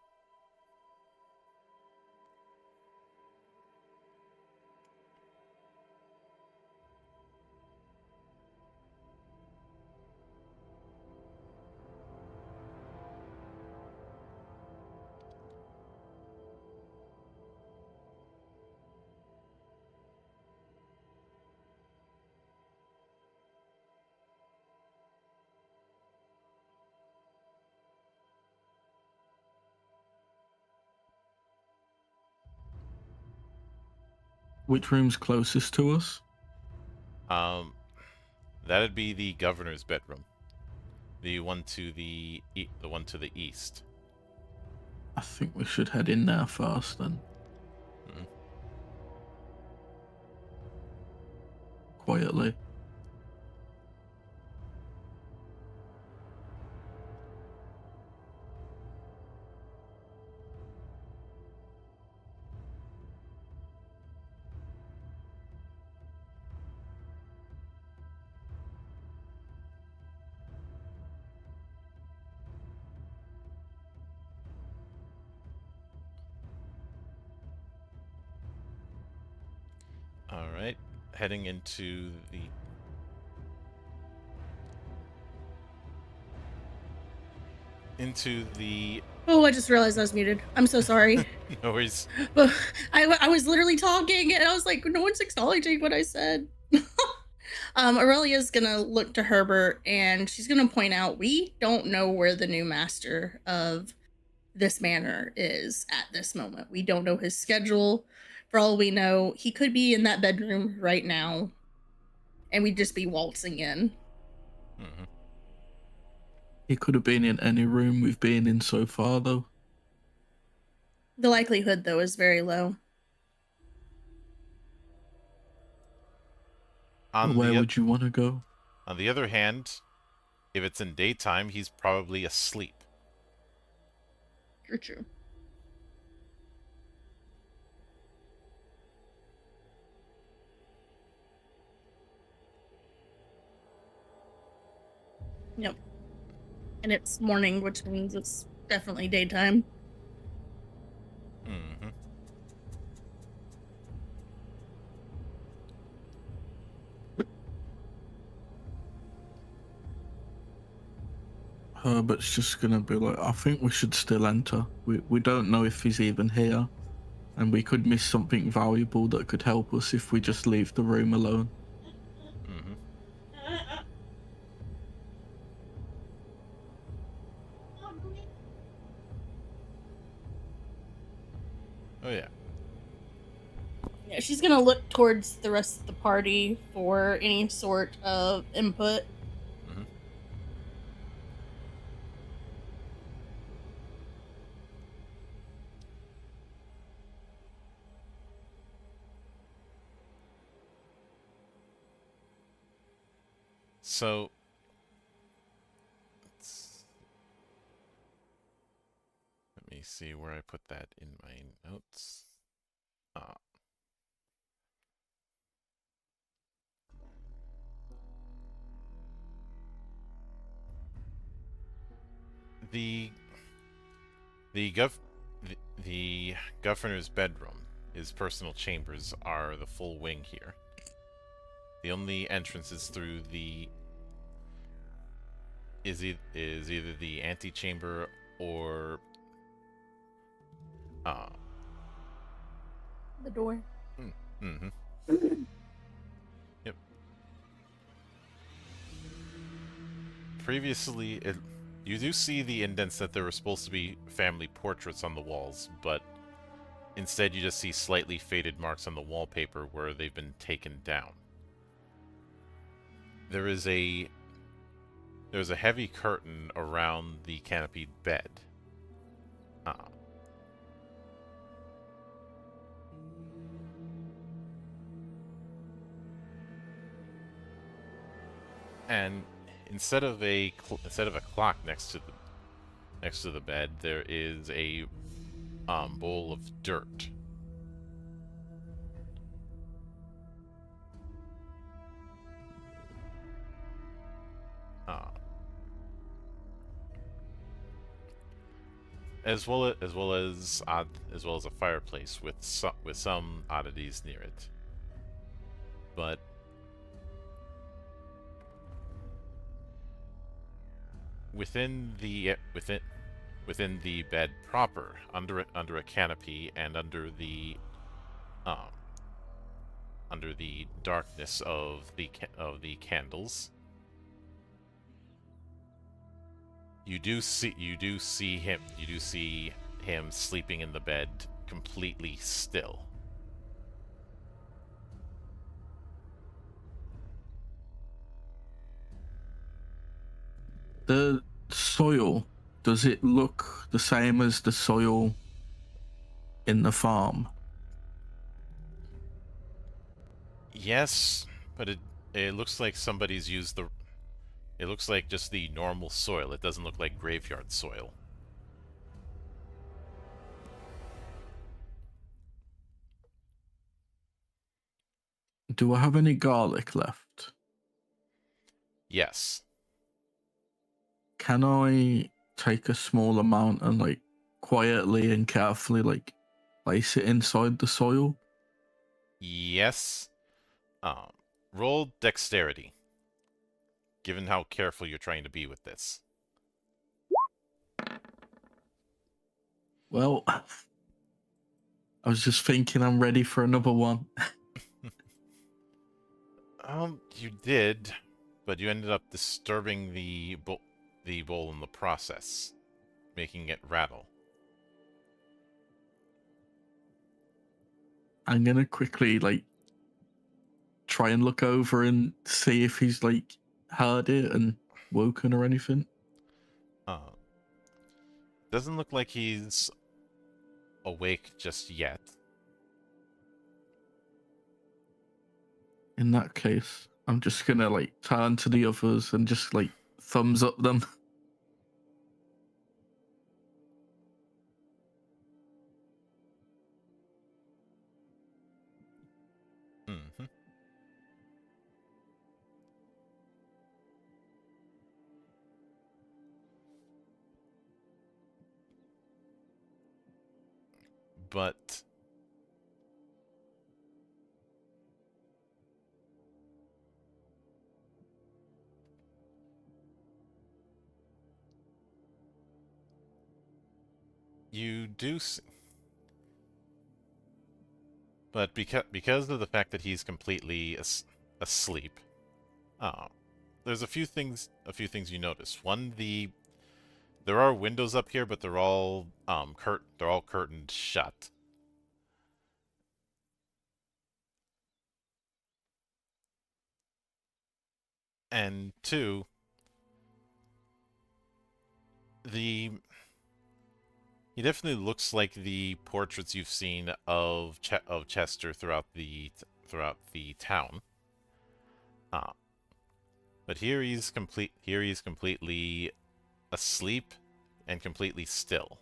Which room's closest to us? That'd be the governor's bedroom, the one to the east. I think we should head in there first then. Mm-hmm. Quietly. All right, heading into the. Oh, I just realized I was muted. I'm so sorry. No worries. But I was literally talking and I was like, no one's acknowledging what I said. Aurelia's gonna look to Herbert and she's gonna point out we don't know where the new master of this manor is at this moment. We don't know his schedule. For all we know, he could be in that bedroom right now and we'd just be waltzing in. Mm-hmm. He could have been in any room we've been in so far, though. The likelihood, though, is very low. Where would you want to go? On the other hand, if it's in daytime, he's probably asleep. True. Yep. And it's morning, which means it's definitely daytime. Mm-hmm. Herbert's just gonna be like, I think we should still enter. We don't know if he's even here, and we could miss something valuable that could help us if we just leave the room alone. Mm-hmm. Oh yeah. Yeah, she's gonna look towards the rest of the party for any sort of input. Mm-hmm. So, let me see where I put that in my notes. the gov the governor's bedroom, his personal chambers, are the full wing here. The only entrance is through the is either the antechamber or The door. mm-hmm. Yep. Previously, you do see the indents that there were supposed to be family portraits on the walls, but instead you just see slightly faded marks on the wallpaper where they've been taken down. There's a heavy curtain around the canopied bed. And instead of a clock next to the bed, there is a bowl of dirt. As well as a fireplace with some oddities near it. But within the bed proper, under a canopy and under the darkness of the candles, you do see him sleeping in the bed, completely still. The soil, does it look the same as the soil in the farm? Yes, but it looks like somebody's used the. It looks like just the normal soil. It doesn't look like graveyard soil. Do I have any garlic left? Yes. Can I take a small amount and like quietly and carefully like place it inside the soil? Yes. Roll dexterity, given how careful you're trying to be with this. Well, I was just thinking I'm ready for another one. You did, but you ended up disturbing the bowl in the process, making it rattle. I'm gonna quickly like try and look over and see if he's like heard it and woken or anything. Doesn't look like he's awake just yet. In that case, I'm just gonna like turn to the others and just like thumbs up them. Mm-hmm. But you do but because of the fact that he's completely asleep, there's a few things you notice. One, there are windows up here, but they're all curtained shut. And two, he definitely looks like the portraits you've seen of Chester throughout the town. But here he's completely asleep and completely still.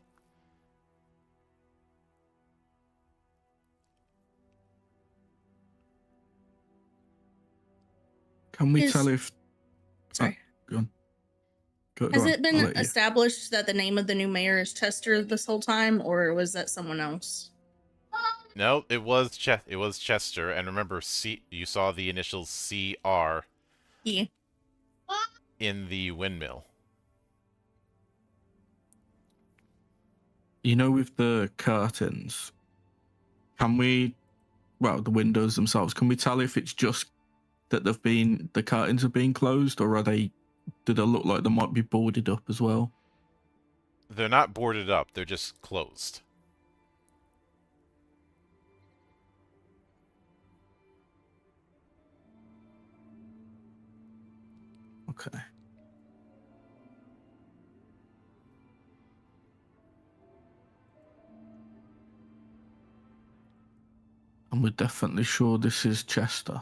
Can we Is- tell if... Sorry. Go on. Go Has on, it been I'll let you. established that the name of the new mayor is Chester this whole time, or was that someone else? No, it was Chester, and remember, you saw the initials CR Yeah. in the windmill. You know, with the curtains, can we, well, the windows themselves, can we tell if it's just that the curtains are being closed, or do they look like they might be boarded up as well? They're not boarded up, they're just closed. Okay. And we're definitely sure this is Chester.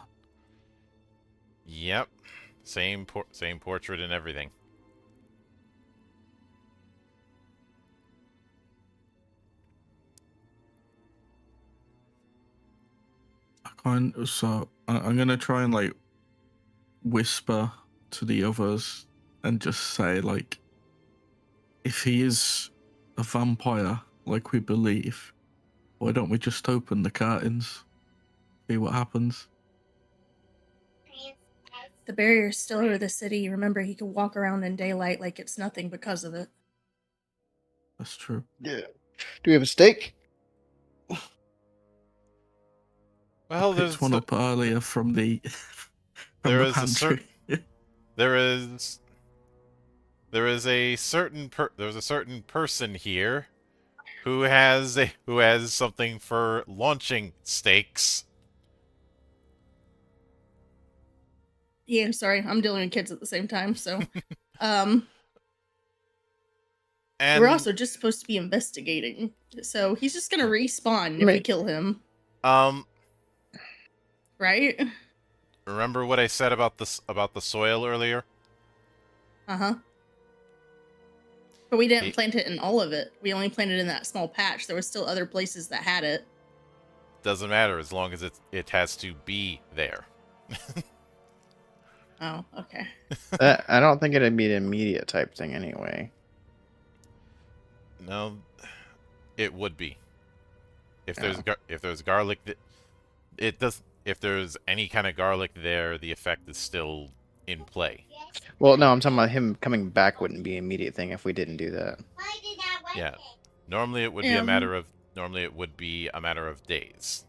Yep. Same portrait and everything. So I'm gonna try and like whisper to the others and just say, like, if he is a vampire like we believe, why don't we just open the curtains, see what happens? The barrier's still over the city. Remember, he can walk around in daylight like it's nothing because of it. That's true. Yeah. Do we have a steak? Well, I picked one up earlier from the there is pantry. there is a certain person here who has something for launching steaks. Yeah, sorry, I'm dealing with kids at the same time, so and we're also just supposed to be investigating. So he's just gonna respawn if we kill him. Right? Remember what I said about the soil earlier? Uh-huh. But we didn't plant it in all of it. We only planted in that small patch. There were still other places that had it. Doesn't matter as long as it has to be there. Oh, okay. I don't think it'd be an immediate type thing anyway. No, it would be. If there's garlic, it does. If there's any kind of garlic there, the effect is still in play. Well, no, I'm talking about him coming back wouldn't be an immediate thing if we didn't do that. Yeah, normally it would be a matter of days.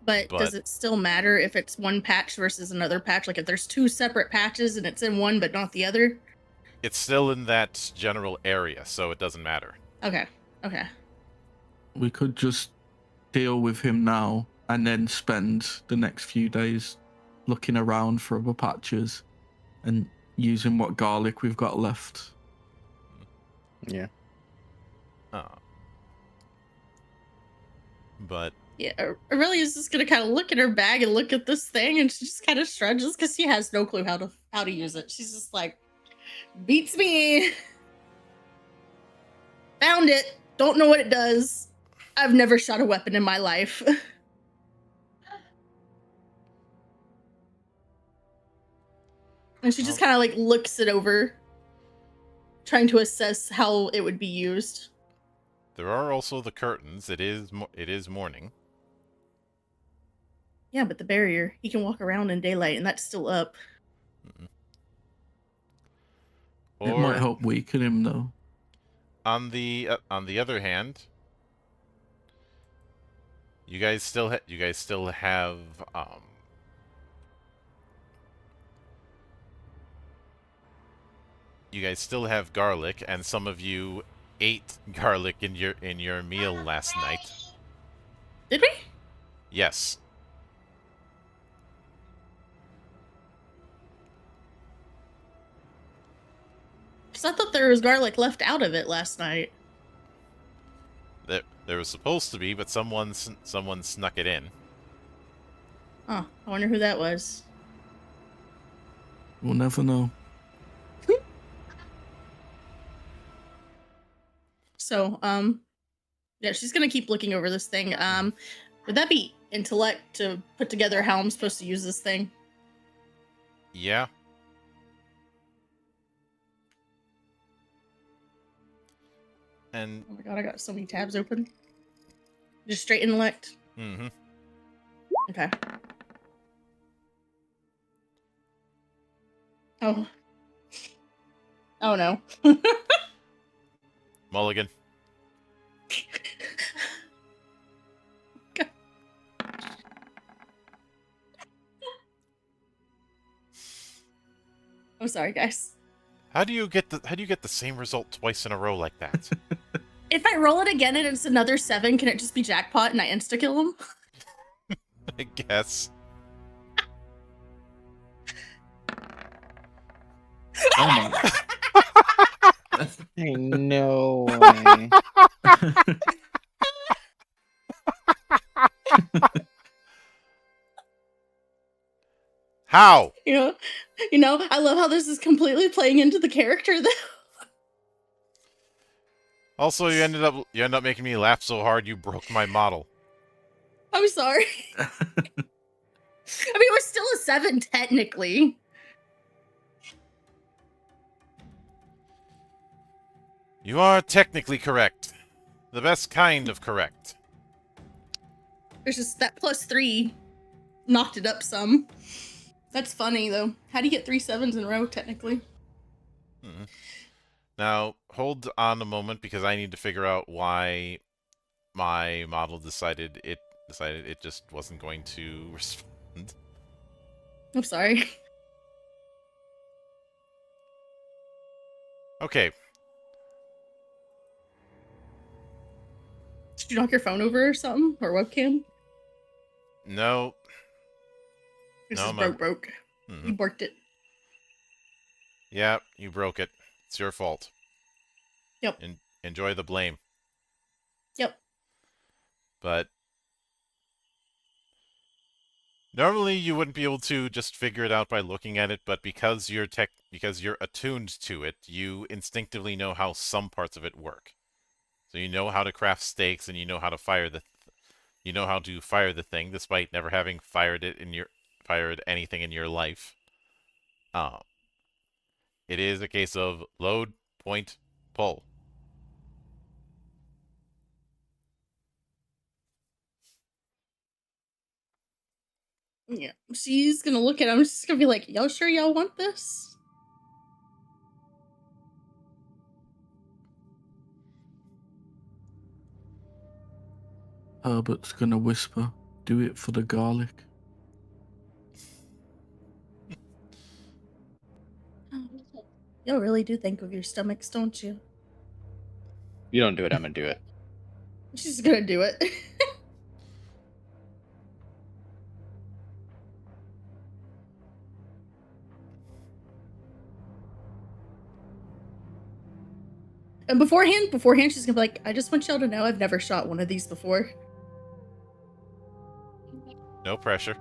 But does it still matter if it's one patch versus another patch? Like if there's two separate patches and it's in one but not the other? It's still in that general area, so it doesn't matter. Okay. Okay. We could just deal with him now and then spend the next few days looking around for other patches and using what garlic we've got left. Yeah. But yeah, Aurelia's just gonna kind of look at her bag and look at this thing, and she just kind of shrugs because she has no clue how to use it. She's just like, beats me. Found it. Don't know what it does. I've never shot a weapon in my life. And she just kind of like looks it over, trying to assess how it would be used. There are also the curtains. It is morning. Yeah, but the barrier, he can walk around in daylight, and that's still up. It might help weaken him, though. On the other hand, you guys still have garlic, and some of you ate garlic in your meal last night. Did we? Yes. Because I thought there was garlic left out of it last night. There was supposed to be, but someone snuck it in. Oh, I wonder who that was. We'll never know. So, yeah, she's gonna keep looking over this thing. Would that be intellect to put together how I'm supposed to use this thing? Yeah. And Oh my god, I got so many tabs open. Just straight intellect. mm-hmm. Okay. Oh. Oh no. Mulligan. God. I'm sorry, guys. How do you get the same result twice in a row like that? If I roll it again and it's another 7, can it just be jackpot and I insta-kill him? I guess. Oh my. Hey, no way. How? You know, I love how this is completely playing into the character, though. Also, you end up making me laugh so hard you broke my model. I'm sorry. I mean, it was still a 7, technically. You are technically correct. The best kind of correct. There's just that +3 knocked it up some. That's funny, though. How do you get 3 7s in a row, technically? Mm-hmm. Now, hold on a moment because I need to figure out why my model decided it just wasn't going to respond. I'm sorry. Okay. Did you knock your phone over or something? Or webcam? No. This No, is my- broke. Mhm. You borked it. Yeah, you broke it. It's your fault. Yep. Enjoy the blame. Yep. But normally you wouldn't be able to just figure it out by looking at it, but because you're attuned to it, you instinctively know how some parts of it work. So you know how to craft stakes and you know how to fire the thing despite never having fired anything in your life. It is a case of load, point, pull. Yeah. She's gonna look at him. She's gonna be like, y'all sure y'all want this? Herbert's gonna whisper, "Do it for the garlic." Y'all really do think of your stomachs, don't you? You don't do it, I'm gonna do it. She's gonna do it. And beforehand, she's gonna be like, I just want y'all to know I've never shot one of these before. No pressure.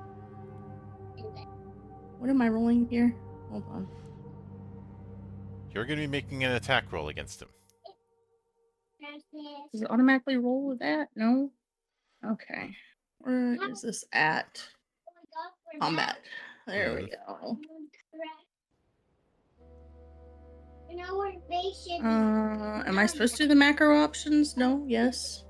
What am I rolling here? Hold on. You're going to be making an attack roll against him. Does it automatically roll with that? No? Okay. Where is this at? Combat. There we go. Am I supposed to do the macro options? No? Yes?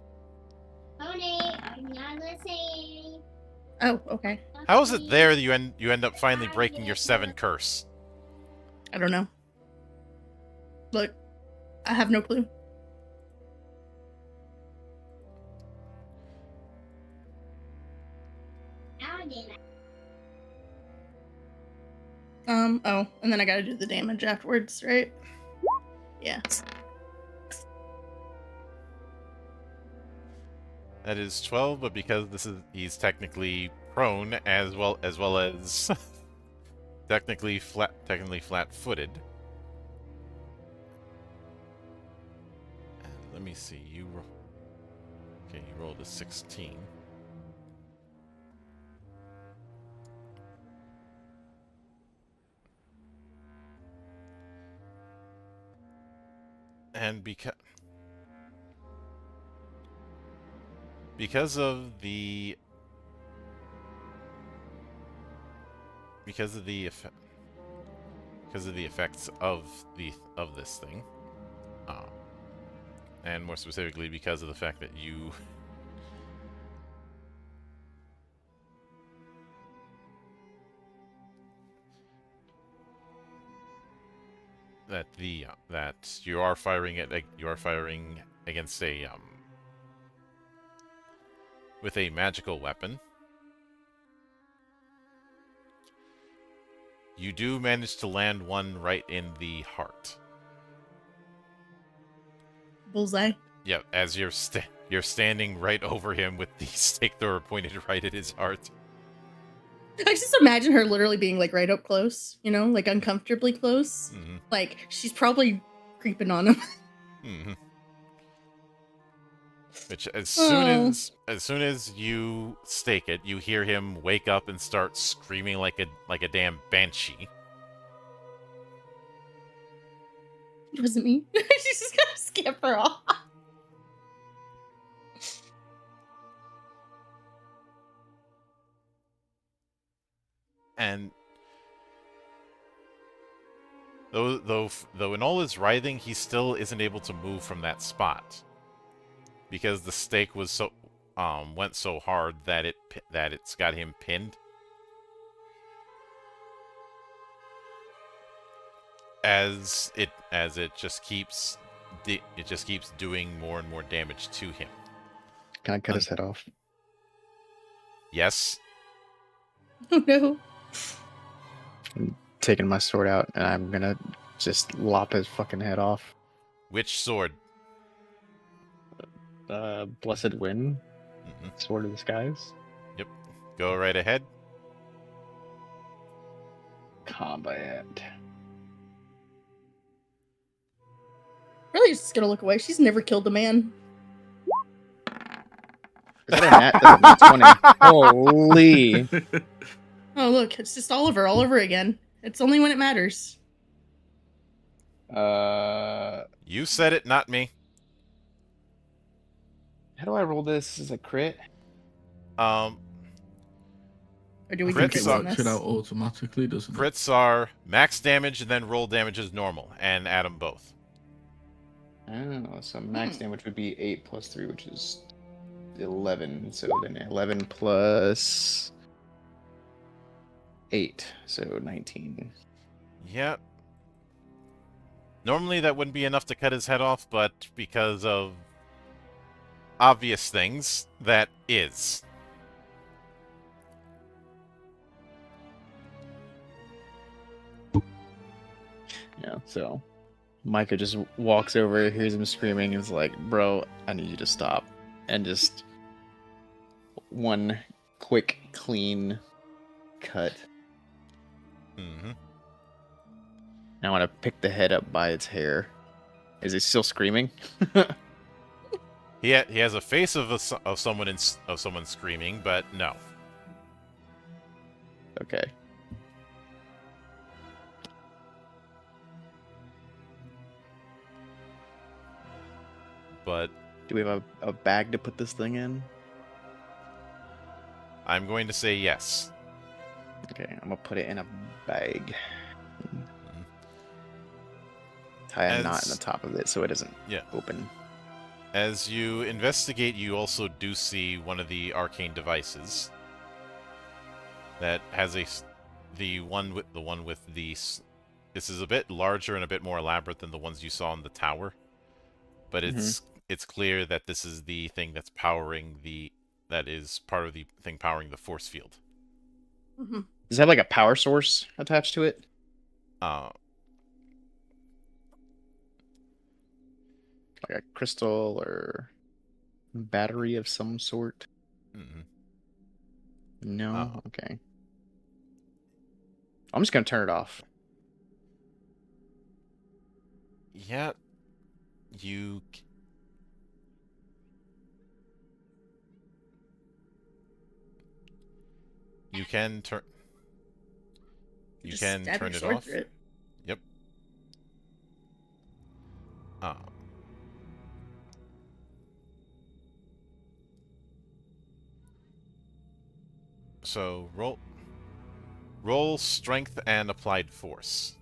Oh, okay. How is it there that you end up finally breaking your 7 curse? I don't know. Look, I have no clue. Oh, and then I gotta do the damage afterwards, right? Yeah. That is 12, but because he's technically prone as well as technically flat-footed. Let me see. You rolled a 16. And because of the effects of this thing, And more specifically because of the fact that you... that you are firing against a with a magical weapon. You do manage to land one right in the heart. Bullseye. Yeah, as you're standing right over him with the stake thrower pointed right at his heart. I just imagine her literally being like right up close, you know, like uncomfortably close. Mm-hmm. Like she's probably creeping on him. Mm-hmm. Which as soon as you stake it, you hear him wake up and start screaming like a damn banshee. It wasn't me. She's just gonna scamper off. And though in all his writhing, he still isn't able to move from that spot because the stake was so went so hard that it's got him pinned. As it just keeps doing more and more damage to him. Can I cut his head off? Yes. Oh no. I'm taking my sword out, and I'm gonna just lop his fucking head off. Which sword? Blessed Wind. Mm-hmm. Sword of the Skies. Yep. Go right ahead. Combat. Really just gonna look away. She's never killed a man. Is that a nat 20? Holy. Oh look, it's just Oliver all over again. It's only when it matters. You said it, not me. How do I roll this as a crit? Or do we Crits keep are- doing Works this? it out automatically, doesn't it? Crits are max damage and then roll damage is normal, and add them both. Oh, so max damage would be 8 plus 3, which is 11. So then 11 plus 8, so 19. Yeah. Normally that wouldn't be enough to cut his head off, but because of obvious things, that is. Yeah, so Micah just walks over, hears him screaming, and is like, bro, I need you to stop. And just one quick, clean cut. Mm-hmm. I want to pick the head up by its hair. Is he still screaming? He has a face of someone screaming, but no. Okay. But Do we have a bag to put this thing in? I'm going to say yes. Okay, I'm gonna put it in a bag. Tie a knot in the top of it so it doesn't open. As you investigate, you also do see one of the arcane devices that has the one with the. This is a bit larger and a bit more elaborate than the ones you saw in the tower, but it's clear that this is the thing that's that is part of the thing powering the force field. Mm-hmm. Does it have like a power source attached to it? Like a crystal or battery of some sort? Mm-mm. No? Okay. I'm just gonna turn it off. Yeah, you can turn. You Just can stab turn your it sword off. through it. Yep. So roll strength and applied force.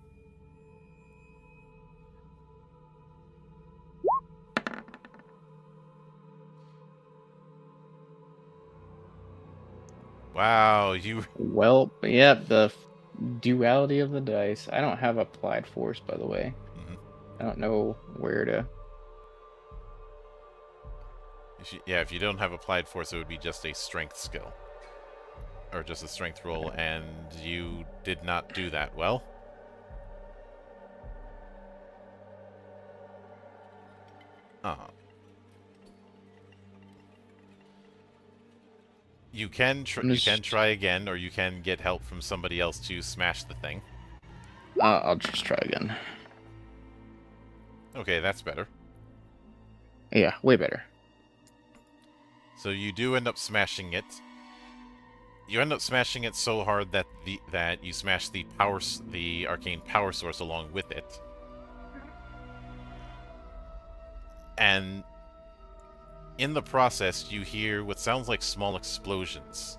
Wow, you... Well, yeah, the duality of the dice. I don't have applied force, by the way. Mhm. I don't know where to. If you don't have applied force, it would be just a strength skill. Or just a strength roll, and you did not do that well. Uh, you can try again, or you can get help from somebody else to smash the thing. I'll just try again. Okay, that's better. Yeah, way better. So you do end up smashing it. You end up smashing it so hard that you smash the arcane power source along with it. And in the process, you hear what sounds like small explosions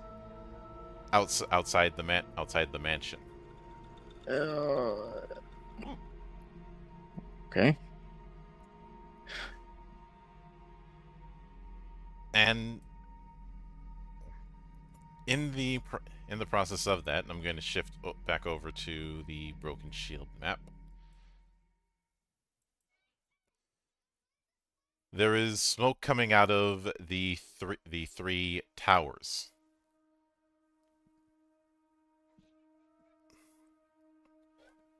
outside the mansion. Okay. And in the process of that, I'm going to shift back over to the Broken Shield map. There is smoke coming out of the three towers.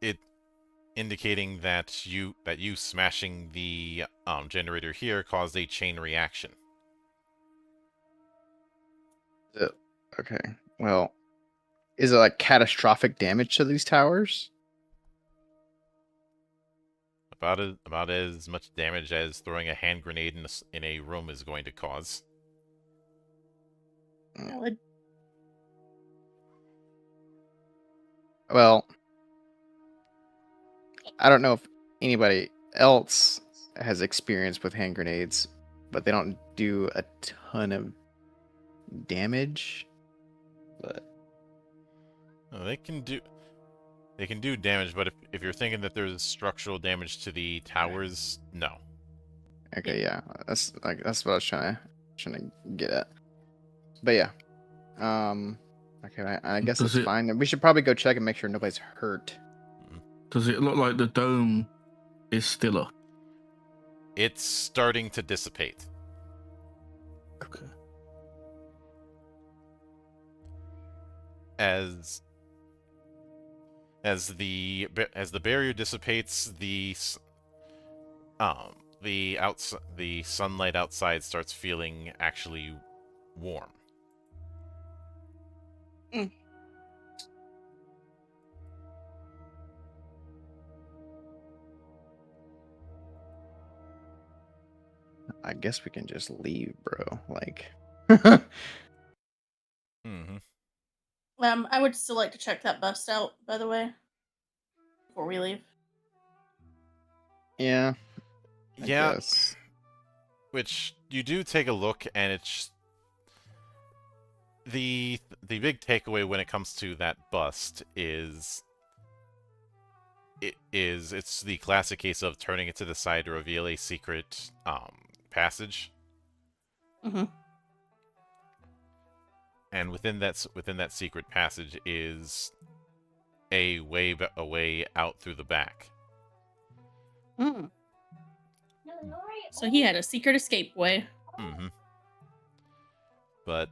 It indicating that you smashing the generator here caused a chain reaction. Okay. Well, is it like catastrophic damage to these towers? About as much damage as throwing a hand grenade in a room is going to cause. Valid. Well, I don't know if anybody else has experience with hand grenades, but they don't do a ton of damage. But No, they can do damage, but if you're thinking that there's structural damage to the towers, no. okay, yeah, that's what I was trying to get at. But yeah, okay, I guess it's fine. We should probably go check and make sure nobody's hurt. Does it look like the dome is still up? It's starting to dissipate. Okay. As the barrier dissipates, the sunlight outside starts feeling actually warm. Mm. I guess we can just leave, bro. Like, Mm-hmm. I would still like to check that bust out, by the way, before we leave. yeah, I Yeah. guess. Which you do take a look, and it's the big takeaway when it comes to that bust is it's the classic case of turning it to the side to reveal a secret passage. Mm-hmm. And within that secret passage is a way out through the back. Mm. So he had a secret escape way. Mm-hmm. But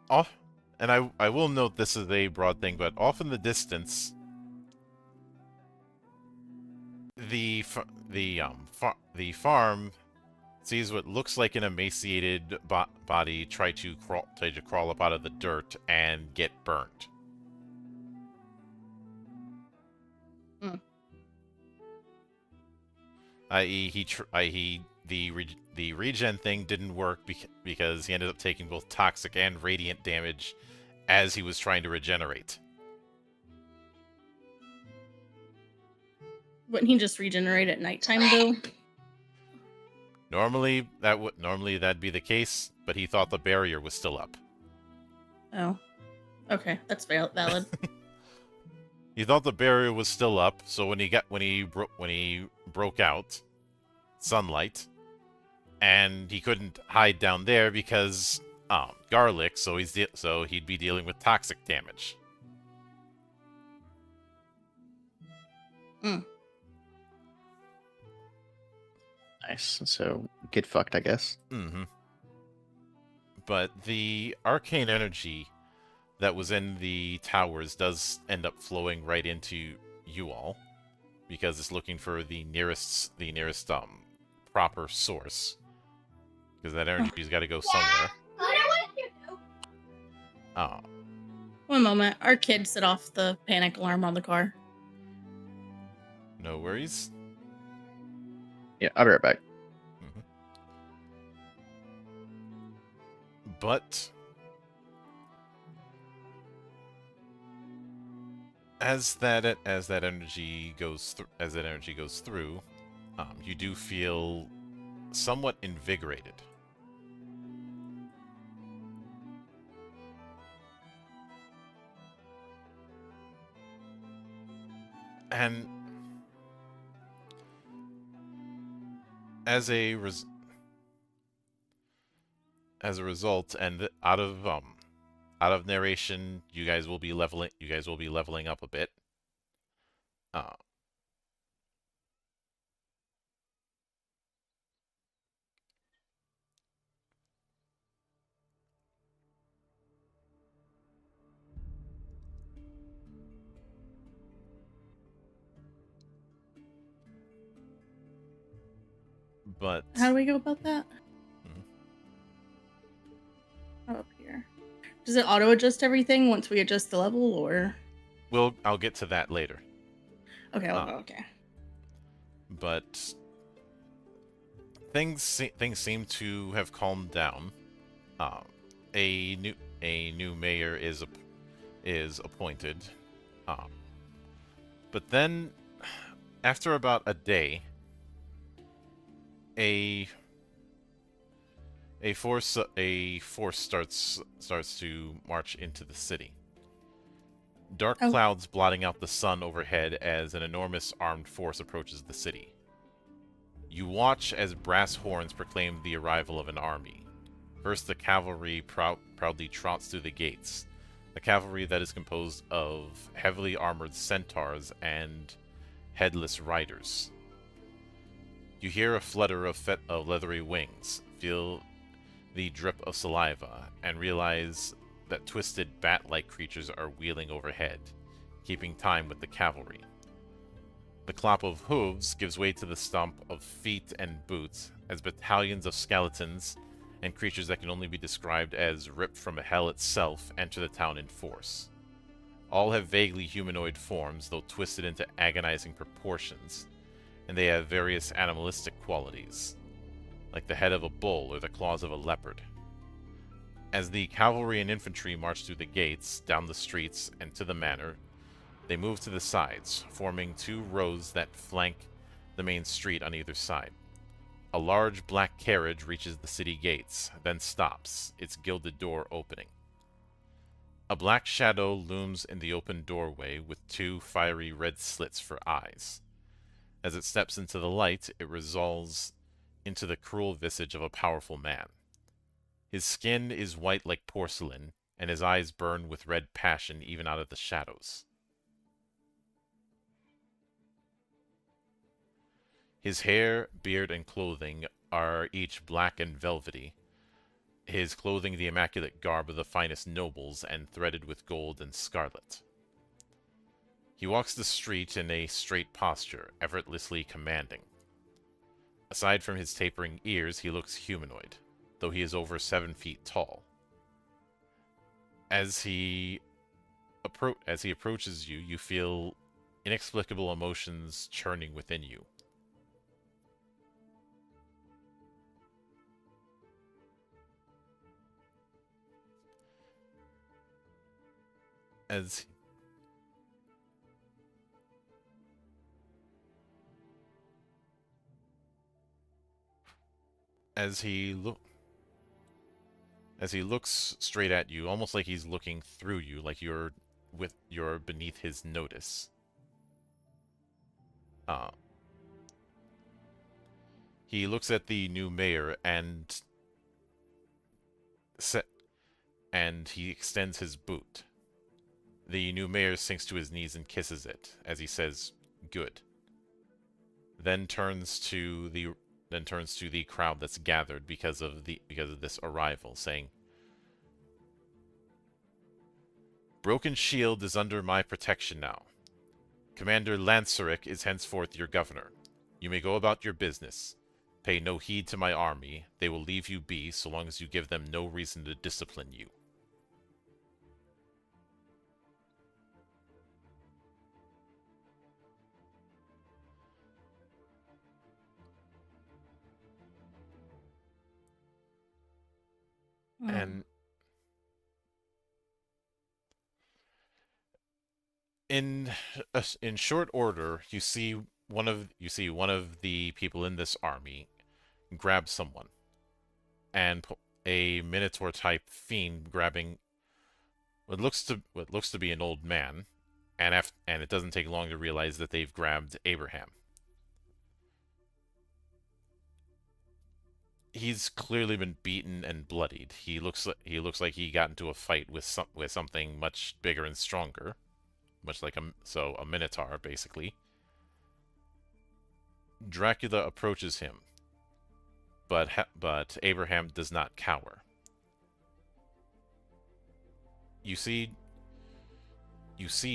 off, and I will note this is a broad thing, but off in the distance, the farm sees what looks like an emaciated body try to crawl up out of the dirt and get burnt. Mm. I.e., the regen thing didn't work because he ended up taking both toxic and radiant damage as he was trying to regenerate. Wouldn't he just regenerate at nighttime though? Normally that'd be the case, but he thought the barrier was still up. Oh, okay, that's valid. He thought the barrier was still up, so when he broke out sunlight, and he couldn't hide down there because garlic, so he'd be dealing with toxic damage. Nice. So get fucked, I guess. Mm-hmm. But the arcane energy that was in the towers does end up flowing right into you all, because it's looking for the nearest proper source, because that energy's got to go somewhere. Oh. One moment. Our kid set off the panic alarm on the car. No worries. Yeah, I'll be right back. Mm-hmm. But as that energy goes through, you do feel somewhat invigorated. And as a result, and out of narration, you guys will be leveling up a bit. But How do we go about that? Mhm. Oh, up here. Does it auto adjust everything once we adjust the level, or? I'll get to that later. Okay, okay. But things seem to have calmed down. A new mayor is appointed. But then, after about a day, a force starts to march into the city. Dark clouds blotting out the sun overhead as an enormous armed force approaches the city. You watch as brass horns proclaim the arrival of an army. First, the cavalry proudly trots through the gates. A cavalry that is composed of heavily armored centaurs and headless riders. You hear a flutter of leathery wings, feel the drip of saliva, and realize that twisted bat-like creatures are wheeling overhead, keeping time with the cavalry. The clop of hooves gives way to the stomp of feet and boots as battalions of skeletons and creatures that can only be described as ripped from hell itself enter the town in force. All have vaguely humanoid forms, though twisted into agonizing proportions, and they have various animalistic qualities, like the head of a bull or the claws of a leopard. As the cavalry and infantry march through the gates, down the streets, and to the manor, they move to the sides, forming two rows that flank the main street on either side. A large black carriage reaches the city gates, then stops, its gilded door opening. A black shadow looms in the open doorway with two fiery red slits for eyes. As it steps into the light, it resolves into the cruel visage of a powerful man. His skin is white like porcelain, and his eyes burn with red passion even out of the shadows. His hair, beard, and clothing are each black and velvety, his clothing the immaculate garb of the finest nobles and threaded with gold and scarlet. He walks the street in a straight posture, effortlessly commanding. Aside from his tapering ears, he looks humanoid, though he is over 7 feet tall. As he approaches you, you feel inexplicable emotions churning within you. As he looks straight at you, almost like he's looking through you, like you're beneath his notice. He looks at the new mayor and he extends his boot. The new mayor sinks to his knees and kisses it as he says, "Good." Then turns to the crowd that's gathered because of this arrival, saying, "Broken Shield is under my protection now. Commander Lanceric is henceforth your governor. You may go about your business. Pay no heed to my army. They will leave you be so long as you give them no reason to discipline you." And in short order, you see one of the people in this army grab someone, and a Minotaur type fiend grabbing what looks to be an old man, and it doesn't take long to realize that they've grabbed Abraham. He's clearly been beaten and bloodied. He looks like he got into a fight with something much bigger and stronger, much like a Minotaur basically. Dracula approaches him, but Abraham does not cower. You see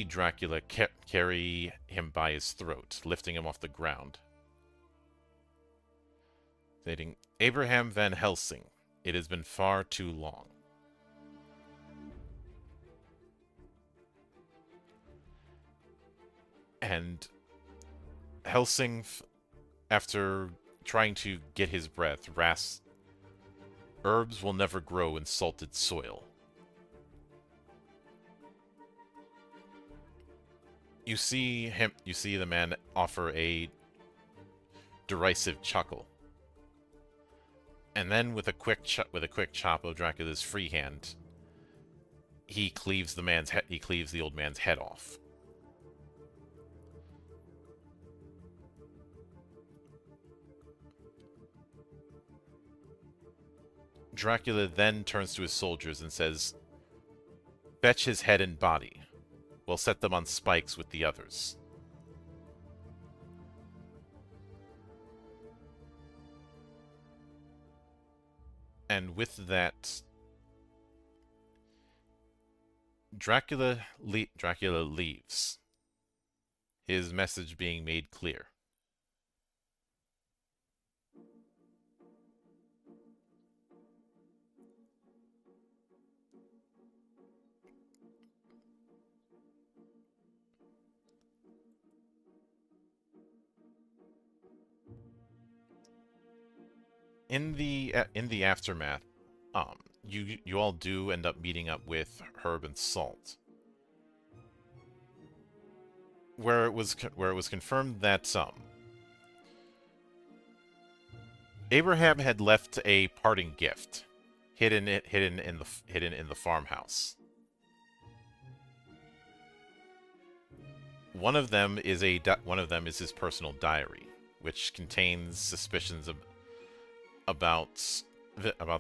Dracula carry him by his throat, lifting him off the ground, stating, "Abraham Van Helsing, it has been far too long." And Helsing, after trying to get his breath, rasps, "Herbs will never grow in salted soil." You see the man offer a derisive chuckle. And then with a quick chop of Dracula's free hand, he cleaves the old man's head off. Dracula then turns to his soldiers and says, "Fetch his head and body. We'll set them on spikes with the others." And with that, Dracula leaves, his message being made clear. In the aftermath, you all do end up meeting up with Herb and Salt, where it was confirmed that Abraham had left a parting gift hidden in the farmhouse. One of them is his personal diary, which contains suspicions about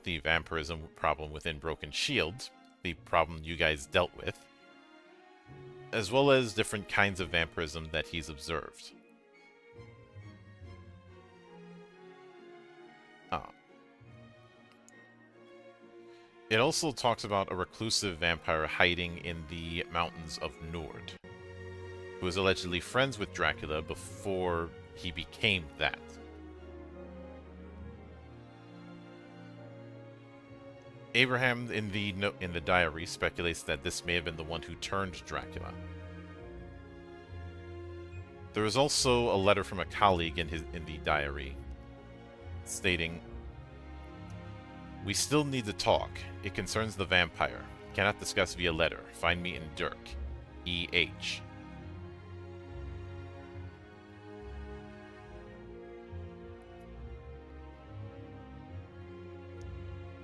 the vampirism problem within Broken Shield, the problem you guys dealt with, as well as different kinds of vampirism that he's observed. It also talks about a reclusive vampire hiding in the mountains of Nord, who was allegedly friends with Dracula before he became that. Abraham in the diary speculates that this may have been the one who turned Dracula. There is also a letter from a colleague in the diary stating, "We still need to talk. It concerns the vampire. Cannot discuss via letter. Find me in Dirk. E.H."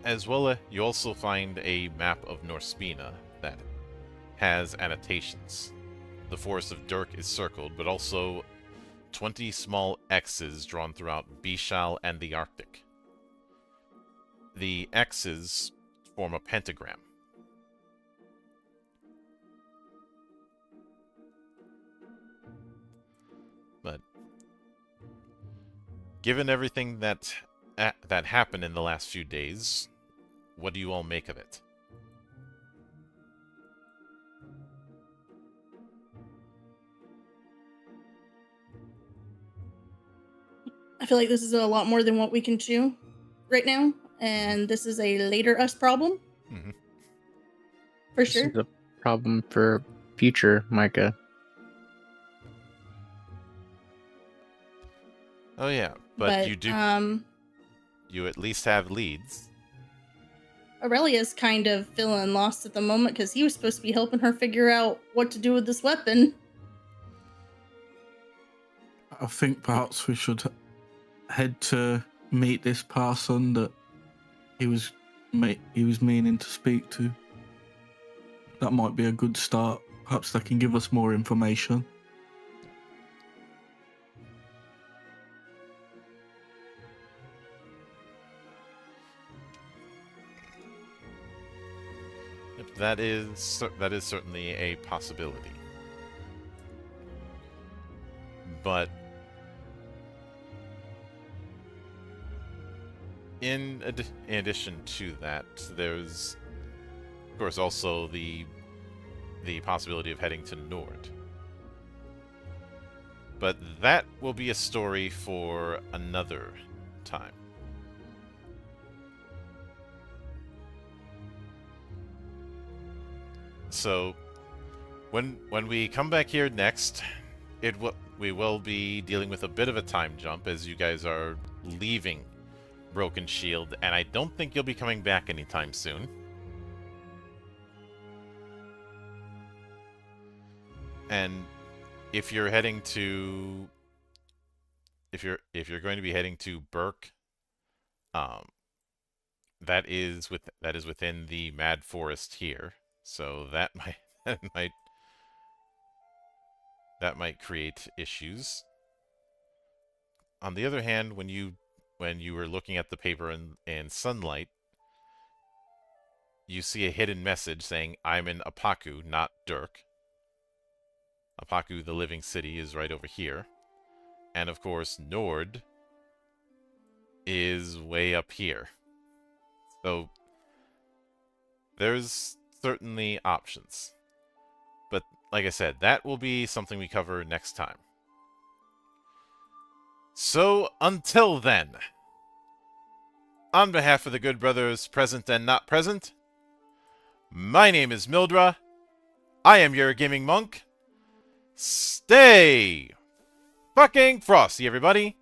As well, you also find a map of Norspina that has annotations. The forest of Dirk is circled, but also 20 small X's drawn throughout Bishal and the Arctic. The X's form a pentagram. But given everything that happened in the last few days, what do you all make of it? I feel like this is a lot more than what we can chew right now, and this is a later us problem. Mm-hmm. For This sure. is a problem for future Micah. Oh yeah, but you do. Um, You at least have leads. Aurelia's kind of feeling lost at the moment because he was supposed to be helping her figure out what to do with this weapon. I think perhaps we should head to meet this person that he was meaning to speak to. That might be a good start. Perhaps they can give us more information. That is certainly a possibility. But in addition to that, there's of course also the possibility of heading to Nord. But that will be a story for another time. So, when we come back here next, we will be dealing with a bit of a time jump as you guys are leaving Broken Shield, and I don't think you'll be coming back anytime soon. And if you're heading to, if you're going to be heading to Burke, that is within the Mad Forest here. So that might create issues. On the other hand, when you were looking at the paper in sunlight, you see a hidden message saying, "I'm in Apaku, not Dirk." Apaku, the living city, is right over here. And of course, Nord is way up here. So there's certainly options. But like I said, that will be something we cover next time. So until then, on behalf of the good brothers present and not present, my name is Mildra. I am your gaming monk. Stay fucking frosty, everybody.